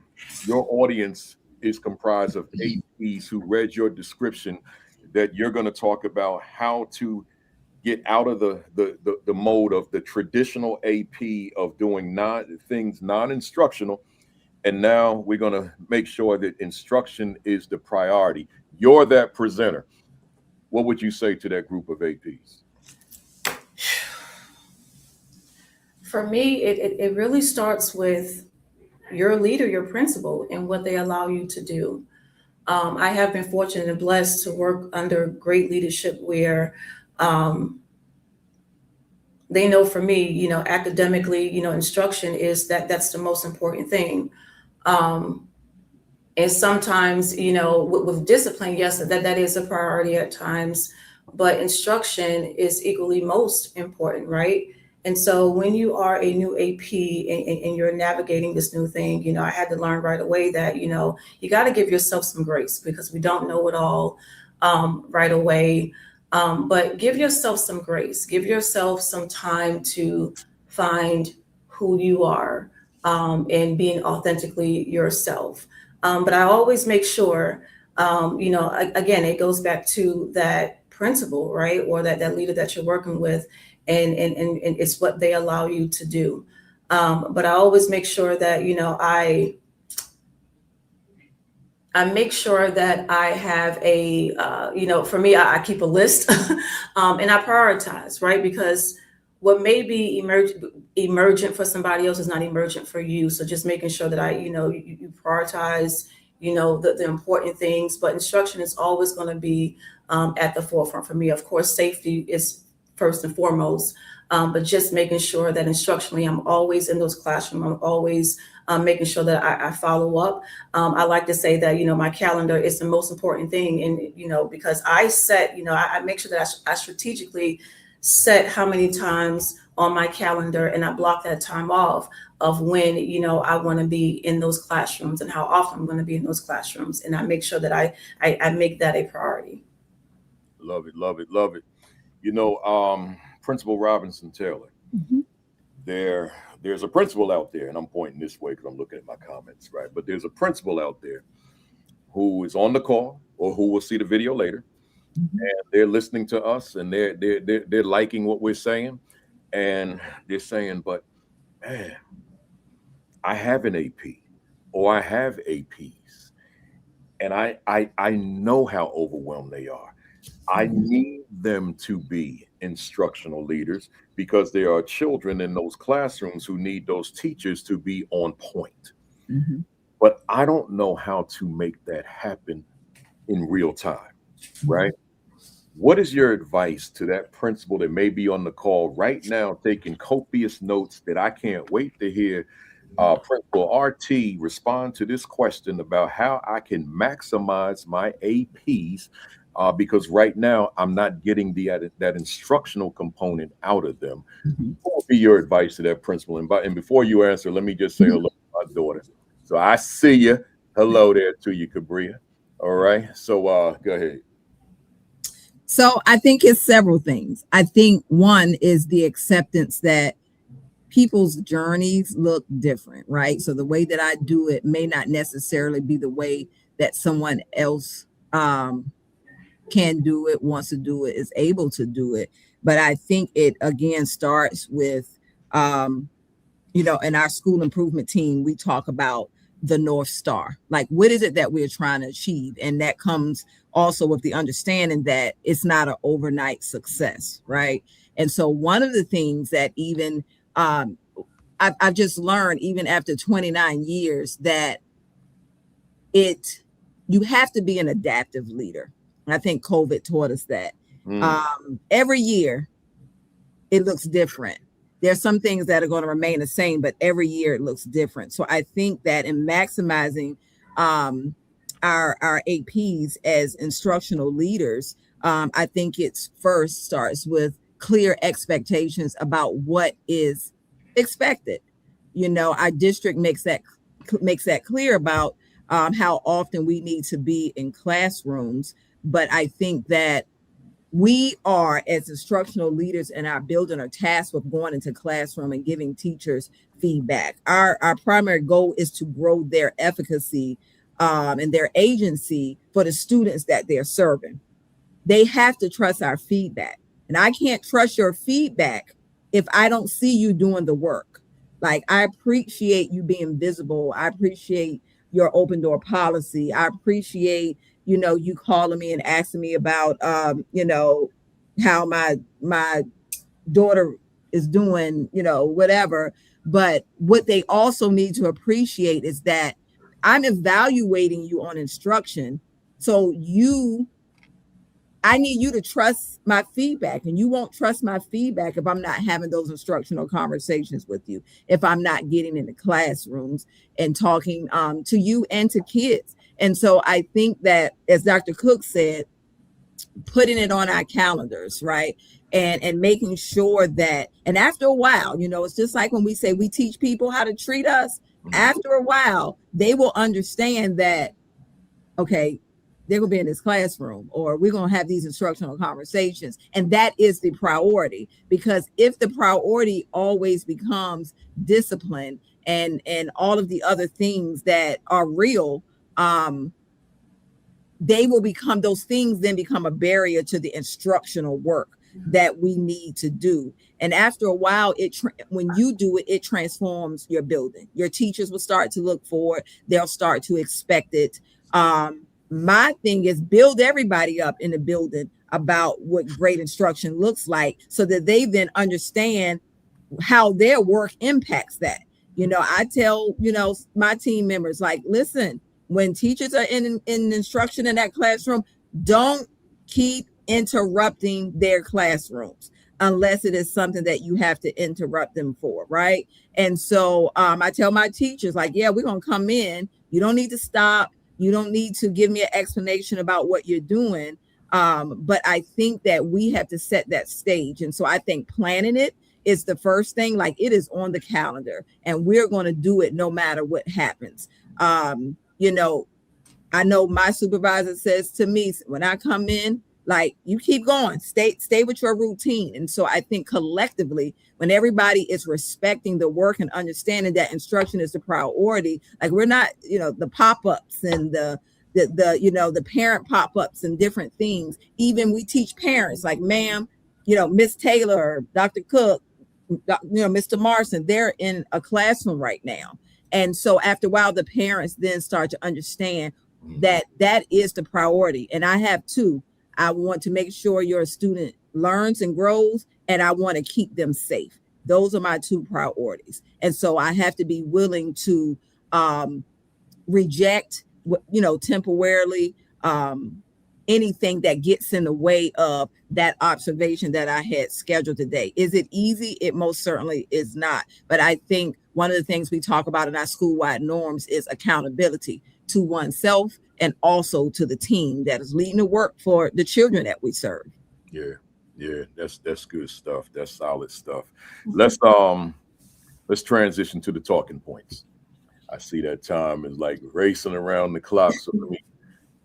your audience is comprised of APs who read your description that you're going to talk about how to get out of the mode of the traditional AP of doing non-instructional, and now we're going to make sure that instruction is the priority. You're that presenter. What would you say to that group of APs? For me, it really starts with your leader, your principal, and what they allow you to do. I have been fortunate and blessed to work under great leadership where they know, for me, academically, instruction is that's the most important thing. And sometimes, with discipline, yes, that is a priority at times, but instruction is equally most important, right? And so when you are a new AP and you're navigating this new thing, I had to learn right away that, you got to give yourself some grace, because we don't know it all right away. But give yourself some grace, give yourself some time to find who you are and being authentically yourself. But I always make sure, again, it goes back to that principal, right? Or that leader that you're working with, and it's what they allow you to do. But I always make sure that, I make sure that I have a, for me, I keep a list and I prioritize, right? Because what may be emergent for somebody else is not emergent for you. So just making sure that you prioritize, the important things, but instruction is always going to be at the forefront for me. Of course, safety is first and foremost, but just making sure that instructionally, I'm always in those classrooms. I'm always making sure that I follow up. I like to say that, my calendar is the most important thing. And, because I set, I make sure that I strategically set how many times on my calendar, and I block that time off of when, I want to be in those classrooms and how often I'm going to be in those classrooms. And I make sure that I make that a priority. Love it, love it, love it. Principal Robinson Taylor, there's a principal out there, and I'm pointing this way because I'm looking at my comments, right? But there's a principal out there who is on the call or who will see the video later, and they're listening to us, and they're liking what we're saying, and they're saying, but man, I have an AP or I have APs, and I know how overwhelmed they are. I need them to be instructional leaders because there are children in those classrooms who need those teachers to be on point. But I don't know how to make that happen in real time, right? What is your advice to that principal that may be on the call right now taking copious notes that I can't wait to hear Principal RT respond to this question about how I can maximize my APs because right now I'm not getting that instructional component out of them. What would be your advice to that principal? And before you answer, let me just say hello to my daughter. So I see you. Hello there to you, Cabria. All right. So go ahead. So I think it's several things. I think one is the acceptance that people's journeys look different, right? So the way that I do it may not necessarily be the way that someone else can do it, wants to do it, is able to do it. But I think it again starts with, in our school improvement team, we talk about the North Star. Like, what is it that we're trying to achieve? And that comes also with the understanding that it's not an overnight success, right? And so one of the things that even I've just learned, even after 29 years, that you have to be an adaptive leader. And I think COVID taught us that. Every year it looks different. There's some things that are going to remain the same, but every year it looks different. So I think that in maximizing our APs as instructional leaders, I think it's first starts with clear expectations about what is expected. Our district makes that clear about how often we need to be in classrooms. But I think that we are, as instructional leaders in our building, are tasked with going into classroom and giving teachers feedback. Our primary goal is to grow their efficacy and their agency for the students that they're serving. They have to trust our feedback. And I can't trust your feedback if I don't see you doing the work. Like, I appreciate you being visible. I appreciate your open door policy. I appreciate, you calling me and asking me about, how my daughter is doing, whatever. But what they also need to appreciate is that I'm evaluating you on instruction. So I need you to trust my feedback, and you won't trust my feedback if I'm not having those instructional conversations with you, if I'm not getting in the classrooms and talking to you and to kids. And so I think that, as Dr. Cook said, putting it on our calendars, right? And making sure that, and after a while, it's just like when we say we teach people how to treat us. After a while, they will understand that, okay, they're going to be in this classroom, or we're going to have these instructional conversations. And that is the priority, because if the priority always becomes discipline and all of the other things that are real, they will become, those things then become a barrier to the instructional work that we need to do. And after a while, when you do it, it transforms your building. Your teachers will start to look for it. They'll start to expect it. My thing is build everybody up in the building about what great instruction looks like, so that they then understand how their work impacts that. I tell, my team members, like, listen, when teachers are in instruction in that classroom, don't keep interrupting their classrooms unless it is something that you have to interrupt them for, right? And so I tell my teachers, like, yeah, we're going to come in. You don't need to stop. You don't need to give me an explanation about what you're doing. But I think that we have to set that stage. And so I think planning it is the first thing. Like, it is on the calendar, and we're going to do it no matter what happens. I know my supervisor says to me when I come in, like, you keep going, stay with your routine. And so I think collectively, when everybody is respecting the work and understanding that instruction is the priority, like, we're not, the pop-ups and the parent pop-ups and different things. Even we teach parents, like, ma'am, Miss Taylor, Dr. Cook, Mr. Marson, they're in a classroom right now. And so after a while, the parents then start to understand that that is the priority. And I have two. I want to make sure your student learns and grows, and I want to keep them safe. Those are my two priorities. And so I have to be willing to reject, temporarily, anything that gets in the way of that observation that I had scheduled today. Is it easy? It most certainly is not. But I think one of the things we talk about in our school-wide norms is accountability to oneself and also to the team that is leading the work for the children that we serve. Yeah, that's good stuff. That's solid stuff. Let's transition to the talking points. I see that time is like racing around the clock. So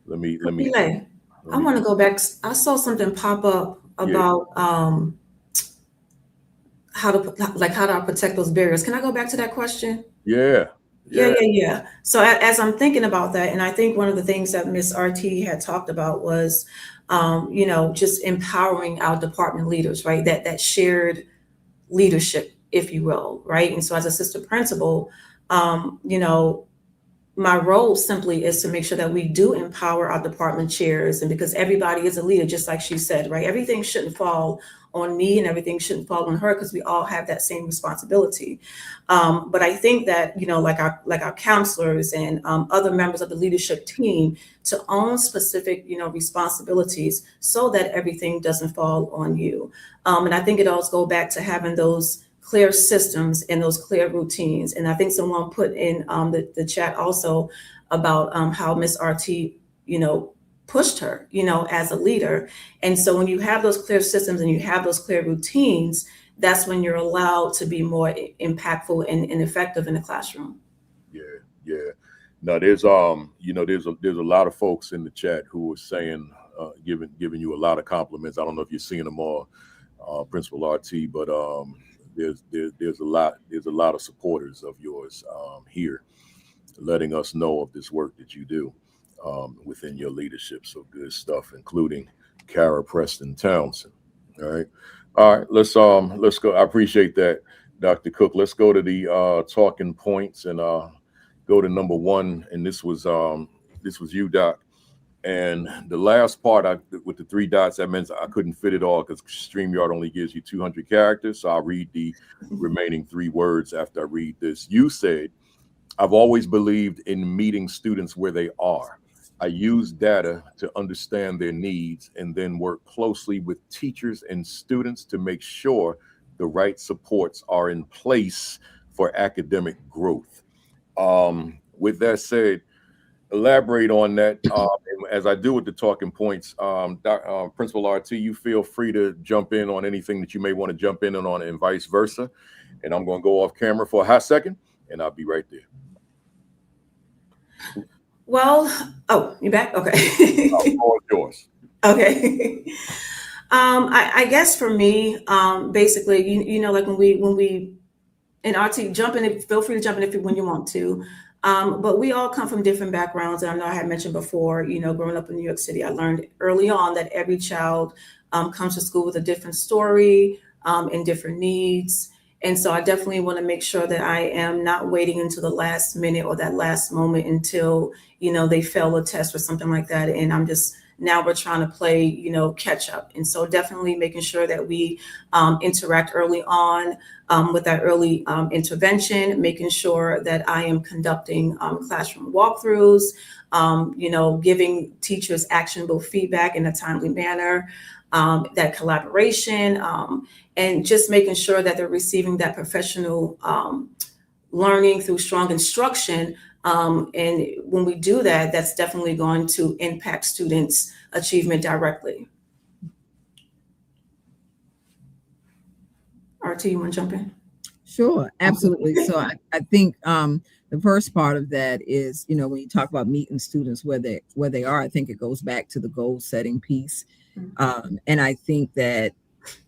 let me. I want to go back. I saw something pop up about how to protect those barriers. Can I go back to that question? Yeah. So as I'm thinking about that, and I think one of the things that Miss RT had talked about was, just empowering our department leaders, right? That shared leadership, if you will, right? And so as assistant principal, my role simply is to make sure that we do empower our department chairs, and because everybody is a leader, just like she said, right? Everything shouldn't fall on me and everything shouldn't fall on her, because we all have that same responsibility. But I think that, like our counselors and other members of the leadership team, to own specific, responsibilities so that everything doesn't fall on you. And I think it all goes back to having those clear systems and those clear routines. And I think someone put in the chat also about how Miss RT, pushed her, as a leader. And so when you have those clear systems and you have those clear routines, that's when you're allowed to be more impactful and effective in the classroom. Yeah. Now there's there's a lot of folks in the chat who are saying, giving you a lot of compliments. I don't know if you're seeing them all, Principal RT, but there's a lot of supporters of yours here, letting us know of this work that you do within your leadership. So good stuff, including Kara Preston Townsend. All right. Let's go. I appreciate that, Dr. Cook. Let's go to the talking points and go to number one. And this was you, Doc. And the last part, with the 3 dots, that means I couldn't fit it all because StreamYard only gives you 200 characters. So I'll read the remaining 3 words after I read this. You said, I've always believed in meeting students where they are. I use data to understand their needs and then work closely with teachers and students to make sure the right supports are in place for academic growth. With that said, elaborate on that. As I do with the talking points, Principal RT, you feel free to jump in on anything that you may want to jump in on and vice versa. And I'm going to go off camera for a hot second and I'll be right there. Well, oh, you back? Okay. All yours. Okay. I guess for me, basically, you know, like when we and RT, jump in, feel free to jump in when you want to. But we all come from different backgrounds. And I know I had mentioned before, you know, growing up in New York City, I learned early on that every child comes to school with a different story and different needs. And so I definitely want to make sure that I am not waiting until the last minute or that last moment until, you know, they fail a test or something like that. And now we're trying to play, you know, catch up. And so definitely making sure that we interact early on with that early intervention, making sure that I am conducting classroom walkthroughs, you know, giving teachers actionable feedback in a timely manner, that collaboration, and just making sure that they're receiving that professional learning through strong instruction. And when we do that, that's definitely going to impact students' achievement directly. RT, you want to jump in? Sure, absolutely. So I think the first part of that is, you know, when you talk about meeting students where they are, I think it goes back to the goal setting piece. And I think that,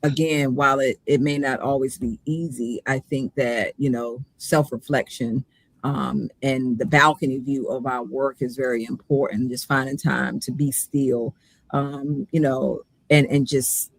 again, while it may not always be easy, I think that, you know, self-reflection and the balcony view of our work is very important. Just finding time to be still, you know, and just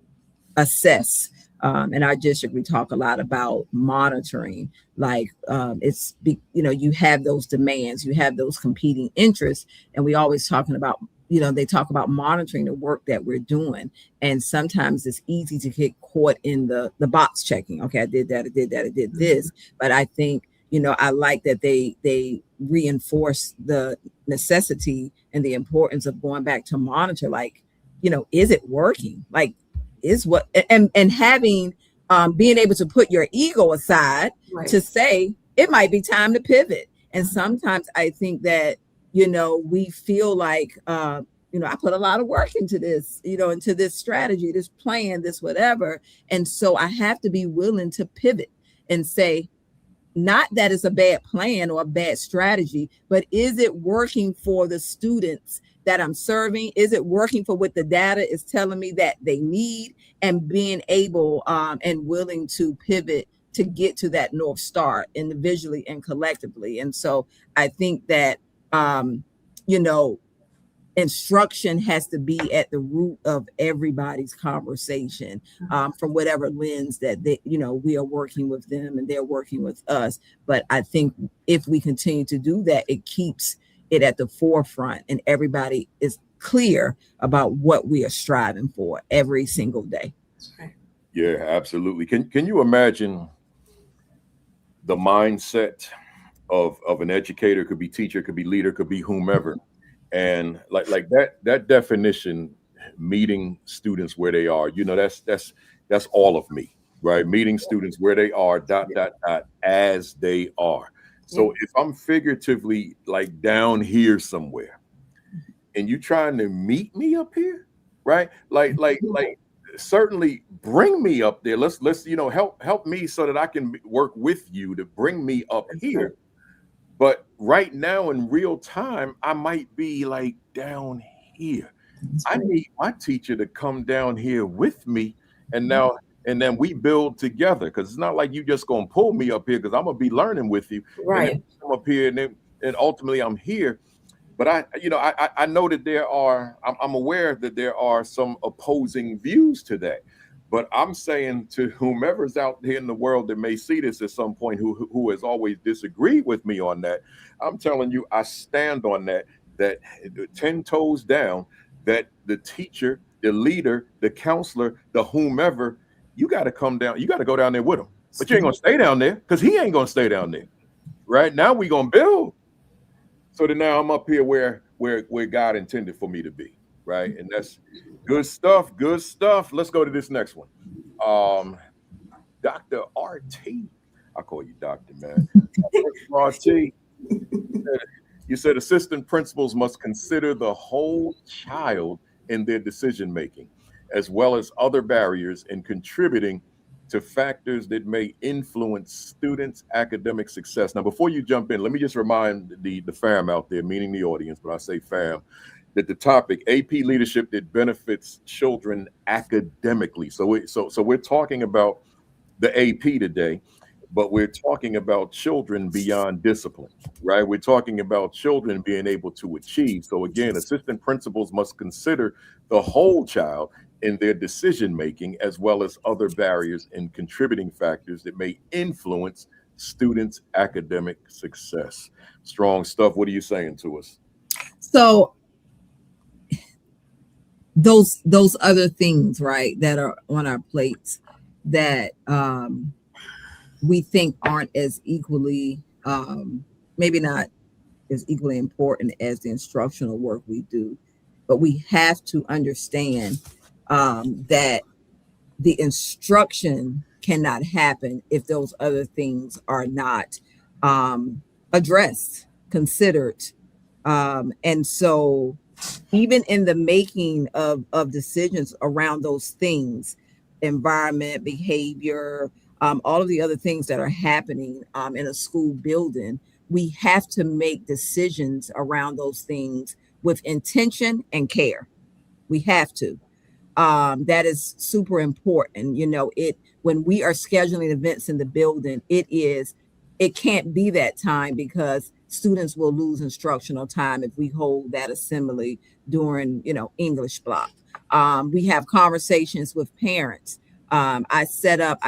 assess. In our district, we talk a lot about monitoring. Like you know, you have those demands, you have those competing interests, and we always talking about, you know, they talk about monitoring the work that we're doing. And sometimes it's easy to get caught in the box checking. Okay, I did that, I did this. But I think, you know, I like that they reinforce the necessity and the importance of going back to monitor. Like, you know, is it working? Like, is what and having being able to put your ego aside to say it might be time to pivot. And sometimes I think that, you know, we feel like you know, I put a lot of work into this, you know, into this strategy, this plan, this whatever. And so I have to be willing to pivot and say, not that it's a bad plan or a bad strategy, but is it working for the students that I'm serving? Is it working for what the data is telling me that they need? And being able and willing to pivot to get to that North Star individually and collectively. And so I think that, you know, instruction has to be at the root of everybody's conversation, from whatever lens that they, you know, we are working with them and they're working with us. But I think if we continue to do that, it keeps it at the forefront and everybody is clear about what we are striving for every single day. Yeah, absolutely. Can you imagine the mindset of an educator? Could be teacher, could be leader, could be whomever. And like that definition, meeting students where they are, you know, that's all of me, right? Meeting students where they are, ... as they are. So if I'm figuratively like down here somewhere and you trying to meet me up here, right? Like certainly bring me up there. Let's, you know, help me so that I can work with you to bring me up here. But right now in real time, I might be like down here. I need my teacher to come down here with me. And then we build together, because it's not like you just gonna pull me up here because I'm gonna be learning with you. Right. And I'm up here and ultimately I'm here. But I know that I'm aware that there are some opposing views to that. But I'm saying to whomever's out here in the world that may see this at some point, who has always disagreed with me on that, I'm telling you, I stand on that 10 toes down, that the teacher, the leader, the counselor, the whomever, you got to come down, you got to go down there with them. But you ain't gonna stay down there, because he ain't gonna stay down there. Right now we gonna build. So that now I'm up here where God intended for me to be, right? And that's good stuff. Good stuff. Let's go to this next one. Dr. RT. I call you Doctor, man. RT. You said assistant principals must consider the whole child in their decision making, as well as other barriers in contributing to factors that may influence students' academic success. Now, before you jump in, let me just remind the fam out there, meaning the audience, but I say fam, that the topic AP leadership that benefits children academically. So we're talking about the AP today, but we're talking about children beyond discipline, right? We're talking about children being able to achieve. So again, assistant principals must consider the whole child in their decision making, as well as other barriers and contributing factors that may influence students' academic success. Strong stuff. What are you saying to us? So those other things, right, that are on our plates that we think aren't as equally, maybe not as equally important as the instructional work we do, but we have to understand that the instruction cannot happen if those other things are not addressed, considered. And so even in the making of decisions around those things, environment, behavior, all of the other things that are happening in a school building, we have to make decisions around those things with intention and care. We have to. That is super important. You know, when we are scheduling events in the building, it can't be that time, because students will lose instructional time if we hold that assembly during, English block. We have conversations with parents. I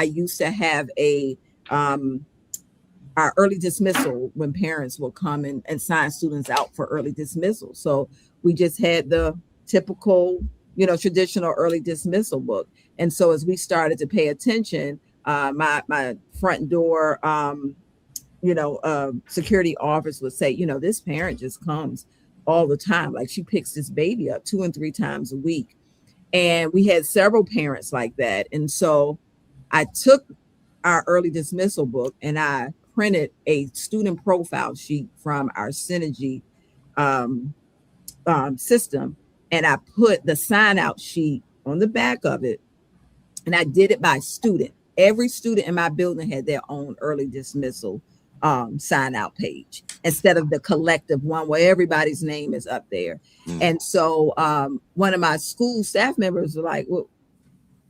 used to have our early dismissal when parents will come and sign students out for early dismissal. So we just had the typical, traditional early dismissal book. And so as we started to pay attention, my front door, security office would say, this parent just comes all the time. Like, she picks this baby up 2 and 3 times a week. And we had several parents like that. And so I took our early dismissal book and I printed a student profile sheet from our Synergy system. And I put the sign out sheet on the back of it. And I did it by student. Every student in my building had their own early dismissal sign out page, instead of the collective one where everybody's name is up there. And so one of my school staff members was like, well,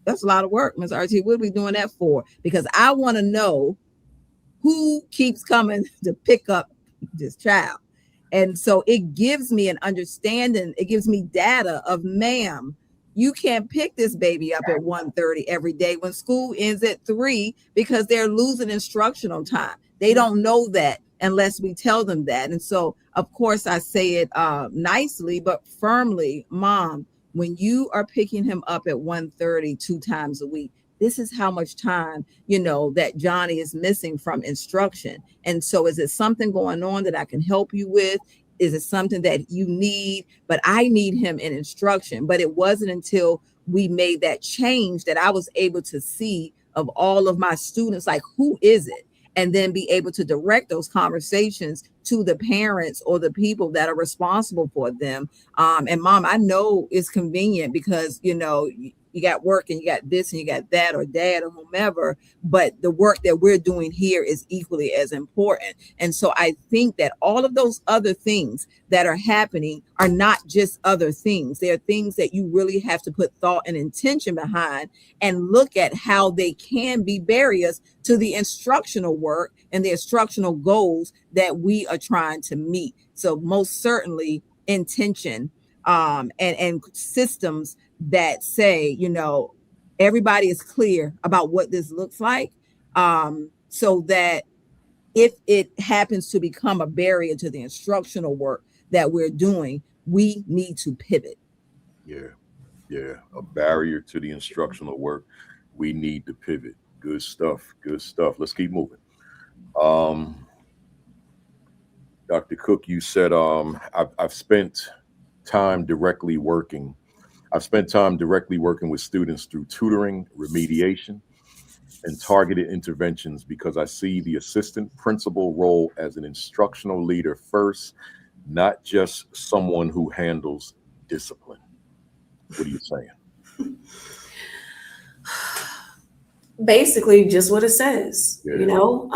that's a lot of work, Ms. RT. What are we doing that for? Because I want to know who keeps coming to pick up this child. And so it gives me an understanding. It gives me data of, ma'am, you can't pick this baby up at 1:30 every day when school ends at 3, because they're losing instructional time. They don't know that unless we tell them that. And so, of course, I say it nicely, but firmly, Mom, when you are picking him up at 1:30 2 times a week, this is how much time, that Johnny is missing from instruction. And so is it something going on that I can help you with? Is it something that you need? But I need him in instruction. But it wasn't until we made that change that I was able to see of all of my students, like, who is it? And then be able to direct those conversations to the parents or the people that are responsible for them. And Mom, I know it's convenient because, you got work and you got this and you got that, or dad or whomever, but the work that we're doing here is equally as important. And so I think that all of those other things that are happening are not just other things. They're things that you really have to put thought and intention behind and look at how they can be barriers to the instructional work and the instructional goals that we are trying to meet. So most certainly intention and systems that say, everybody is clear about what this looks like, so that if it happens to become a barrier to the instructional work that we're doing, we need to pivot. Yeah, a barrier to the instructional work. We need to pivot. Good stuff. Let's keep moving. Dr. Cook, you said I've spent time directly working. I've spent time directly working with students through tutoring, remediation, and targeted interventions because I see the assistant principal role as an instructional leader first, not just someone who handles discipline. What are you saying? Basically, just what it says. Yeah. You know,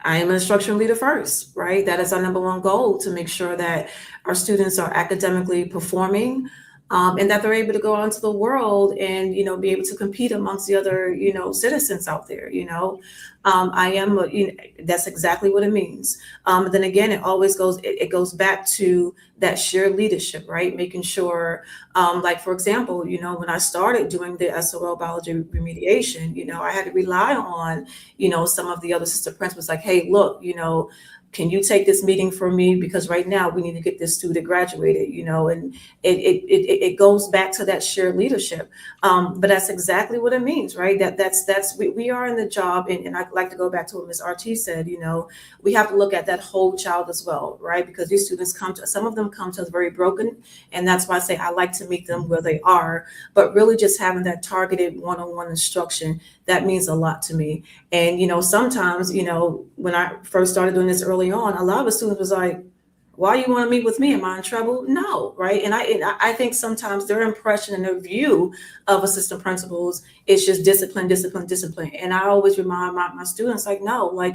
I am an instructional leader first, right? That is our number one goal, to make sure that our students are academically performing, and that they're able to go out into the world and, you know, be able to compete amongst the other, you know, citizens out there. You know, I am, that's exactly what it means. Then again, it always goes, it goes back to that shared leadership, right? Making sure, like, for example, you know, when I started doing the SOL biology remediation, you know, I had to rely on, you know, some of the other assistant principals, like, hey, look, you know, can you take this meeting for me? Because right now we need to get this student graduated, you know, and it goes back to that shared leadership. But that's exactly what it means, right? We are in the job, and I'd like to go back to what Ms. RT said, you know, we have to look at that whole child as well, right? Because these students some of them come to us very broken. And that's why I say I like to meet them where they are, but really just having that targeted one-on-one instruction, that means a lot to me. And, you know, sometimes, you know, when I first started doing this early on, a lot of the students was like, why you want to meet with me? Am I in trouble? No, right? And I think sometimes their impression and their view of assistant principals is just discipline. And I always remind my students, like, no, like,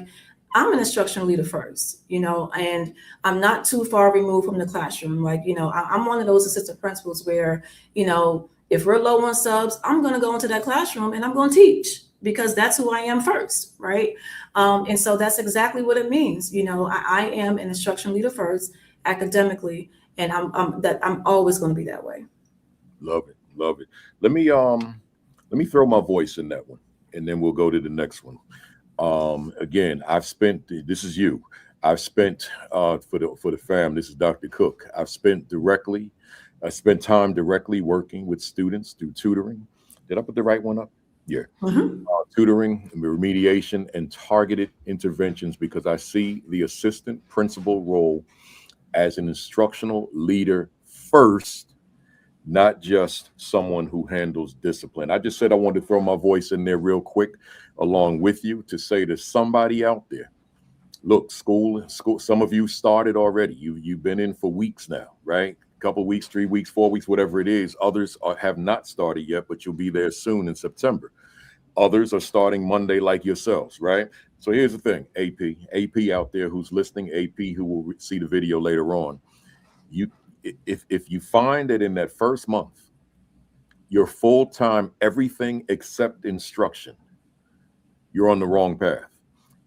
I'm an instructional leader first, you know, and I'm not too far removed from the classroom. Like, you know, I'm one of those assistant principals where, you know, if we're low on subs, I'm going to go into that classroom and I'm going to teach, because that's who I am first, right? And so that's exactly what it means. You know, I am an instructional leader first, academically, and I'm always going to be that way. Love it. Let me throw my voice in that one, and then we'll go to the next one. Again, I've spent for the fam. This is Dr. Cook. I've spent time directly working with students through tutoring. Did I put the right one up? Yeah. Tutoring, remediation, and targeted interventions, because I see the assistant principal role as an instructional leader first, not just someone who handles discipline. I just said I wanted to throw my voice in there real quick along with you to say to somebody out there, look, school, some of you started already. You've been in for weeks now, right? Couple weeks, 3 weeks, 4 weeks, whatever it is. Others have not started yet, but you'll be there soon in September. Others are starting Monday like yourselves, right? So here's the thing, AP out there who's listening, AP who will see the video later on. If you find that in that first month, you're full-time everything except instruction, you're on the wrong path.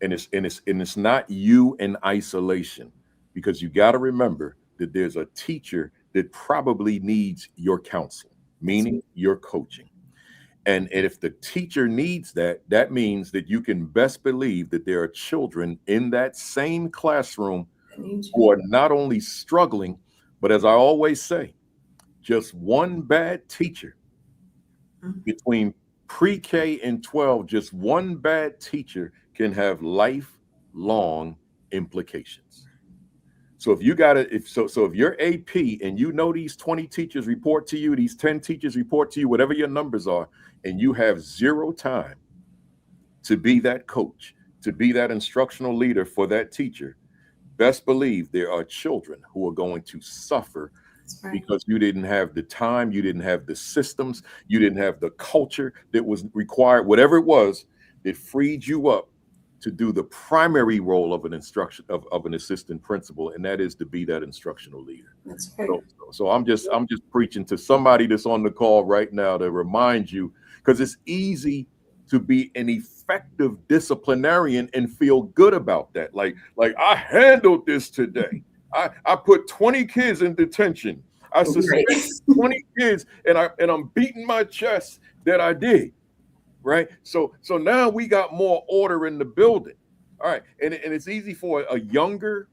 And it's not you in isolation, because you got to remember that there's a teacher that probably needs your counsel, meaning your coaching. And if the teacher needs that, that means that you can best believe that there are children in that same classroom who are not only struggling, but as I always say, just one bad teacher between pre-K and 12, just one bad teacher can have lifelong implications. So if you got it, if you're AP and you know these 20 teachers report to you, these 10 teachers report to you, whatever your numbers are, and you have zero time to be that coach, to be that instructional leader for that teacher, best believe there are children who are going to suffer because you didn't have the time, you didn't have the systems, you didn't have the culture that was required, whatever it was, that freed you up to do the primary role of an assistant principal, and that is to be that instructional leader. That's right. So I'm just preaching to somebody that's on the call right now to remind you, because it's easy to be an effective disciplinarian and feel good about that. Like I handled this today. I put 20 kids in detention. I suspended 20 kids, and I'm beating my chest that I did. Right. So now we got more order in the building. All right. And it's easy for a younger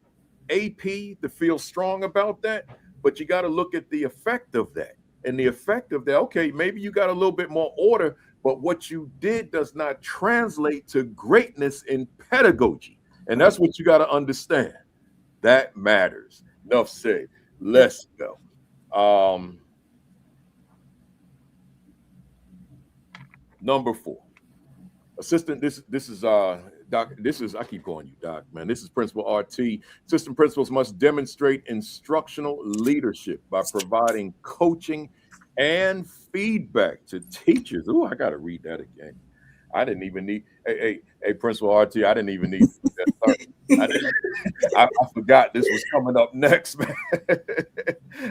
AP to feel strong about that, but you got to look at the effect of that. And the effect of that, okay, maybe you got a little bit more order, but what you did does not translate to greatness in pedagogy. And that's what you got to understand. That matters. Enough said. Let's go. Number 4. Assistant, this is Doc, I keep calling you Doc, man. This is Principal RT. Assistant principals must demonstrate instructional leadership by providing coaching and feedback to teachers. Oh, I gotta read that again. I didn't even need hey Principal RT, I didn't even need that. I forgot this was coming up next, man.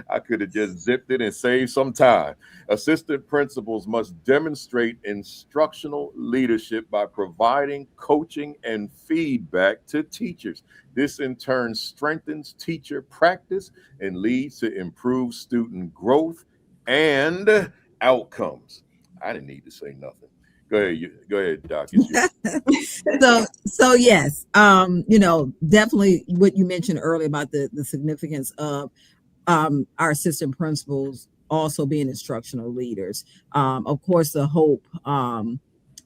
I could have just zipped it and saved some time. Assistant principals must demonstrate instructional leadership by providing coaching and feedback to teachers. This in turn strengthens teacher practice and leads to improved student growth and outcomes. I didn't need to say nothing. Go ahead, Doc. So yes, definitely what you mentioned earlier about the significance of our assistant principals also being instructional leaders. Of course, the hope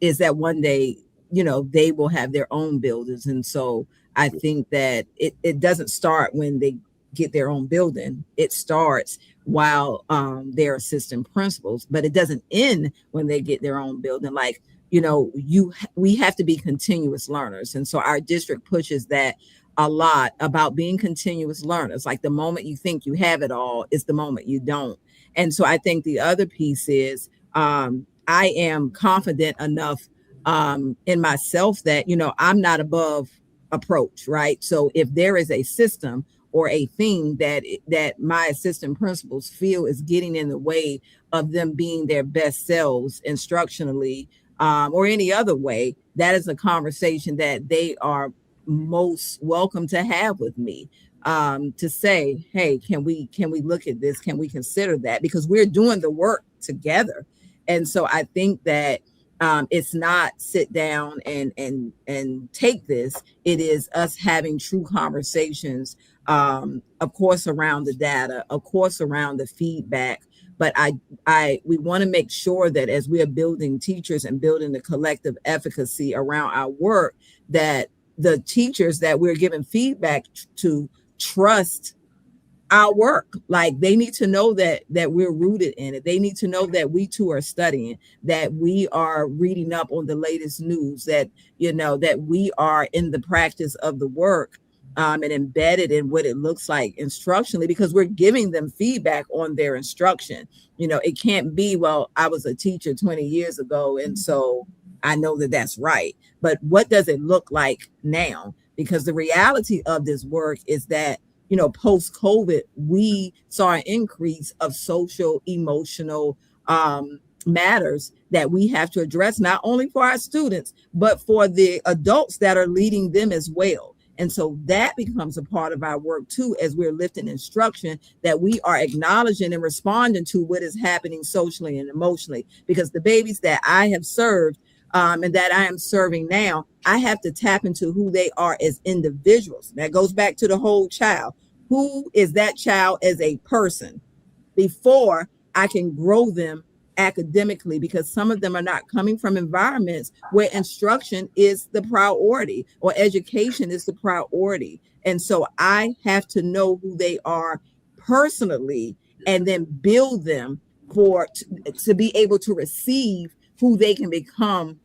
is that one day, they will have their own buildings. And so I think that it doesn't start when they get their own building. It starts while they're assistant principals, but it doesn't end when they get their own building. Like, we have to be continuous learners. And so our district pushes that a lot about being continuous learners. Like the moment you think you have it all is the moment you don't. And so I think the other piece is I am confident enough in myself that, I'm not above approach, right? So if there is a system or a thing that my assistant principals feel is getting in the way of them being their best selves instructionally, or any other way, that is a conversation that they are most welcome to have with me, to say, hey, can we look at this? Can we consider that? Because we're doing the work together. And so I think that it's not sit down and take this. It is us having true conversations, of course, around the data, of course, around the feedback. But we want to make sure that as we are building teachers and building the collective efficacy around our work, that the teachers that we're giving feedback to trust our work. Like they need to know that we're rooted in it. They need to know that we too are studying, that we are reading up on the latest news, that, that we are in the practice of the work, and embedded in what it looks like instructionally, because we're giving them feedback on their instruction. It can't be, well, I was a teacher 20 years ago, and so I know that that's right. But what does it look like now? Because the reality of this work is that, post-COVID, we saw an increase of social, emotional matters that we have to address, not only for our students, but for the adults that are leading them as well. And so that becomes a part of our work too, as we're lifting instruction, that we are acknowledging and responding to what is happening socially and emotionally. Because the babies that I have served, and that I am serving now, I have to tap into who they are as individuals. That goes back to the whole child. Who is that child as a person before I can grow them academically, because some of them are not coming from environments where instruction is the priority or education is the priority. And so I have to know who they are personally and then build them to be able to receive who they can become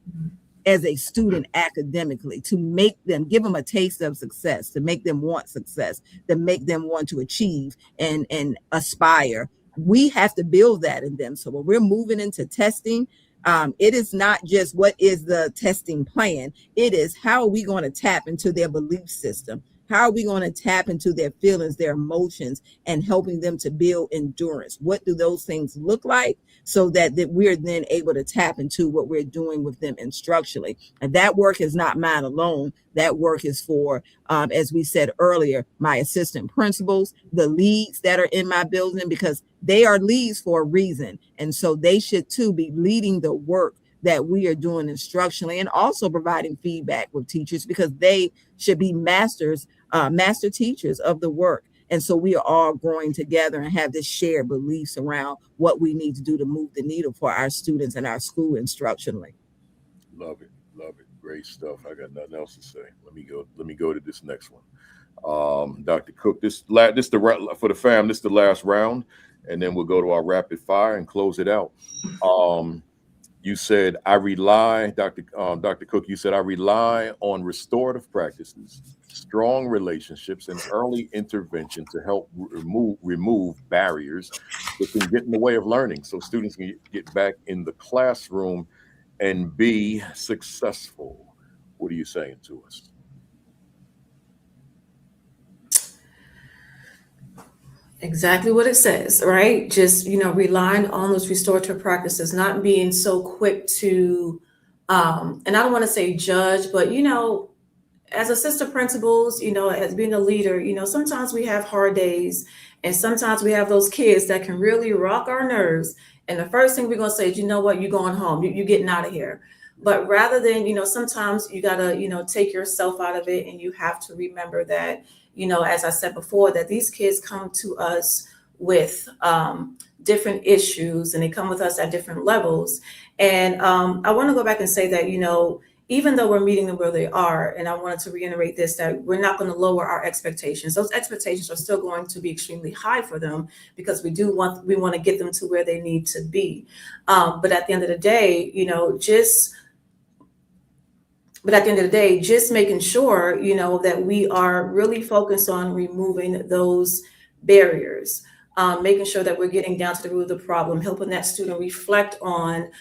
as a student academically, to make them, give them a taste of success, to make them want success, to make them want to achieve and aspire. We have to build that in them. So when we're moving into testing, it is not just what is the testing plan. It is how are we going to tap into their belief system? How are we going to tap into their feelings, their emotions, and helping them to build endurance? What do those things look like so that we're then able to tap into what we're doing with them instructionally? And that work is not mine alone. That work is for, as we said earlier, my assistant principals, the leads that are in my building, because they are leads for a reason. And so they should too be leading the work that we are doing instructionally, and also providing feedback with teachers, because they should be master teachers of the work. And so we are all growing together and have this shared beliefs around what we need to do to move the needle for our students and our school instructionally. Love it. Love it. Great stuff. I got nothing else to say. Let me go to this next one. Dr. Cook, this for the fam, this is the last round, and then we'll go to our rapid fire and close it out. You said, Dr. Cook, you said, I rely on restorative practices, strong relationships, and early intervention to help remove barriers that can get in the way of learning so students can get back in the classroom and be successful. What are you saying to us? Exactly what it says, right? Just, relying on those restorative practices, not being so quick to, and I don't want to say judge, but, as assistant principals, as being a leader, sometimes we have hard days, and sometimes we have those kids that can really rock our nerves. And the first thing we're going to say is, you know what, you're going home, you're getting out of here. But rather than, sometimes you got to, take yourself out of it, and you have to remember that, as I said before, that these kids come to us with different issues, and they come with us at different levels. And I want to go back and say that, even though we're meeting them where they are, and I wanted to reiterate this, that we're not going to lower our expectations. Those expectations are still going to be extremely high for them, because we want to get them to where they need to be. But at the end of the day, just making sure, that we are really focused on removing those barriers, making sure that we're getting down to the root of the problem, helping that student reflect on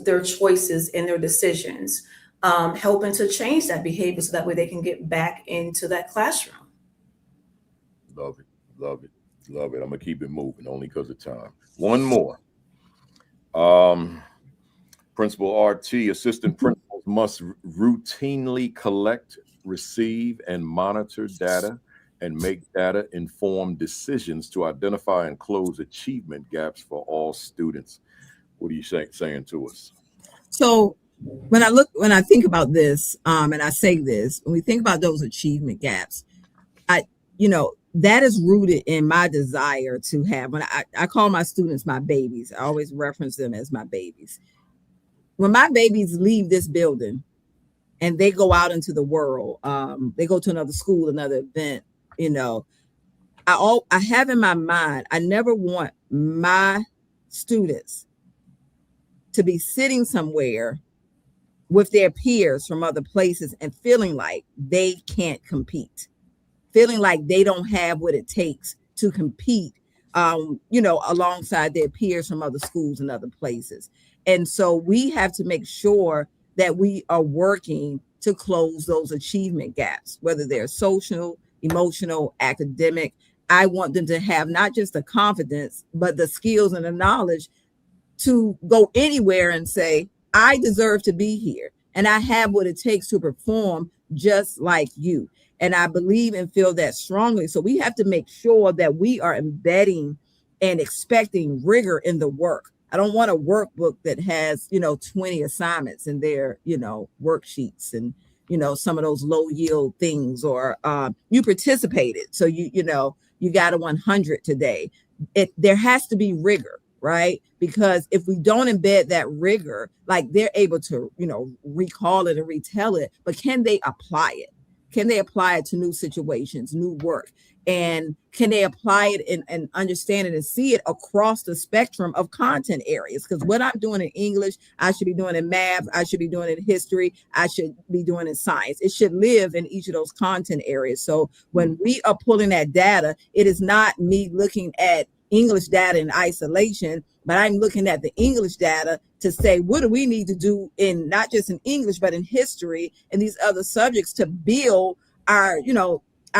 their choices and their decisions, helping to change that behavior so that way they can get back into that classroom. Love it. Love it. Love it. I'm going to keep it moving only because of time. One more. Principal RT, assistant principals must routinely collect, receive, and monitor data and make data-informed decisions to identify and close achievement gaps for all students. What are you saying to us? So when I think about this, and I say this, when we think about those achievement gaps, that is rooted in my desire to have, when I call my students my babies, I always reference them as my babies. When my babies leave this building and they go out into the world, they go to another school, another event, I have in my mind, I never want my students to be sitting somewhere with their peers from other places and feeling like they can't compete, feeling like they don't have what it takes to compete, alongside their peers from other schools and other places. And so we have to make sure that we are working to close those achievement gaps, whether they're social, emotional, academic. I want them to have not just the confidence, but the skills and the knowledge to go anywhere and say, I deserve to be here, and I have what it takes to perform just like you. And I believe and feel that strongly. So we have to make sure that we are embedding and expecting rigor in the work. I don't want a workbook that has, 20 assignments in their, worksheets and, some of those low yield things, or you participated. So, you got a 100 today. There has to be rigor, right? Because if we don't embed that rigor, like they're able to, recall it and retell it, but can they apply it? Can they apply it to new situations, new work? And can they apply it and understand it and see it across the spectrum of content areas? Because what I'm doing in English, I should be doing in math, I should be doing in history, I should be doing in science. It should live in each of those content areas. So when we are pulling that data, it is not me looking at English data in isolation, but I'm looking at the English data to say, what do we need to do in not just in English, but in history and these other subjects to build our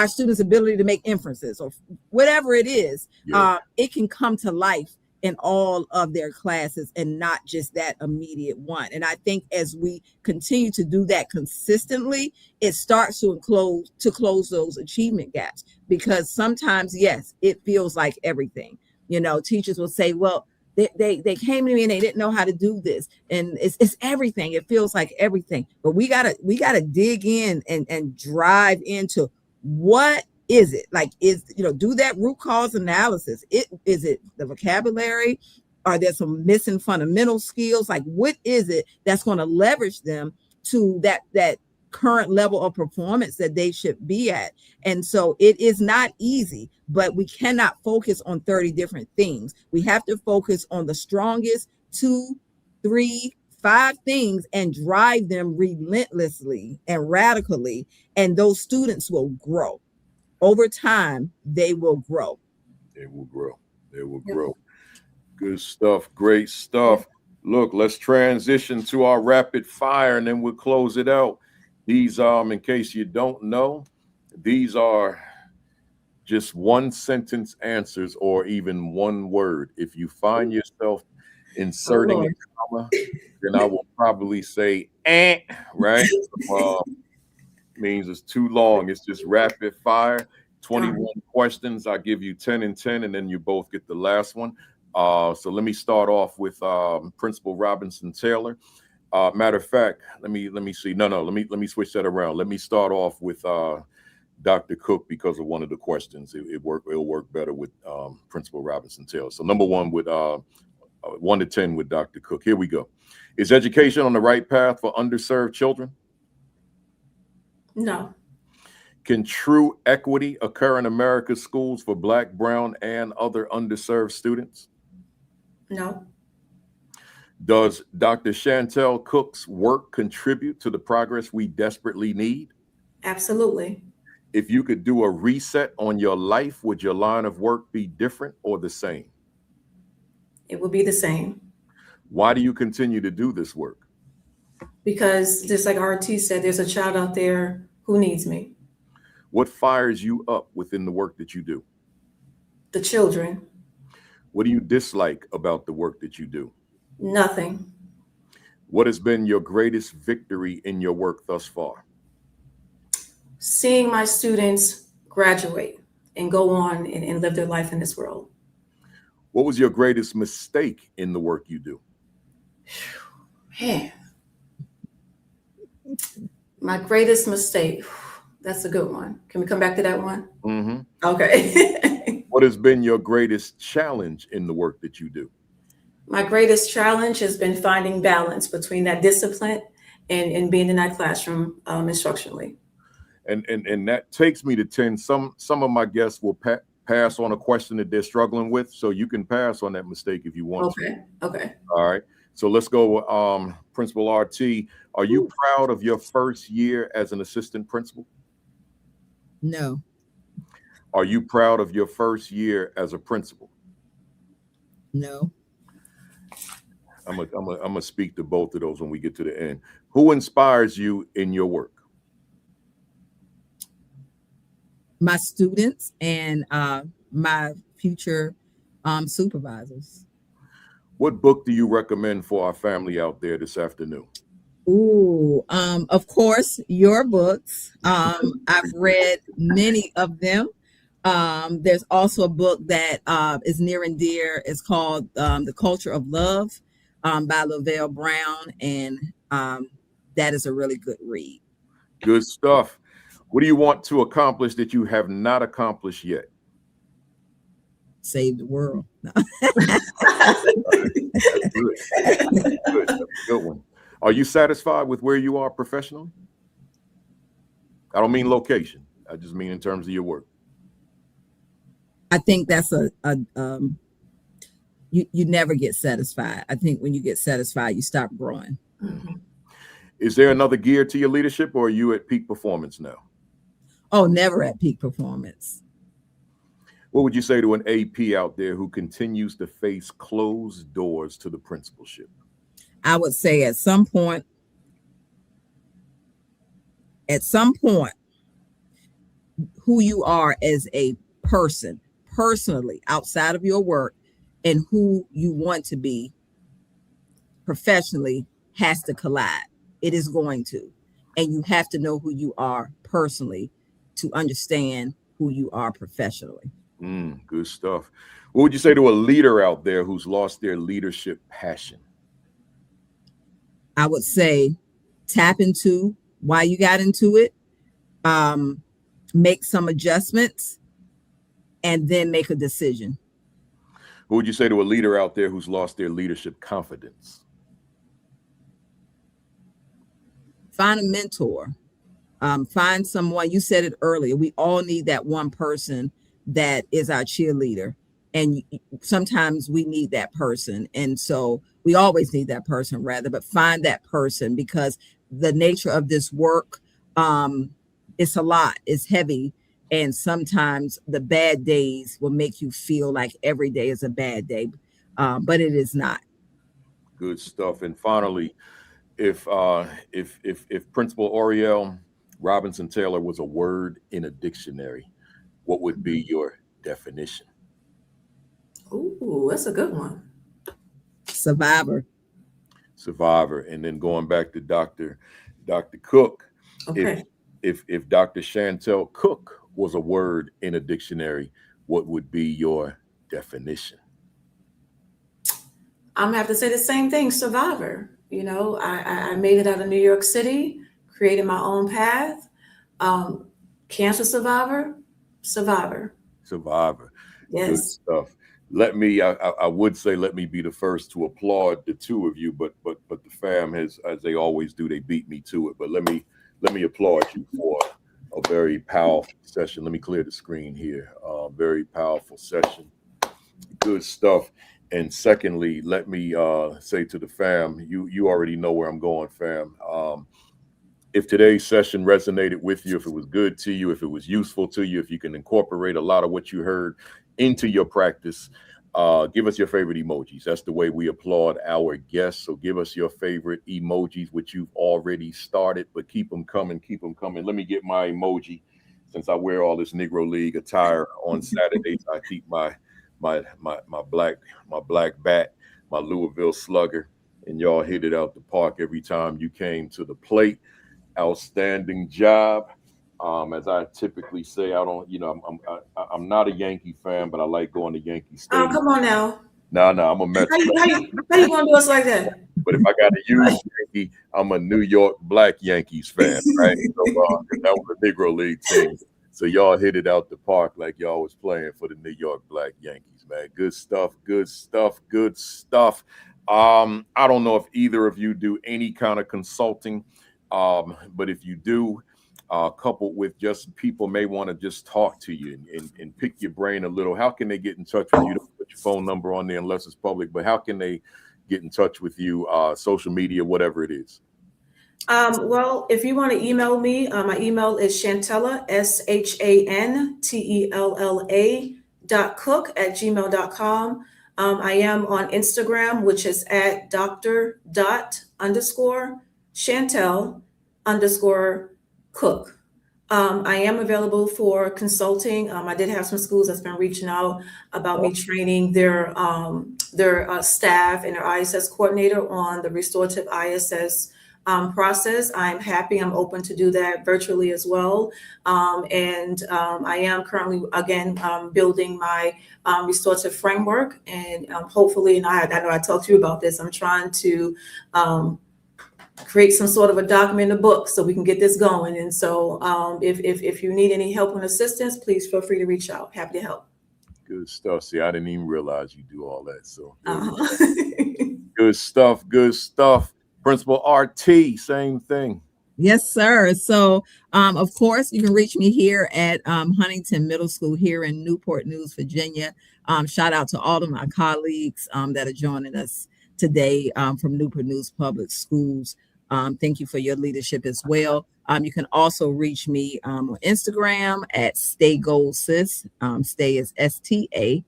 students' ability to make inferences or whatever it is, it can come to life in all of their classes and not just that immediate one. And I think as we continue to do that consistently, it starts to close those achievement gaps, because sometimes, yes, it feels like everything. Teachers will say, well, they came to me and they didn't know how to do this, and it's everything. It feels like everything, but we gotta dig in and drive into what is it like. Do that root cause analysis. Is it the vocabulary? Are there some missing fundamental skills? Like, what is it that's going to leverage them to that current level of performance that they should be at? And so it is not easy, but we cannot focus on 30 different things. We have to focus on the strongest 2, 3, 5 things and drive them relentlessly and radically. And those students will grow. Over time, they will grow. They will grow. They will grow. Good stuff. Great stuff. Look, let's transition to our rapid fire and then we'll close it out. These, in case you don't know, these are just one sentence answers or even one word. If you find yourself inserting a comma, then I will probably say, right? Means it's too long. It's just rapid fire. 21 questions. I give you 10 and 10, and then you both get the last one. So let me start off with Principal Robinson Taylor. Matter of fact, let me see. Let me switch that around. Let me start off with Dr. Cook because of one of the questions. It'll work better with Principal Robinson Taylor. So number one with 1 to 10 with Dr. Cook. Here we go. Is education on the right path for underserved children? No. Can true equity occur in America's schools for Black, brown, and other underserved students? No. Does Dr. Shantell Cook's work contribute to the progress we desperately need? Absolutely. If you could do a reset on your life, would your line of work be different or the same? It will be the same. Why do you continue to do this work? Because just like RT said, there's a child out there who needs me. What fires you up within the work that you do? The children. What do you dislike about the work that you do? Nothing. What has been your greatest victory in your work thus far? Seeing my students graduate and go on and live their life in this world. What was your greatest mistake in the work you do? Man. My greatest mistake. That's a good one. Can we come back to that one? Mm-hmm. Okay. What has been your greatest challenge in the work that you do? My greatest challenge has been finding balance between that discipline and being in that classroom instructionally. And that takes me to 10. Some of my guests will pass on a question that they're struggling with, so you can pass on that mistake if you want to. Okay. All right. So let's go with Principal RT. Are you proud of your first year as an assistant principal? No. Are you proud of your first year as a principal? No. I'm gonna speak to both of those when we get to the end. Who inspires you in your work? My students and my future supervisors. What book do you recommend for our family out there this afternoon? Ooh, of course, your books. I've read many of them. There's also a book that is near and dear. It's called The Culture of Love by Lavelle Brown, and that is a really good read. Good stuff. What do you want to accomplish that you have not accomplished yet? Save the world. No. Good. Good. That's a good one. Are you satisfied with where you are professionally? I don't mean location. I just mean in terms of your work. I think that's you never get satisfied. I think when you get satisfied, you stop growing. Mm-hmm. Is there another gear to your leadership, or are you at peak performance now? Oh, never at peak performance. What would you say to an AP out there who continues to face closed doors to the principalship? I would say at some point, who you are as a person, personally, outside of your work, and who you want to be professionally has to collide. It is going to. And you have to know who you are personally to understand who you are professionally. Good stuff. What would you say to a leader out there who's lost their leadership passion? I would say tap into why you got into it, make some adjustments, and then make a decision. What would you say to a leader out there who's lost their leadership confidence? Find a mentor. Find someone. You said it earlier. We all need that one person that is our cheerleader. And sometimes we need that person. And so we always need that person, rather, but find that person, because the nature of this work, it's a lot, it's heavy. And sometimes the bad days will make you feel like every day is a bad day, but it is not. Good stuff. And finally, if Principal Oriel Robinson Taylor was a word in a dictionary, what would be your definition? Ooh, that's a good one. Survivor. Survivor. And then going back to Dr. Cook, Okay. if Dr. Shantell Cook was a word in a dictionary, what would be your definition? I'm gonna have to say the same thing, survivor. You know, I made it out of New York City, created my own path. Cancer survivor. Survivor. Yes. Good stuff. I would say let me be the first to applaud the two of you, but the fam has, as they always do, they beat me to it. But let me applaud you for a very powerful session. Let me clear the screen here. Very powerful session. Good stuff. And secondly, let me say to the fam, you already know where I'm going, fam. If today's session resonated with you, if it was good to you, if it was useful to you, if you can incorporate a lot of what you heard into your practice, give us your favorite emojis. That's the way we applaud our guests. So give us your favorite emojis, which you've already started, but keep them coming, keep them coming. Let me get my emoji. Since I wear all this Negro League attire on Saturdays, I keep my black bat, my Louisville Slugger, and y'all hit it out the park every time you came to the plate. Outstanding job. As I typically say, I'm not a Yankee fan, but I like going to Yankee Stadium. Oh, come on now. No, I'm a Mets fan. How you gonna do us like that? But if I got to use Yankee, I'm a New York Black Yankees fan, right? So that was a Negro League team. So y'all hit it out the park like y'all was playing for the New York Black Yankees, man. Good stuff, good stuff, good stuff. I don't know if either of you do any kind of consulting, but if you do, coupled with just people may want to just talk to you and pick your brain a little, how can they get in touch with you? Don't put your phone number on there unless it's public, but how can they get in touch with you, social media, whatever it is? Well, if you want to email me, my email is Shantella, SHANTELLA.cook@gmail.com. I am on Instagram, which is at Dr._Shantell_Cook. I am available for consulting. I did have some schools that's been reaching out about me training their staff and their ISS coordinator on the restorative ISS process. I'm happy. I'm open to do that virtually as well. And I am currently, again, building my restorative framework. And hopefully, and I know I talked to you about this, I'm trying to create some sort of a document, a book, so we can get this going. And so if you need any help and assistance, please feel free to reach out. Happy to help. Good stuff. See, I didn't even realize you do all that. So good stuff. Good stuff. Principal RT, same thing. Yes, sir. So, of course, you can reach me here at Huntington Middle School here in Newport News, Virginia. Shout out to all of my colleagues that are joining us today from Newport News Public Schools. Thank you for your leadership as well. You can also reach me on Instagram at Stay Gold Sis. Stay is STA.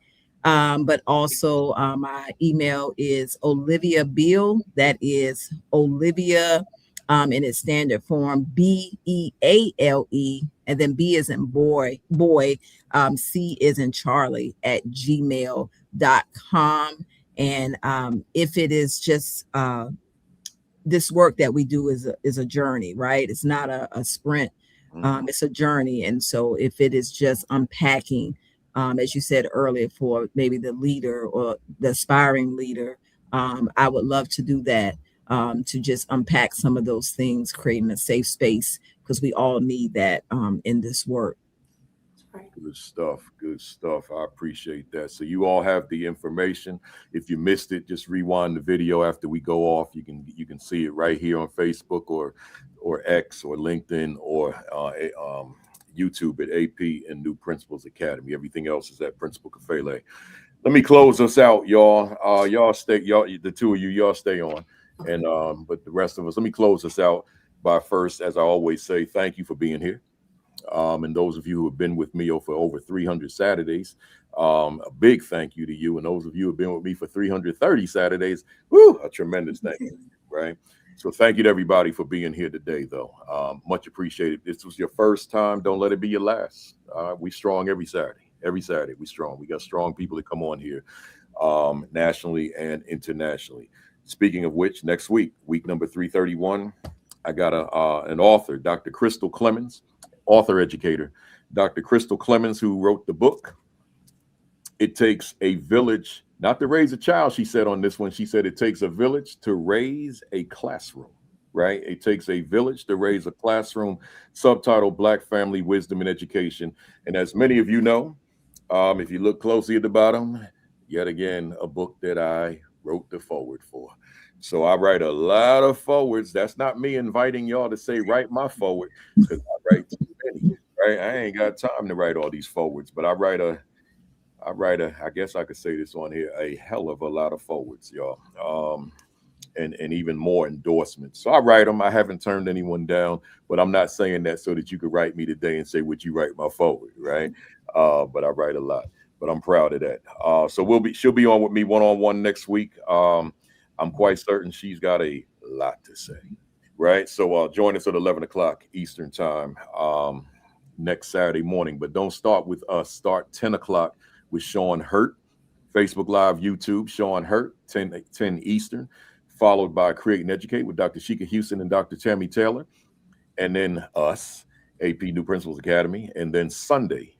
But also my email is Olivia Beal. That is Olivia in its standard form, BEALE, and then B is in boy, C is in Charlie at gmail.com. And if it is just this work that we do is a journey, right? It's not a sprint. It's a journey. And so if it is just unpacking, as you said earlier, for maybe the leader or the aspiring leader, I would love to do that, to just unpack some of those things, creating a safe space, because we all need that in this work. Good stuff. Good stuff. I appreciate that. So you all have the information. If you missed it, just rewind the video after we go off. You can see it right here on Facebook or X or LinkedIn or YouTube at AP and New Principals Academy. Everything else is at Principal Kafele. Let me close us out, y'all. Y'all stay. The two of you, y'all stay on. And but the rest of us, let me close us out by first, as I always say, thank you for being here. And those of you who have been with me for over 300 Saturdays, a big thank you to you. And those of you who have been with me for 330 Saturdays, woo, a tremendous thank you, right? So thank you to everybody for being here today, though. Much appreciated. This was your first time. Don't let it be your last. We strong every Saturday. Every Saturday, we strong. We got strong people that come on here nationally and internationally. Speaking of which, next week number 331, I got an author, Dr. Crystal Clemens, author educator, Dr. Crystal Clemens, who wrote the book, It Takes a Village Not to Raise a Child, she said on this one. She said it takes a village to raise a classroom, right? It takes a village to raise a classroom, subtitled Black Family Wisdom and Education. And as many of you know, if you look closely at the bottom, yet again, a book that I wrote the foreword for. So I write a lot of forwards. That's not me inviting y'all to say, write my forward, because I write too many, right? I ain't got time to write all these forwards, but I write a, I guess I could say this on here, a hell of a lot of forwards, y'all. And even more endorsements. So I write them. I haven't turned anyone down, but I'm not saying that so that you could write me today and say, would you write my forward, right? But I write a lot, but I'm proud of that. So she'll be on with me one-on-one next week. I'm quite certain she's got a lot to say, right? So join us at 11 o'clock Eastern time next Saturday morning. But don't start with us. Start 10 o'clock with Sean Hurt, Facebook Live, YouTube, Sean Hurt, 10 Eastern, followed by Create and Educate with Dr. Sheikah Houston and Dr. Tammy Taylor, and then us, AP New Principals Academy. And then Sunday,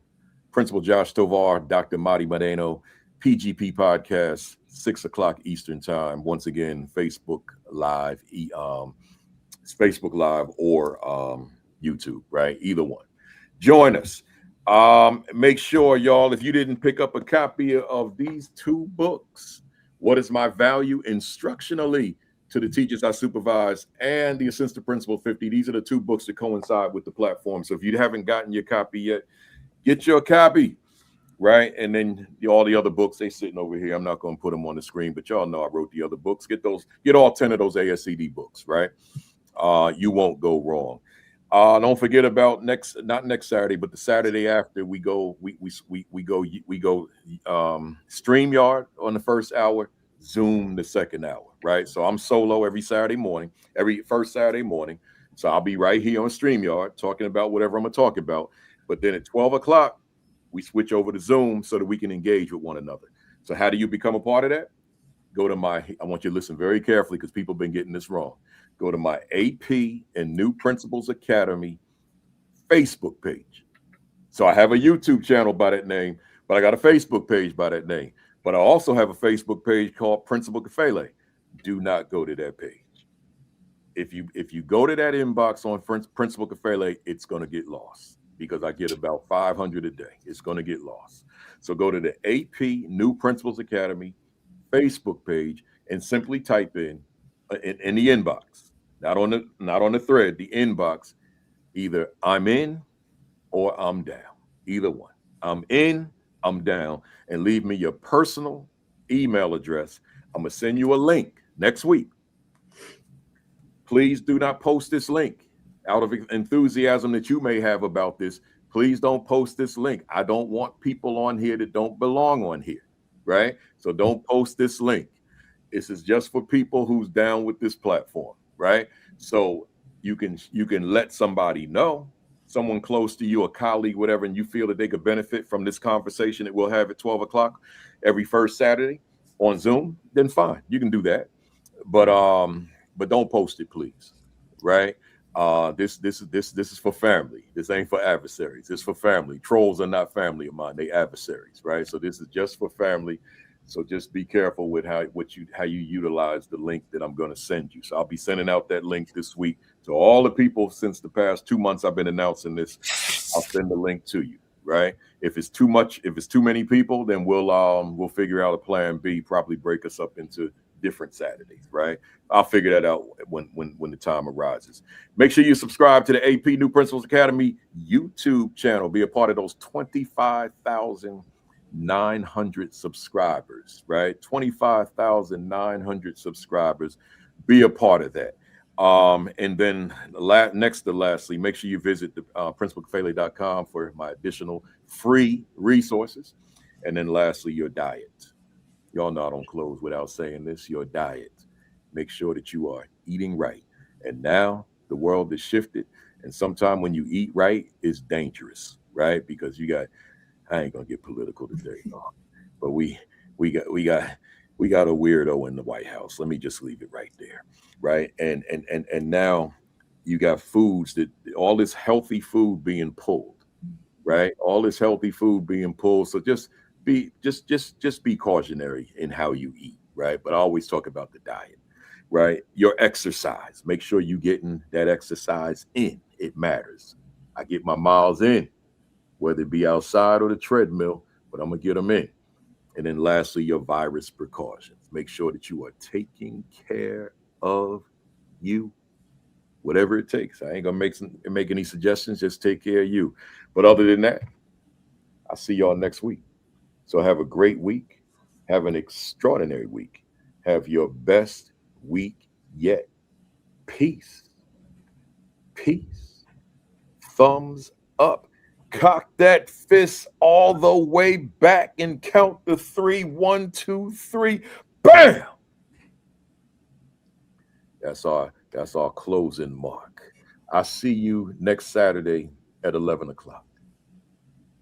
Principal Josh Tovar, Dr. Madi Moreno, PGP podcast, 6 o'clock Eastern time. Once again, Facebook Live, Facebook Live or YouTube, right? Either one. Join us. Make sure, y'all, if you didn't pick up a copy of these two books, What is My Value Instructionally to the Teachers I Supervise and the Assistant Principal 50. These are the two books that coincide with the platform. So if you haven't gotten your copy yet, get your copy. Right. And then all the other books, they sitting over here. I'm not going to put them on the screen, but y'all know I wrote the other books. Get all 10 of those ASCD books. Right. You won't go wrong. Don't forget about not next Saturday, but the Saturday after we go StreamYard on the first hour, Zoom the second hour. Right. So I'm solo every first Saturday morning. So I'll be right here on StreamYard talking about whatever I'm going to talk about. But then at 12 o'clock, we switch over to Zoom so that we can engage with one another. So how do you become a part of that? Go to I want you to listen very carefully because people have been getting this wrong. Go to my AP and New Principals Academy Facebook page. So I have a YouTube channel by that name, but I got a Facebook page by that name. But I also have a Facebook page called Principal Kafele. Do not go to that page. If you go to that inbox on Principal Kafele, it's going to get lost. Because I get about 500 a day. It's going to get lost. So go to the AP New Principals Academy Facebook page and simply type in the inbox, not on the thread, the inbox, either I'm in or I'm down, either one. I'm in, I'm down, and leave me your personal email address. I'm going to send you a link next week. Please do not post this link. Out of enthusiasm that you may have about this, please don't post this link. I don't want people on here that don't belong on here, right? So don't post this link. This is just for people who's down with this platform, right? So you can let somebody know, someone close to you, a colleague, whatever, and you feel that they could benefit from this conversation that we'll have at 12 o'clock every first Saturday on Zoom, then fine, you can do that. But don't post it, please. Right? This is for family. This ain't for adversaries. It's for family. Trolls are not family of mine. They adversaries, right? So this is just for family. So just be careful with how you utilize the link that I'm going to send you. So I'll be sending out that link this week to all the people since the past 2 months I've been announcing this. I'll send the link to you, right? If it's too much, if it's too many people, then we'll figure out a plan B, probably break us up into different Saturdays, right? I'll figure that out when the time arises. Make sure you subscribe to the AP New Principals Academy YouTube channel. Be a part of those 25,900 subscribers, right? 25,900 subscribers. Be a part of that. And then lastly, make sure you visit the principalkafele.com for my additional free resources. And then lastly, your diet. Y'all know I don't close without saying this, your diet. Make sure that you are eating right. And now the world has shifted. And sometimes when you eat right, it's dangerous, right? Because I ain't gonna get political today, but we got a weirdo in the White House. Let me just leave it right there, right? And now you got foods that all this healthy food being pulled, right? All this healthy food being pulled. So just be cautionary in how you eat, right? But I always talk about the diet, right? Your exercise. Make sure you getting that exercise in. It matters. I get my miles in, whether it be outside or the treadmill, but I'm gonna get them in. And then lastly, your virus precautions. Make sure that you are taking care of you, whatever it takes. I ain't gonna make any suggestions, just take care of you. But other than that, I'll see y'all next week. So have a great week. Have an extraordinary week. Have your best week yet. Peace. Peace. Thumbs up. Cock that fist all the way back and count the 3. 1, 2, 3. Bam! That's our closing mark. I'll see you next Saturday at 11 o'clock.